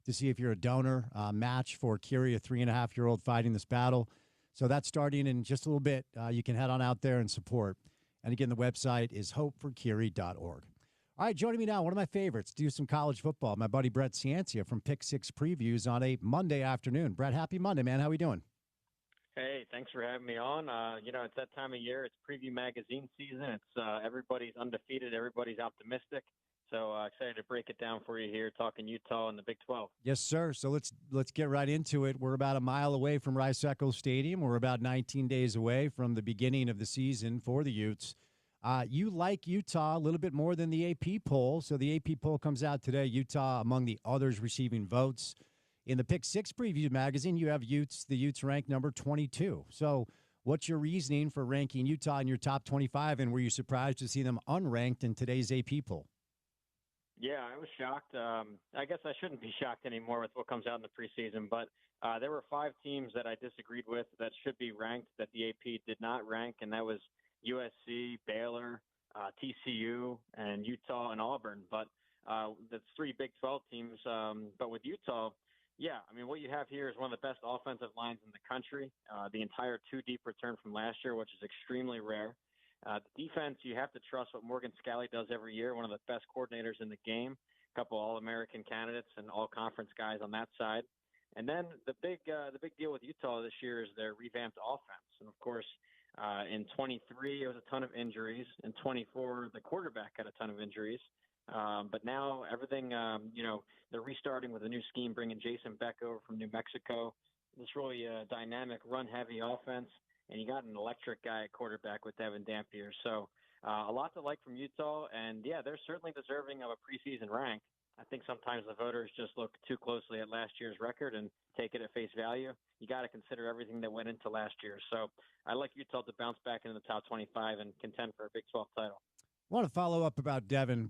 to see if you're a donor match for Curie, a 3.5-year-old fighting this battle. So that's starting in just a little bit. You can head on out there and support. And again, the website is hopeforcurie.org. All right, joining me now, one of my favorites, do some college football, my buddy Brett Ciancia from Pick Six Previews on a Monday afternoon. Brett, happy Monday, man. How we doing? Hey, thanks for having me on. It's that time of year. It's preview magazine season. It's everybody's undefeated. Everybody's optimistic. So excited to break it down for you here, talking Utah and the Big 12. Yes, sir. So let's get right into it. We're about a mile away from Rice-Eccles Stadium. We're about 19 days away from the beginning of the season for the Utes. You like Utah a little bit more than the AP poll. So the AP poll comes out today. Utah among the others receiving votes. In the Pick Six Preview magazine, you have the Utes ranked number 22. So what's your reasoning for ranking Utah in your top 25, and were you surprised to see them unranked in today's AP poll? Yeah, I was shocked. I guess I shouldn't be shocked anymore with what comes out in the preseason, but there were 5 teams that I disagreed with that should be ranked that the AP did not rank, and that was USC, Baylor, TCU, and Utah and Auburn. But that's 3 Big 12 teams. But with Utah, yeah, I mean, what you have here is one of the best offensive lines in the country. The entire 2 deep return from last year, which is extremely rare. The defense, you have to trust what Morgan Scalley does every year, one of the best coordinators in the game, a couple All-American candidates and all-conference guys on that side. And then the big deal with Utah this year is their revamped offense. And, of course, in 23, it was a ton of injuries. In 24, the quarterback had a ton of injuries. But now everything, they're restarting with a new scheme, bringing Jason Beck over from New Mexico. This really dynamic, run-heavy offense. And you got an electric guy at quarterback with Devin Dampier. So a lot to like from Utah. And, yeah, they're certainly deserving of a preseason rank. I think sometimes the voters just look too closely at last year's record and take it at face value. You got to consider everything that went into last year. So I like Utah to bounce back into the top 25 and contend for a Big 12 title. I want to follow up about Devin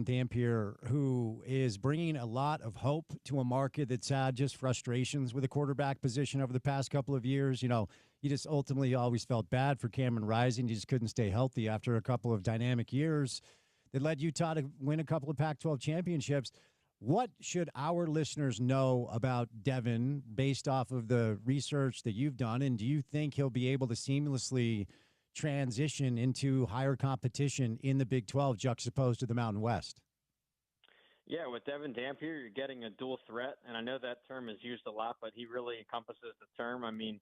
Dampier, who is bringing a lot of hope to a market that's had just frustrations with the quarterback position over the past couple of years. You know, you just ultimately always felt bad for Cameron Rising. He just couldn't stay healthy after a couple of dynamic years that led Utah to win a couple of Pac-12 championships. What should our listeners know about Devin based off of the research that you've done? And do you think he'll be able to seamlessly transition into higher competition in the Big 12 juxtaposed to the Mountain West? Yeah, with Devin Dampier, you're getting a dual threat, and I know that term is used a lot, but he really encompasses the term. I mean,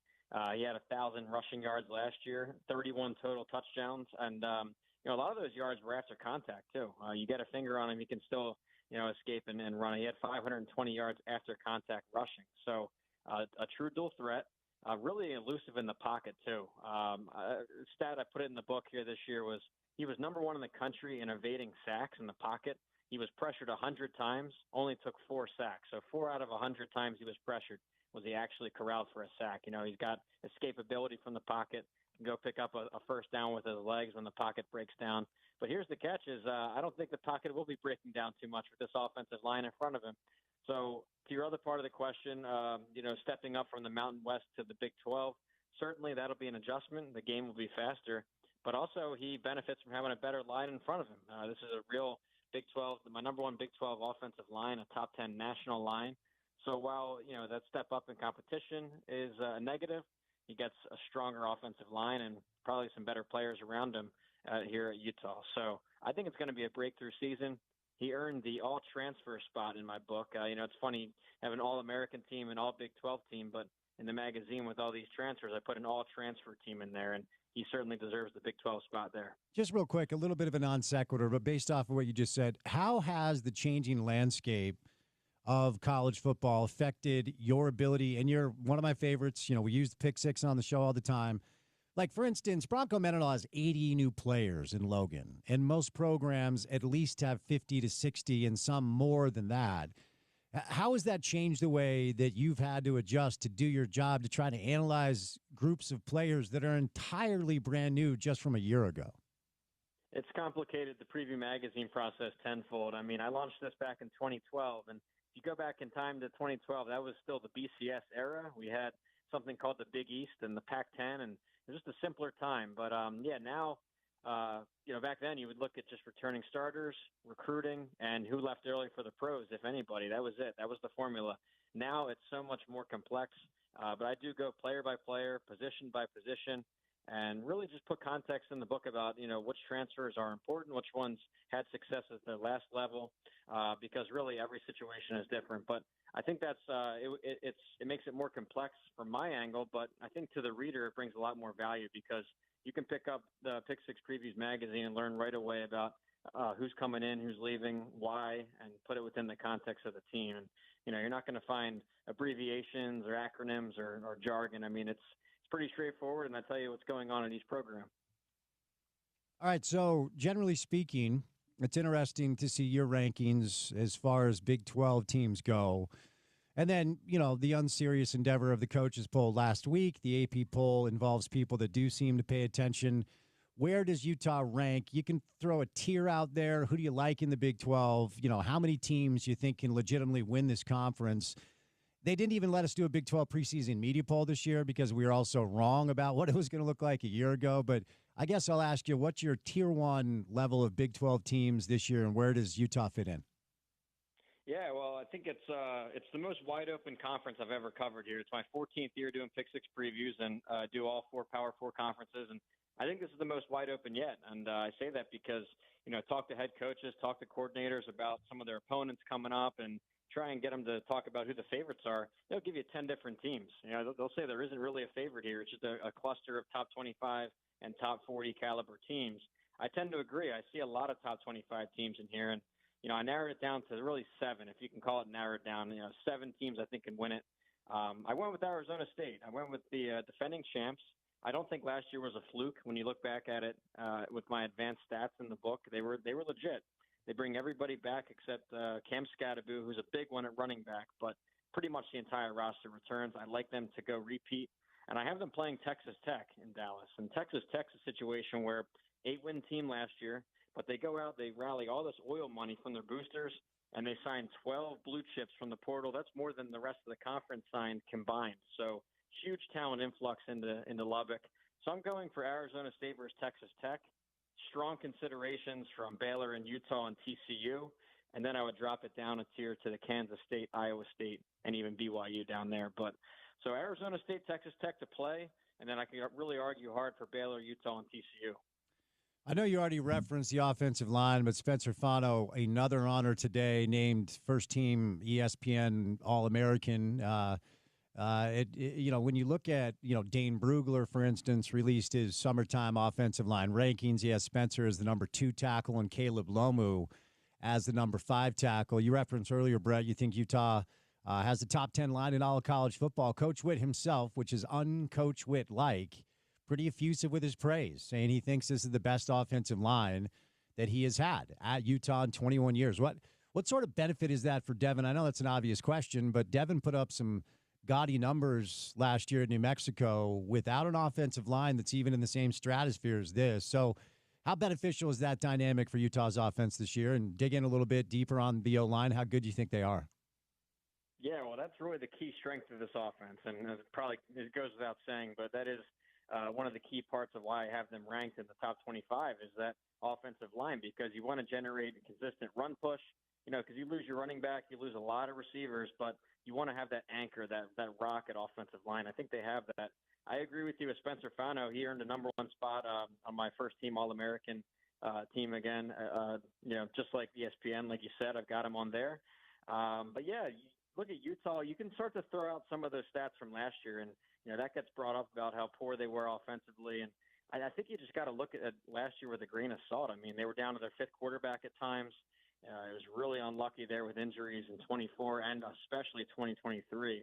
he had 1,000 rushing yards last year, 31 total touchdowns, and a lot of those yards were after contact too. You get a finger on him, he can still escape and run. He had 520 yards after contact rushing, so a true dual threat. Really elusive in the pocket, too. A stat I put in the book here this year was he was number 1 in the country in evading sacks in the pocket. He was pressured 100 times, only took 4 sacks. So 4 out of 100 times he was pressured was he actually corralled for a sack. He's got escapability from the pocket, can go pick up a first down with his legs when the pocket breaks down. But here's the catch is I don't think the pocket will be breaking down too much with this offensive line in front of him. So to your other part of the question, stepping up from the Mountain West to the Big 12, certainly that'll be an adjustment. The game will be faster, but also he benefits from having a better line in front of him. This is a real Big 12, my number 1 Big 12 offensive line, a top 10 national line. So while, that step up in competition is a negative, he gets a stronger offensive line and probably some better players around him here at Utah. So I think it's going to be a breakthrough season. He earned the all-transfer spot in my book. It's funny, have an All-American team and All-Big 12 team, but in the magazine with all these transfers, I put an all-transfer team in there, and he certainly deserves the Big 12 spot there. Just real quick, a little bit of a non sequitur, but based off of what you just said, how has the changing landscape of college football affected your ability? And you're one of my favorites. We use the pick six on the show all the time. Like, for instance, Bronco Mendenhall has 80 new players in Logan, and most programs at least have 50 to 60 and some more than that. How has that changed the way that you've had to adjust to do your job to try to analyze groups of players that are entirely brand new just from a year ago? It's complicated the preview magazine process tenfold. I mean, I launched this back in 2012, and if you go back in time to 2012, that was still the BCS era. We had something called the Big East and the Pac-10, and it was just a simpler time. But now, back then you would look at just returning starters, recruiting, and who left early for the pros, if anybody. That was it. That was the formula. Now it's so much more complex. But I do go player by player, position by position, and really just put context in the book about, which transfers are important, which ones had success at the last level, because really every situation is different. But I think that's it makes it more complex from my angle, but I think to the reader it brings a lot more value because you can pick up the Pick Six Previews magazine and learn right away about who's coming in, who's leaving, why, and put it within the context of the team. And, you're not going to find abbreviations or acronyms or jargon. I mean, it's pretty straightforward, and I tell you what's going on in each program. All right, so generally speaking, it's interesting to see your rankings as far as Big 12 teams go. And then, the unserious endeavor of the coaches poll last week. The AP poll involves people that do seem to pay attention. Where does Utah rank? You can throw a tier out there. Who do you like in the Big 12? How many teams you think can legitimately win this conference? They didn't even let us do a Big 12 preseason media poll this year because we were also wrong about what it was going to look like a year ago. But I guess I'll ask you, what's your tier one level of Big 12 teams this year, and where does Utah fit in? Yeah, well, I think it's the most wide open conference I've ever covered here. It's my 14th year doing Pick Six Previews and do all 4 Power 4 conferences, and I think this is the most wide open yet. And I say that because talk to head coaches, talk to coordinators about some of their opponents coming up, and try and get them to talk about who the favorites are. They'll give you 10 different teams. They'll say there isn't really a favorite here. It's just a cluster of top 25 and top 40 caliber teams. I tend to agree. I see a lot of top 25 teams in here, and I narrowed it down to really 7, if you can call it narrowed down. 7 teams I think can win it. I went with Arizona State. I went with the defending champs. I don't think last year was a fluke. When you look back at it with my advanced stats in the book, they were legit. They bring everybody back except Cam Scatteraboo, who's a big one at running back, but pretty much the entire roster returns. I'd like them to go repeat. And I have them playing Texas Tech in Dallas. And Texas Tech's a situation where 8-win team last year, but they go out, they rally all this oil money from their boosters, and they sign 12 blue chips from the portal. That's more than the rest of the conference signed combined. So huge talent influx into Lubbock. So I'm going for Arizona State versus Texas Tech. Strong considerations from Baylor and Utah and TCU. And then I would drop it down a tier to the Kansas State, Iowa State, and even BYU down there. But so Arizona State, Texas Tech to play, and then I can really argue hard for Baylor, Utah, and TCU. I know you already referenced the offensive line, but Spencer Fano, another honor today, named first team ESPN All-American. When you look at, Dane Brugler, for instance, released his summertime offensive line rankings. He has Spencer as the number 2 tackle and Caleb Lomu as the number 5 tackle. You referenced earlier, Brett, you think Utah has the top 10 line in all of college football. Coach Witt himself, which is un-Coach Witt-like, pretty effusive with his praise, saying he thinks this is the best offensive line that he has had at Utah in 21 years. What sort of benefit is that for Devin? I know that's an obvious question, but Devin put up some gaudy numbers last year at New Mexico without an offensive line that's even in the same stratosphere as this. So how beneficial is that dynamic for Utah's offense this year? And dig in a little bit deeper on the O-line. How good do you think they are? Yeah, well, that's really the key strength of this offense. And it goes without saying, but that is one of the key parts of why I have them ranked in the top 25 is that offensive line, because you want to generate a consistent run push, because you lose your running back, you lose a lot of receivers, but you want to have that anchor, that rock at offensive line. I think they have that. I agree with you with Spencer Fano. He earned a number 1 spot on my first team All-American team again, just like ESPN, like you said, I've got him on there. But yeah, look at Utah, you can start to throw out some of those stats from last year, and that gets brought up about how poor they were offensively. And I think you just got to look at last year with a grain of salt. I mean, they were down to their fifth quarterback at times. It was really unlucky there with injuries in 24 and especially 2023.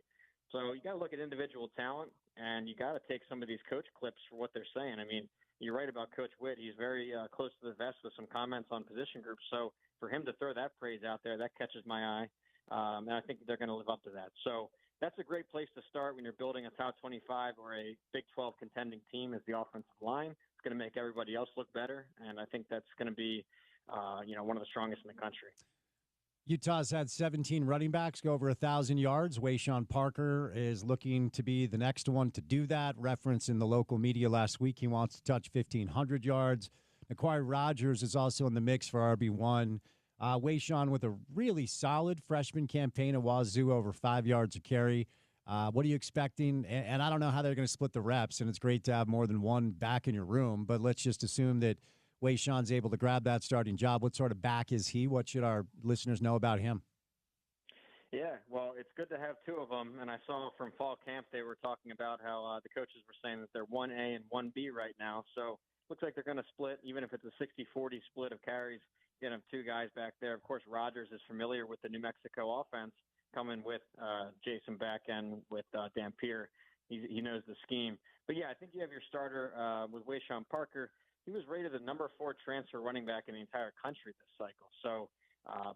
So you got to look at individual talent, and you got to take some of these coach clips for what they're saying. I mean, you're right about Coach Witt. He's very close to the vest with some comments on position groups. So for him to throw that praise out there, that catches my eye. And I think they're going to live up to that. So that's a great place to start when you're building a top 25 or a Big 12 contending team is the offensive line. It's going to make everybody else look better. And I think that's going to be, one of the strongest in the country. Utah's had 17 running backs go over 1,000 yards. Wayshawn Parker is looking to be the next one to do that. Reference in the local media last week, he wants to touch 1,500 yards. Naquai Rogers is also in the mix for RB1. Wayshawn with a really solid freshman campaign at Wazoo, over 5 yards a carry. What are you expecting? And I don't know how they're going to split the reps, and it's great to have more than one back in your room, but let's just assume that Wayshawn's able to grab that starting job. What sort of back is he? What should our listeners know about him? Yeah, well, it's good to have two of them. And I saw from fall camp they were talking about how the coaches were saying that they're 1A and 1B right now. So looks like they're going to split, even if it's a 60-40 split of carries, get them two guys back there. Of course, Rogers is familiar with the New Mexico offense, coming with Jason Beck and with Dampier. He knows the scheme. But, yeah, I think you have your starter with Wayshawn Parker. He was rated the number 4 transfer running back in the entire country this cycle. So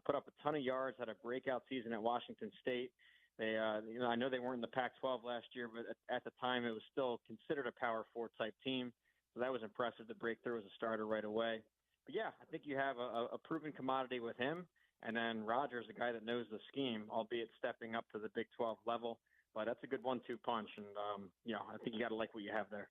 put up a ton of yards, had a breakout season at Washington State. They, I know they weren't in the Pac-12 last year, but at the time it was still considered a Power 4 type team. So that was impressive to break through as a starter right away. But, yeah, I think you have a proven commodity with him. And then Rogers, a guy that knows the scheme, albeit stepping up to the Big 12 level. But that's a good 1-2 punch. And, I think you got to like what you have there.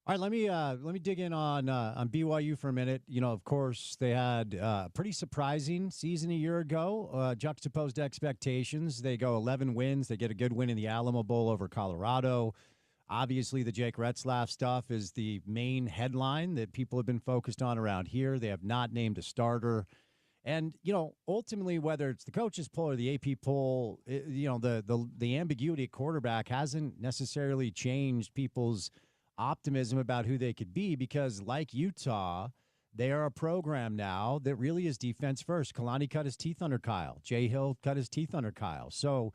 All right, let me dig in on BYU for a minute. Of course, they had a pretty surprising season a year ago, juxtaposed expectations. They go 11 wins. They get a good win in the Alamo Bowl over Colorado. Obviously, the Jake Retzlaff stuff is the main headline that people have been focused on around here. They have not named a starter. And, ultimately, whether it's the coaches poll or the AP poll, the ambiguity at quarterback hasn't necessarily changed people's optimism about who they could be, because like Utah, they are a program now that really is defense first. Kalani cut his teeth under Kyle. Jay Hill cut his teeth under Kyle. So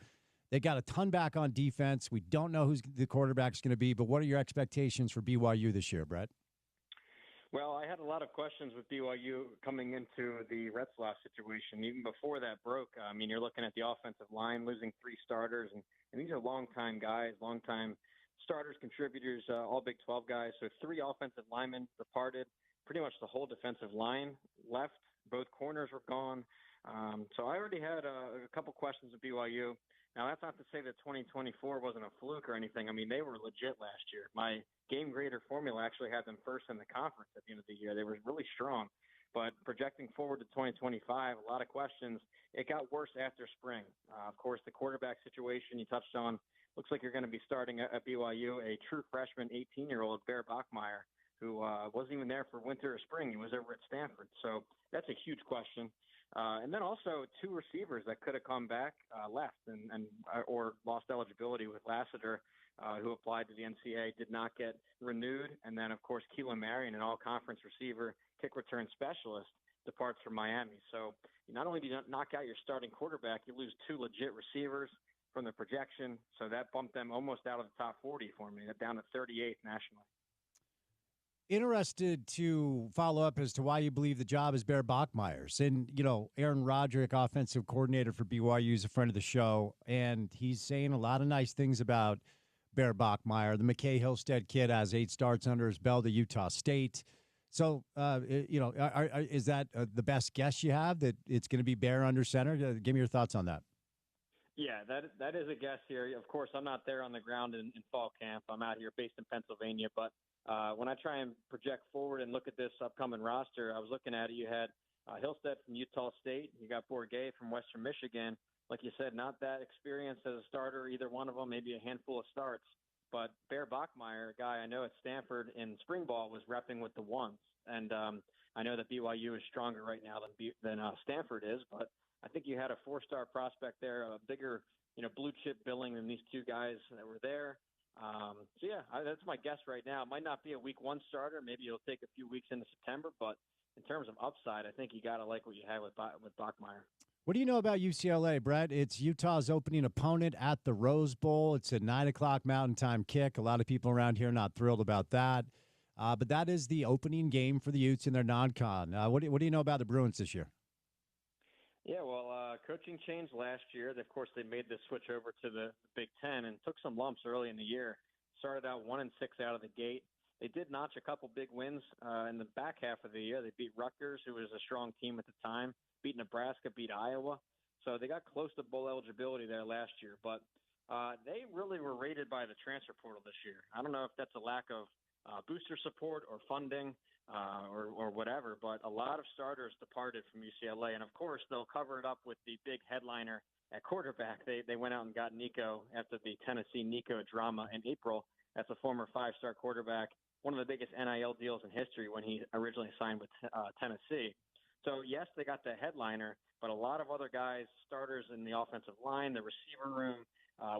they got a ton back on defense. We don't know who's the quarterback's going to be, but what are your expectations for BYU this year, Brett? Well, I had a lot of questions with BYU coming into the Retzlaff situation. Even before that broke, I mean, you're looking at the offensive line, losing 3 starters, and these are longtime guys, longtime starters, contributors, all Big 12 guys. So 3 offensive linemen departed. Pretty much the whole defensive line left. Both corners were gone. So I already had a couple questions with BYU. Now, that's not to say that 2024 wasn't a fluke or anything. I mean, they were legit last year. My game grader formula actually had them first in the conference at the end of the year. They were really strong. But projecting forward to 2025, a lot of questions. It got worse after spring. Of course, the quarterback situation you touched on. Looks like you're going to be starting at BYU a true freshman, 18-year-old Bear Bachmeier, who wasn't even there for winter or spring. He was over at Stanford. So that's a huge question. And then also 2 receivers that could have come back left or lost eligibility with Lassiter, who applied to the NCAA, did not get renewed. And then, of course, Keelan Marion, an all-conference receiver, kick return specialist, departs from Miami. So not only do you knock out your starting quarterback, you lose 2 legit receivers from the projection. So that bumped them almost out of the top 40 for me. They're down to 38th nationally. Interested to follow up as to why you believe the job is Bear Bachmeier's. And, Aaron Roderick, offensive coordinator for BYU, is a friend of the show, and he's saying a lot of nice things about Bear Bachmeier. The McKay Hillstead kid has 8 starts under his belt at Utah State. So, is that the best guess you have, that it's going to be Bear under center? Give me your thoughts on that. Yeah, that is a guess here. Of course, I'm not there on the ground in fall camp. I'm out here based in Pennsylvania. But when I try and project forward and look at this upcoming roster, I was looking at it. You had Hillstead from Utah State. You got Bourget from Western Michigan. Like you said, not that experienced as a starter, either one of them, maybe a handful of starts. But Bear Bachmeier, a guy I know at Stanford in spring ball, was repping with the ones. And I know that BYU is stronger right now than Stanford is, but I think you had a 4-star prospect there, a bigger, blue chip billing than these two guys that were there. That's my guess right now. It might not be a week 1 starter. Maybe it'll take a few weeks into September, but in terms of upside, I think you got to like what you have with Bachmeier. What do you know about UCLA, Brett? It's Utah's opening opponent at the Rose Bowl. It's a 9 o'clock Mountain Time kick. A lot of people around here not thrilled about that. But that is the opening game for the Utes in their non-con. What do you know about the Bruins this year? Yeah, well, coaching changed last year. Of course, they made the switch over to the Big Ten and took some lumps early in the year. Started out 1-6 out of the gate. They did notch a couple big wins in the back half of the year. They beat Rutgers, who was a strong team at the time, beat Nebraska, beat Iowa. So they got close to bowl eligibility there last year. But they really were rated by the transfer portal this year. I don't know if that's a lack of booster support or funding or whatever, but a lot of starters departed from UCLA. And, of course, they'll cover it up with the big headliner at quarterback. They went out and got Nico after the Tennessee Nico drama in April. That's a former 5-star quarterback, one of the biggest NIL deals in history when he originally signed with Tennessee. So, yes, they got the headliner, but a lot of other guys, starters in the offensive line, the receiver room,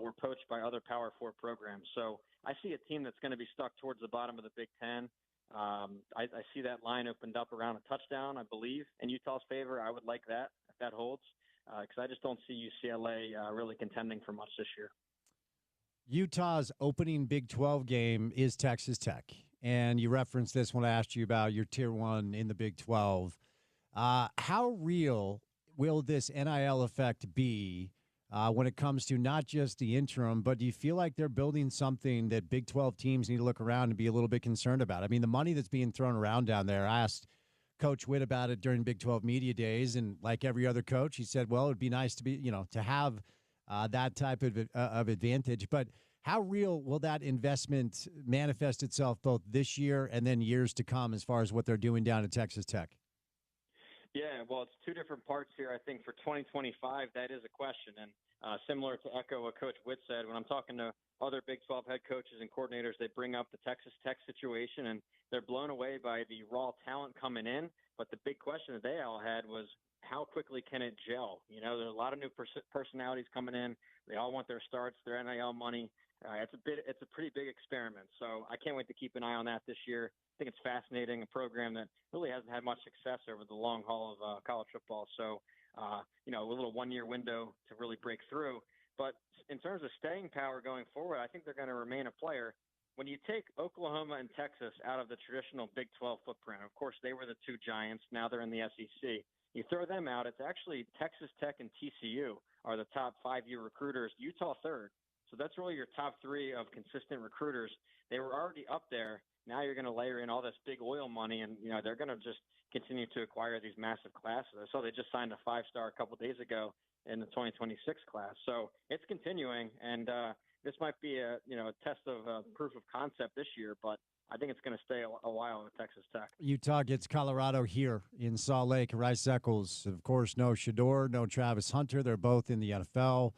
were poached by other Power 4 programs. So I see a team that's going to be stuck towards the bottom of the Big Ten. I see that line opened up around a touchdown, I believe, in Utah's favor. I would like that if that holds, because I just don't see UCLA really contending for much this year. Utah's opening Big 12 game is Texas Tech. And you referenced this when I asked you about your Tier 1 in the Big 12. How real will this NIL effect be when it comes to not just the interim, but do you feel like they're building something that Big 12 teams need to look around and be a little bit concerned about? I mean, the money that's being thrown around down there, I asked Coach Witt about it during Big 12 media days, and like every other coach, he said, well, it'd be nice to be, to have that type of advantage. But how real will that investment manifest itself both this year and then years to come as far as what they're doing down at Texas Tech? Yeah, well, it's two different parts here. I think for 2025, that is a question. And similar to echo what Coach Witt said, when I'm talking to other Big 12 head coaches and coordinators, they bring up the Texas Tech situation, and they're blown away by the raw talent coming in. But the big question that they all had was, how quickly can it gel? There's a lot of new personalities coming in. They all want their starts, their NIL money. It's a pretty big experiment. So I can't wait to keep an eye on that this year. I think it's fascinating, a program that really hasn't had much success over the long haul of college football. So, a little 1-year window to really break through. But in terms of staying power going forward, I think they're going to remain a player. When you take Oklahoma and Texas out of the traditional Big 12 footprint, of course, they were the two giants. Now they're in the SEC. You throw them out, it's actually Texas Tech and TCU are the top 5-year recruiters, Utah third. So that's really your top 3 of consistent recruiters. They were already up there. Now you're going to layer in all this big oil money, and they're going to just continue to acquire these massive classes. I saw they just signed a 5-star a couple days ago in the 2026 class. So it's continuing, and this might be a test of proof of concept this year, but I think it's going to stay a while with Texas Tech. Utah gets Colorado here in Salt Lake. Rice Eccles, of course, no Shador, no Travis Hunter. They're both in the NFL.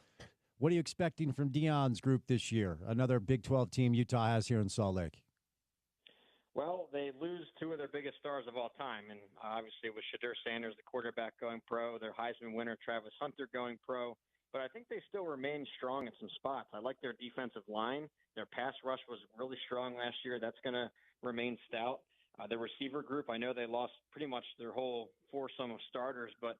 What are you expecting from Deion's group this year? Another Big 12 team Utah has here in Salt Lake. Well, they lose 2 of their biggest stars of all time, and obviously with Shedeur Sanders, the quarterback, going pro, their Heisman winner Travis Hunter going pro. But I think they still remain strong in some spots. I like their defensive line. Their pass rush was really strong last year. That's going to remain stout. The receiver group, I know they lost pretty much their whole foursome of starters, but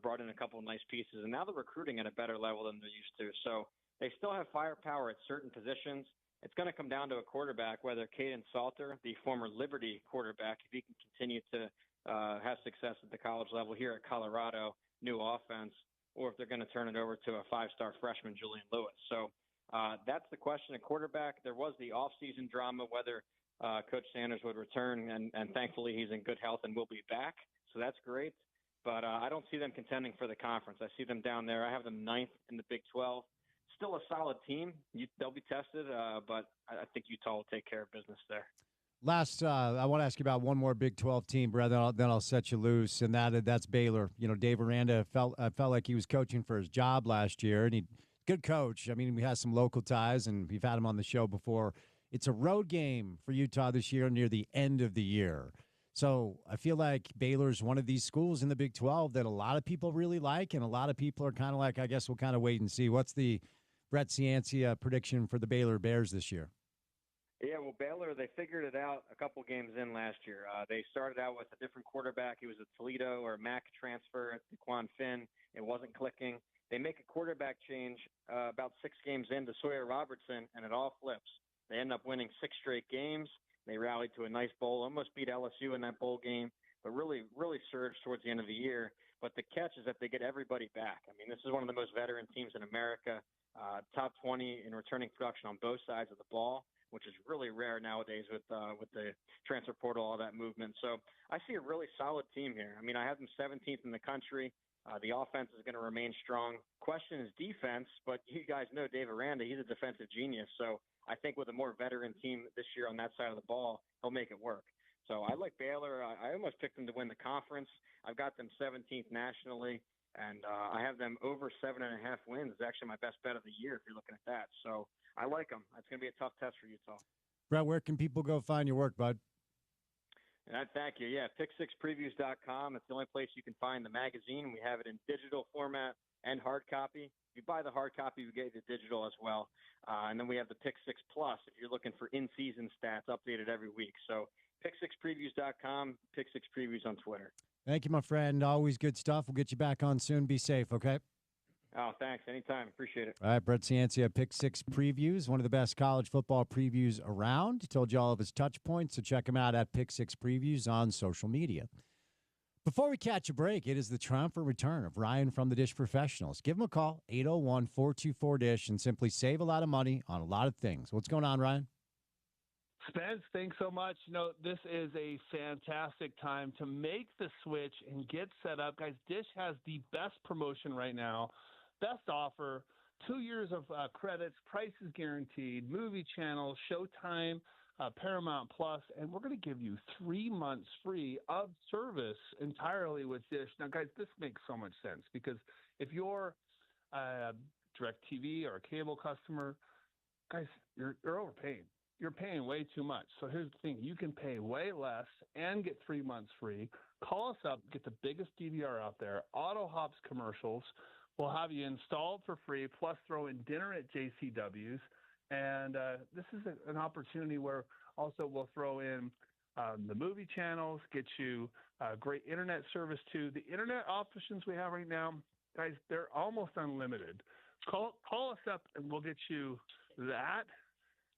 brought in a couple of nice pieces. And now they're recruiting at a better level than they're used to. So they still have firepower at certain positions. It's going to come down to a quarterback, whether Caden Salter, the former Liberty quarterback, if he can continue to have success at the college level here at Colorado, new offense, or if they're going to turn it over to a 5-star freshman, Julian Lewis. So that's the question at quarterback. There was the offseason drama, whether Coach Sanders would return, and thankfully he's in good health and will be back. So that's great. But I don't see them contending for the conference. I see them down there. I have them 9th in the Big 12. Still a solid team. They'll be tested, but I think Utah will take care of business there. Last, I want to ask you about one more Big 12 team, brother. Then I'll set you loose, and that's Baylor. Dave Aranda felt like he was coaching for his job last year, and good coach. I mean, we have some local ties, and we've had him on the show before. It's a road game for Utah this year near the end of the year. So I feel like Baylor's one of these schools in the Big 12 that a lot of people really like, and a lot of people are kind of like, I guess we'll kind of wait and see. What's the Brett Ciancia prediction for the Baylor Bears this year? Yeah, well, Baylor, they figured it out a couple games in last year. They started out with a different quarterback. He was a Toledo or Mac transfer, Daquan Finn. It wasn't clicking. They make a quarterback change about 6 games into Sawyer Robertson, and it all flips. They end up winning 6 straight games. They rallied to a nice bowl, almost beat LSU in that bowl game, but really surged towards the end of the year. But the catch is that they get everybody back. I mean, this is one of the most veteran teams in America, top 20 in returning production on both sides of the ball, which is really rare nowadays with the transfer portal, all that movement. So I see a really solid team here. I mean, I have them 17th in the country. The offense is going to remain strong. Question is defense, but you guys know Dave Aranda, he's a defensive genius. So I think with a more veteran team this year on that side of the ball, he'll make it work. So I like Baylor. I almost picked them to win the conference. I've got them 17th nationally, and I have them over 7.5 wins. It's actually my best bet of the year if you're looking at that. So I like them. It's going to be a tough test for Utah. Brett, where can people go find your work, bud? And thank you. Yeah, pick6previews.com. It's the only place you can find the magazine. We have it in digital format and hard copy. If you buy the hard copy, we get the digital as well. And then we have the Pick 6 Plus if you're looking for in-season stats updated every week. So pick6previews.com, Pick 6 Previews on Twitter. Thank you, my friend. Always good stuff. We'll get you back on soon. Be safe, okay? Oh, thanks. Anytime. Appreciate it. All right, Brett Ciancia, Pick 6 Previews, one of the best college football previews around. He told you all of his touch points, so check him out at Pick 6 Previews on social media. Before we catch a break, it is the triumphant return of Ryan from the Dish Professionals. Give him a call, 801-424-DISH, and simply save a lot of money on a lot of things. What's going on, Ryan? Spence, thanks so much. This is a fantastic time to make the switch and get set up. Guys, Dish has the best promotion right now, best offer, 2 years of credits, prices guaranteed, movie channels, Showtime, Paramount Plus, and we're going to give you 3 months free of service entirely with Dish. Now, guys, this makes so much sense because if you're a DirecTV or a cable customer, guys, you're overpaying. You're paying way too much. So here's the thing. You can pay way less and get 3 months free. Call us up, get the biggest DVR out there, Auto Hops commercials. We'll have you installed for free, plus throw in dinner at JCW's. And this is an opportunity where also we'll throw in the movie channels, get you great internet service too. The internet options we have right now, guys, they're almost unlimited. Call us up and we'll get you that.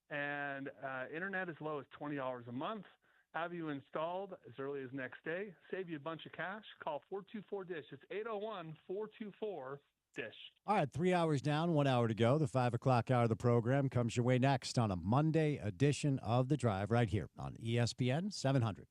And internet as low as $20 a month. Have you installed as early as next day. Save you a bunch of cash. Call 424-DISH. It's 801-424-DISH. All right, 3 hours down, 1 hour to go. The 5 o'clock hour of the program comes your way next on a Monday edition of The Drive right here on ESPN 700.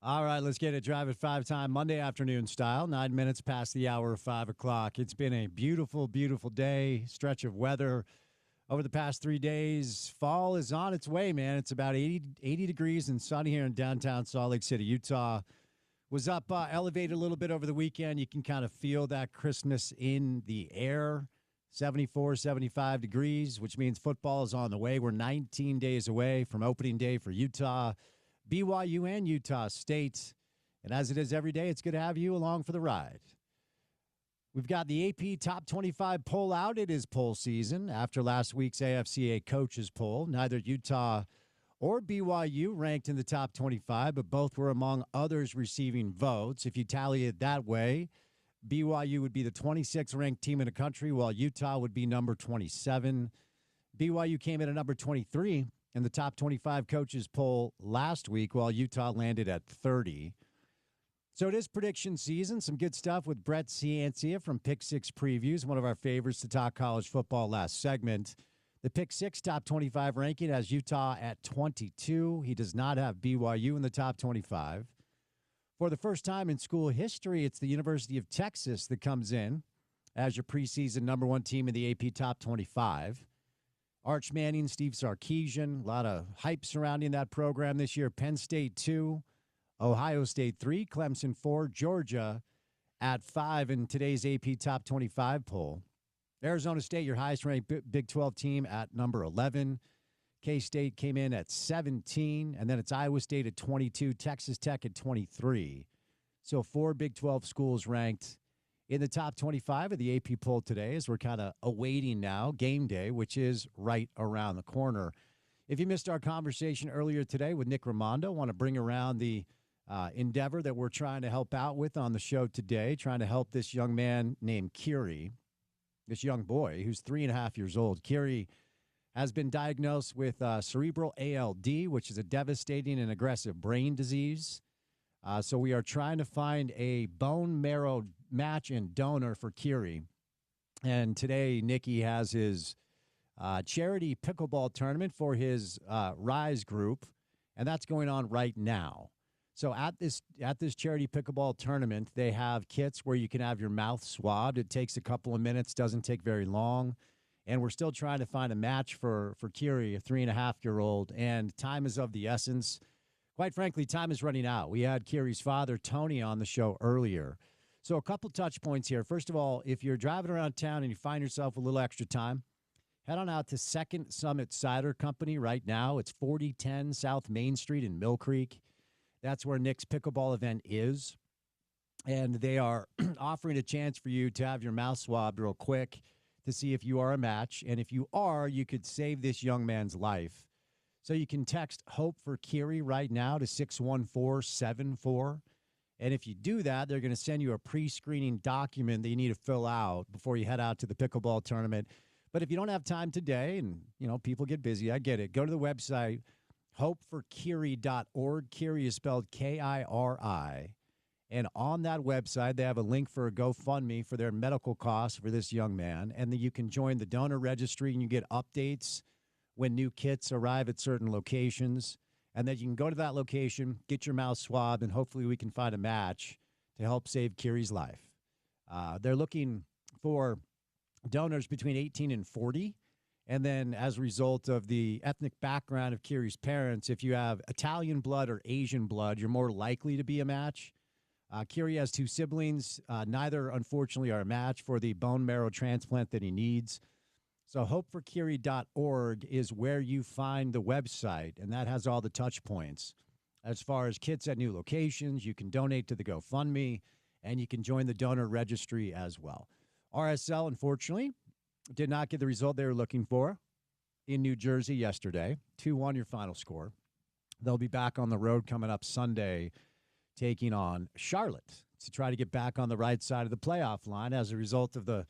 All right, let's get it. Drive at 5 time, Monday afternoon style, 9 minutes past the hour of 5 o'clock. It's been a beautiful, beautiful day, stretch of weather over the past 3 days. Fall is on its way, man. It's about 80 degrees and sunny here in downtown Salt Lake City, Utah. Was up elevated a little bit over the weekend. You can kind of feel that crispness in the air. 74, 75 degrees, which means football is on the way. We're 19 days away from opening day for Utah, BYU and Utah State. And as it is every day, it's good to have you along for the ride. We've got the AP Top 25 poll out. It is poll season after last week's AFCA coaches poll. Neither Utah or BYU ranked in the top 25, but both were among others receiving votes. If you tally it that way, BYU would be the 26th ranked team in the country, while Utah would be number 27. BYU came in at number 23 in the top 25 coaches poll last week, while Utah landed at 30. So it is prediction season. Some good stuff with Brett Ciancia from Pick Six Previews, one of our favorites to talk college football last segment. The Pick Six top 25 ranking has Utah at 22. He does not have BYU in the top 25. For the first time in school history, it's the University of Texas that comes in as your preseason number one team in the AP Top 25. Arch Manning, Steve Sarkisian, a lot of hype surrounding that program this year. Penn State 2, Ohio State 3, Clemson 4, Georgia at 5 in today's AP Top 25 poll. Arizona State, your highest-ranked Big 12 team at number 11. K-State came in at 17, and then it's Iowa State at 22, Texas Tech at 23. So 4 Big 12 schools ranked in the top 25 of the AP poll today, as we're kind of awaiting now game day, which is right around the corner. If you missed our conversation earlier today with Nick Raimondo, want to bring around the endeavor that we're trying to help out with on the show today, trying to help this young man named Kiri, this young boy who's 3.5 years old. Kiri has been diagnosed with cerebral ALD, which is a devastating and aggressive brain disease. So we are trying to find a bone marrow match and donor for Kiri. And today, Nicky has his charity pickleball tournament for his Rise group, and that's going on right now. So at this charity pickleball tournament, they have kits where you can have your mouth swabbed. It takes a couple of minutes, doesn't take very long. And we're still trying to find a match for Kiri, a 3.5-year-old, and time is of the essence. Quite frankly, time is running out. We had Kiri's father, Tony, on the show earlier. So a couple touch points here. First of all, if you're driving around town and you find yourself a little extra time, head on out to Second Summit Cider Company right now. It's 4010 South Main Street in Mill Creek. That's where Nick's pickleball event is. And they are offering a chance for you to have your mouth swabbed real quick to see if you are a match. And if you are, you could save this young man's life. So you can text Hope for Kiri right now to 61474. And if you do that, they're going to send you a pre-screening document that you need to fill out before you head out to the pickleball tournament. But if you don't have time today, and, you know, people get busy, I get it. Go to the website, hopeforkiri.org. Kiri is spelled Kiri. And on that website, they have a link for a GoFundMe for their medical costs for this young man. And then you can join the donor registry and you get updates when new kits arrive at certain locations. And then you can go to that location, get your mouth swabbed, and hopefully we can find a match to help save Kiri's life. They're looking for donors between 18 and 40. And then as a result of the ethnic background of Kiri's parents, if you have Italian blood or Asian blood, you're more likely to be a match. Kiri has 2 siblings. Neither, unfortunately, are a match for the bone marrow transplant that he needs. So hopeforkiri.org is where you find the website, and that has all the touch points. As far as kits at new locations, you can donate to the GoFundMe, and you can join the donor registry as well. RSL, unfortunately, did not get the result they were looking for in New Jersey yesterday. 2-1 your final score. They'll be back on the road coming up Sunday, taking on Charlotte to try to get back on the right side of the playoff line as a result of the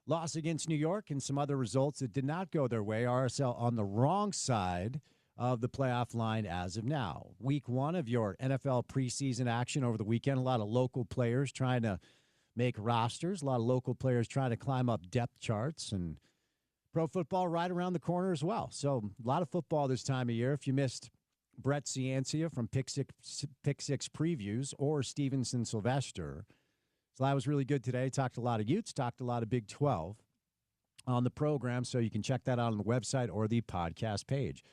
loss against New York and some other results that did not go their way. RSL on the wrong side of the playoff line as of now. Week 1 of your NFL preseason action over the weekend. A lot of local players trying to make rosters. A lot of local players trying to climb up depth charts, and pro football right around the corner as well. So a lot of football this time of year. If you missed Brett Ciancia from Pick Six Previews, or Stevenson Sylvester. So that was really good today. Talked a lot of Utes, talked a lot of Big 12 on the program, so you can check that out on the website or the podcast page.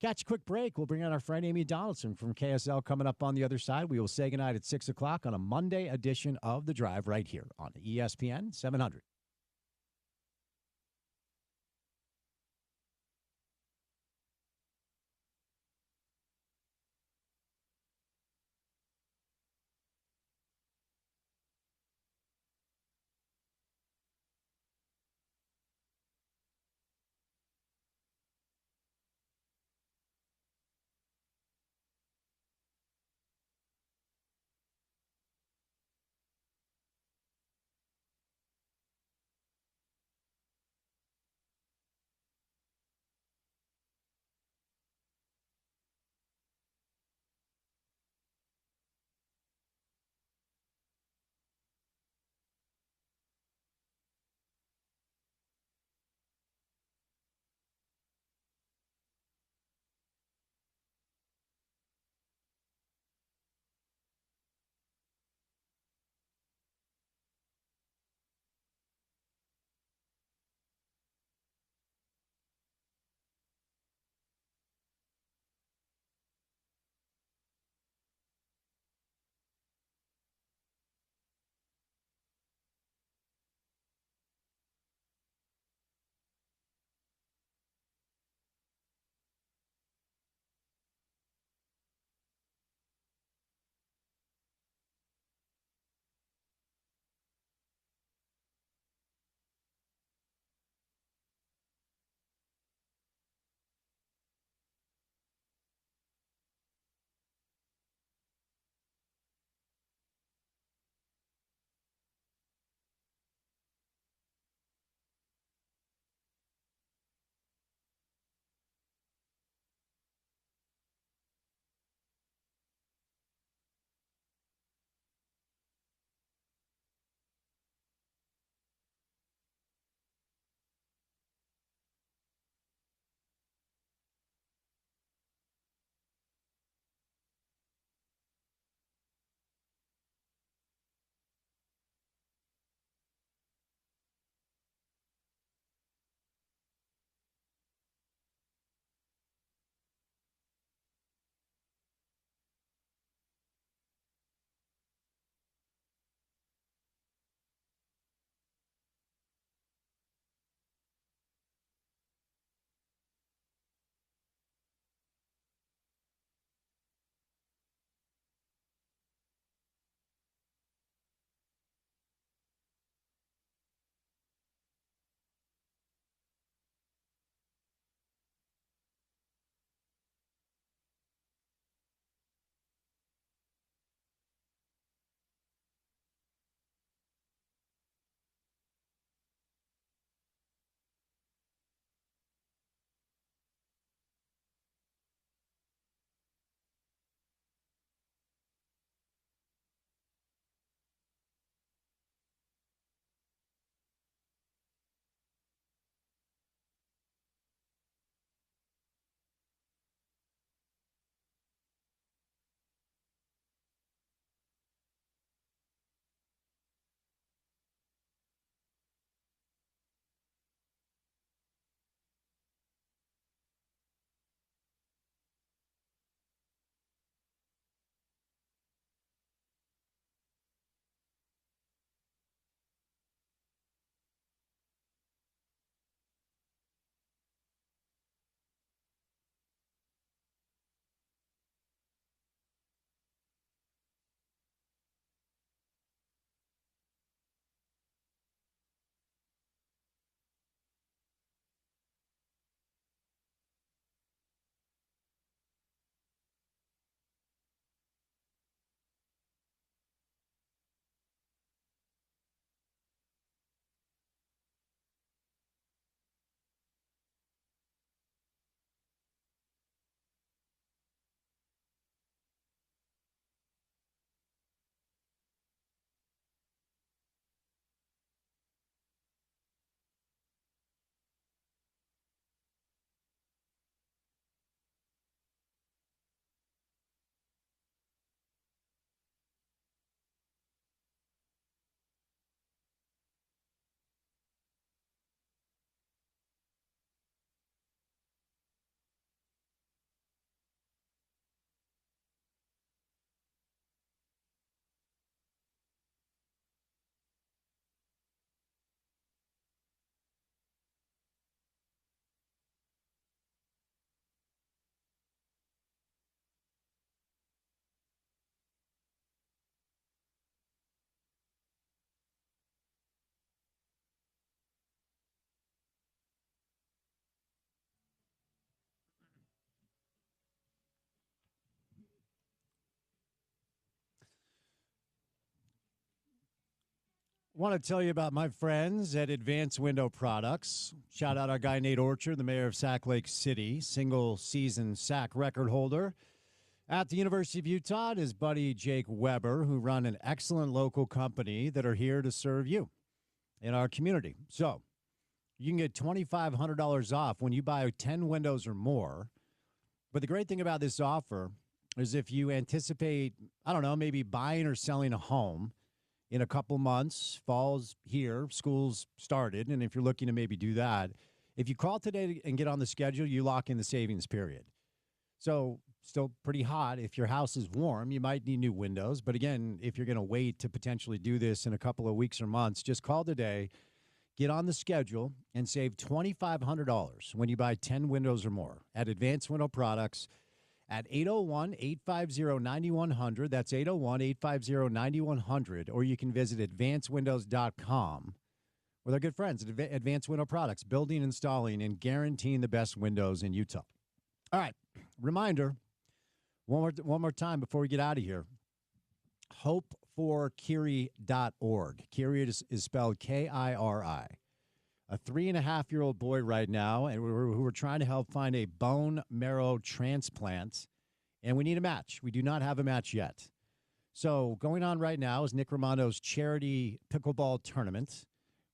Catch a quick break. We'll bring out our friend Amy Donaldson from KSL coming up on the other side. We will say goodnight at 6 o'clock on a Monday edition of The Drive right here on ESPN 700. Want to tell you about my friends at Advanced Window Products. Shout out our guy Nate Orchard, the mayor of Sac Lake City, single-season sack record holder. At the University of Utah, his buddy Jake Weber, who run an excellent local company that are here to serve you in our community. So you can get $2,500 off when you buy 10 windows or more. But the great thing about this offer is if you anticipate, I don't know, maybe buying or selling a home in a couple months, fall's here, school's started, and if you're looking to maybe do that, if you call today and get on the schedule, you lock in the savings period. So still pretty hot. If your house is warm, you might need new windows. But again, if you're going to wait to potentially do this in a couple of weeks or months, just call today, get on the schedule, and save $2,500 when you buy 10 windows or more at Advanced Window Products at 801-850-9100. That's 801-850-9100. Or you can visit advancedwindows.com with our good friends at Advanced Window Products, building, installing, and guaranteeing the best windows in Utah. All right, reminder, one more time before we get out of here. hopeforkiri.org. Kiri is spelled Kiri. A 3.5-year-old boy right now, and we're trying to help find a bone marrow transplant, and we need a match. We do not have a match yet. So going on right now is Nick Romando's charity pickleball tournament,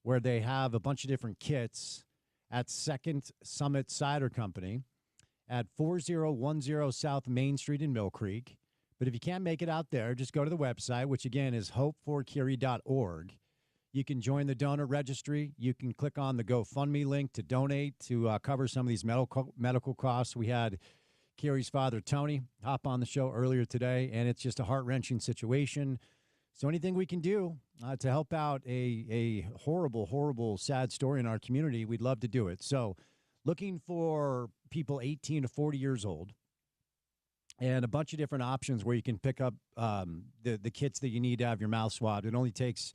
where they have a bunch of different kits at Second Summit Cider Company at 4010 South Main Street in Mill Creek. But if you can't make it out there, just go to the website, which again is hopeforkiri.org. You can join the donor registry. You can click on the GoFundMe link to donate to cover some of these medical costs. We had Kiri's father, Tony, hop on the show earlier today, and it's just a heart-wrenching situation. So anything we can do to help out a horrible, horrible, sad story in our community, we'd love to do it. So looking for people 18 to 40 years old and a bunch of different options where you can pick up the kits that you need to have your mouth swabbed. It only takes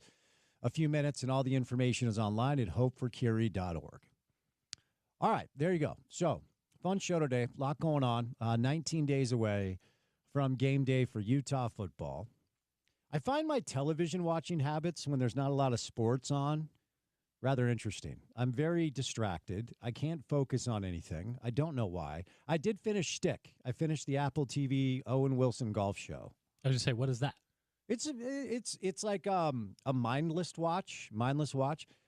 a few minutes, and all the information is online at hopeforkiri.org. All right, there you go. So, fun show today. A lot going on. 19 days away from game day for Utah football. I find my television watching habits when there's not a lot of sports on rather interesting. I'm very distracted. I can't focus on anything. I don't know why. I did finish Stick. I finished the Apple TV Owen Wilson golf show. I was just say, what is that? It's like a mindless watch.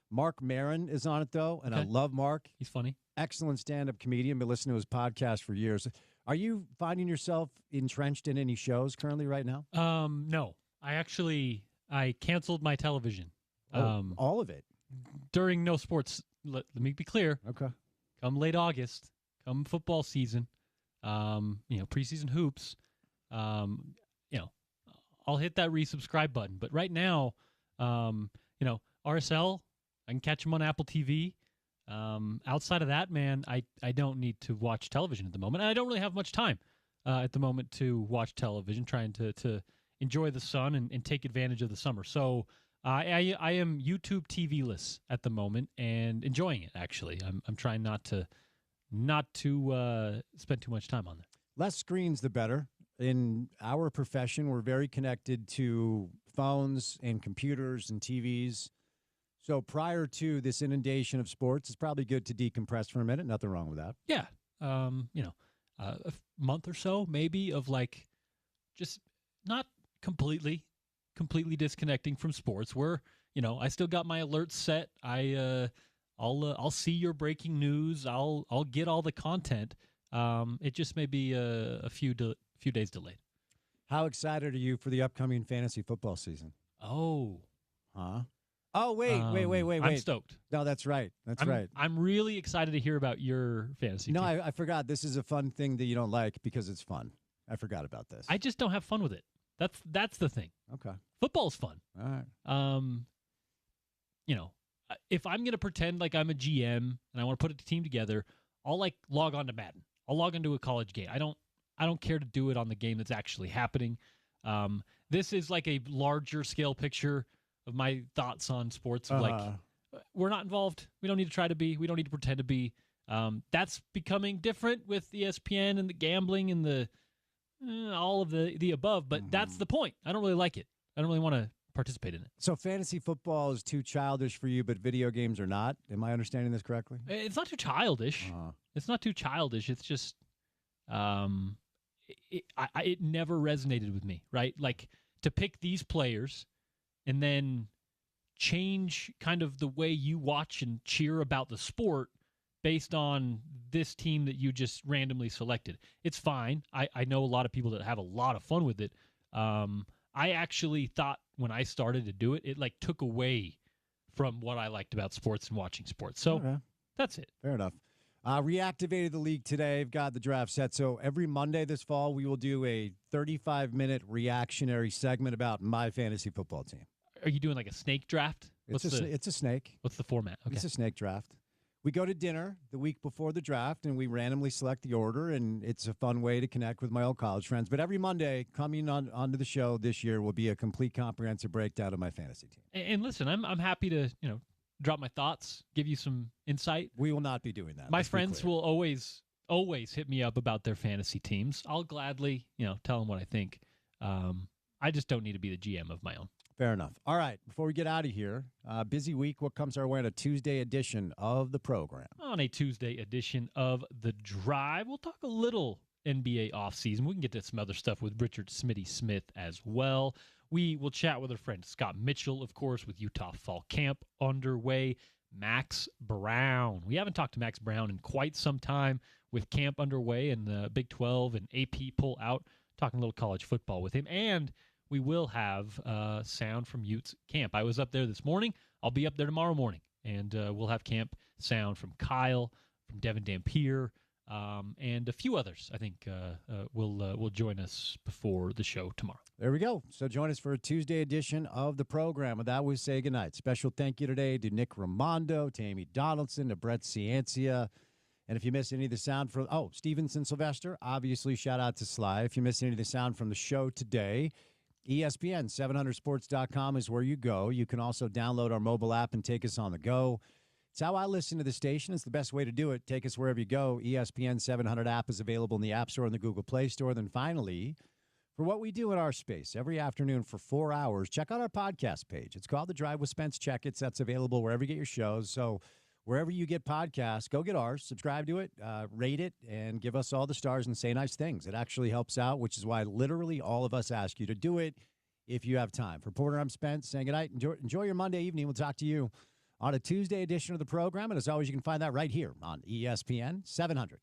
Mark Maron is on it, though, and okay. I love Mark. He's funny. Excellent stand-up comedian. Been listening to his podcast for years. Are you finding yourself entrenched in any shows currently right now? No. I canceled my television. All of it? During no sports. Let me be clear. Okay. Come late August, come football season, preseason hoops, I'll hit that resubscribe button. But right now, RSL, I can catch them on Apple TV. Outside of that, man, I don't need to watch television at the moment. And I don't really have much time at the moment to watch television, trying to enjoy the sun and take advantage of the summer. So I am YouTube TV-less at the moment and enjoying it, actually. I'm trying not to spend too much time on there. Less screens, the better. In our profession, we're very connected to phones and computers and TVs. So prior to this inundation of sports, it's probably good to decompress for a minute. Nothing wrong with that. Yeah. A month or so maybe of just not completely disconnecting from sports. Where, I still got my alerts set. I'll see your breaking news. I'll get all the content. It just may be a few days delayed. How excited are you for the upcoming fantasy football season? Oh. Huh? Oh, wait. I'm stoked. No, that's right. Right. I'm really excited to hear about your fantasy team. I forgot. This is a fun thing that you don't like because it's fun. I forgot about this. I just don't have fun with it. That's the thing. Okay. Football's fun. All right. If I'm going to pretend like I'm a GM and I want to put a team together, I'll log on to Madden. I'll log into a college game. I don't care to do it on the game that's actually happening. This is like a larger scale picture of my thoughts on sports. We're not involved. We don't need to try to be. We don't need to pretend to be. That's becoming different with ESPN and the gambling and the all of the above. But that's the point. I don't really like it. I don't really want to participate in it. So fantasy football is too childish for you, but video games are not. Am I understanding this correctly? It's not too childish. It's not too childish. It's just it never resonated with me, right? Like to pick these players and then change kind of the way you watch and cheer about the sport based on this team that you just randomly selected. It's fine. I know a lot of people that have a lot of fun with it. I actually thought when I started to do it, it like took away from what I liked about sports and watching sports. So that's it. Fair enough. Reactivated the league today. I've got the draft set. So every Monday this fall, we will do a 35-minute reactionary segment about my fantasy football team. Are you doing like a snake draft? It's a snake. What's the format? Okay. It's a snake draft. We go to dinner the week before the draft, and we randomly select the order, and it's a fun way to connect with my old college friends. But every Monday, coming onto the show this year will be a complete, comprehensive breakdown of my fantasy team. And listen, I'm happy to drop my thoughts, give you some insight. We will not be doing that. My friends will always hit me up about their fantasy teams. I'll gladly tell them what I think. I just don't need to be the GM of my own. Fair enough. All right, before we get out of here, busy week. What comes our way on a Tuesday edition of the program? On a Tuesday edition of The Drive, we'll talk a little NBA offseason. We can get to some other stuff with Richard Smitty Smith as well. We will chat with our friend Scott Mitchell, of course, with Utah Fall Camp underway. Max Brown. We haven't talked to Max Brown in quite some time with camp underway and the Big 12 and AP pull out. Talking a little college football with him. And we will have sound from Utes camp. I was up there this morning. I'll be up there tomorrow morning. And we'll have camp sound from Kyle, from Devin Dampier, and a few others, I think, will join us before the show tomorrow. There we go. So join us for a Tuesday edition of the program. With that, we say goodnight. Special thank you today to Nick Raimondo, to Amy Donaldson, to Brett Ciancia. And if you missed any of the sound from, Stevenson Sylvester, obviously shout out to Sly. If you missed any of the sound from the show today, ESPN 700sports.com is where you go. You can also download our mobile app and take us on the go. It's how I listen to the station. It's the best way to do it. Take us wherever you go. ESPN 700 app is available in the App Store and the Google Play Store. Then finally, for what we do in our space every afternoon for 4 hours, check out our podcast page. It's called The Drive with Spence Checketts. That's available wherever you get your shows. So wherever you get podcasts, go get ours, subscribe to it, rate it, and give us all the stars and say nice things. It actually helps out, which is why literally all of us ask you to do it if you have time. For Porter, I'm Spence saying goodnight. Enjoy your Monday evening. We'll talk to you on a Tuesday edition of the program. And as always, you can find that right here on ESPN 700.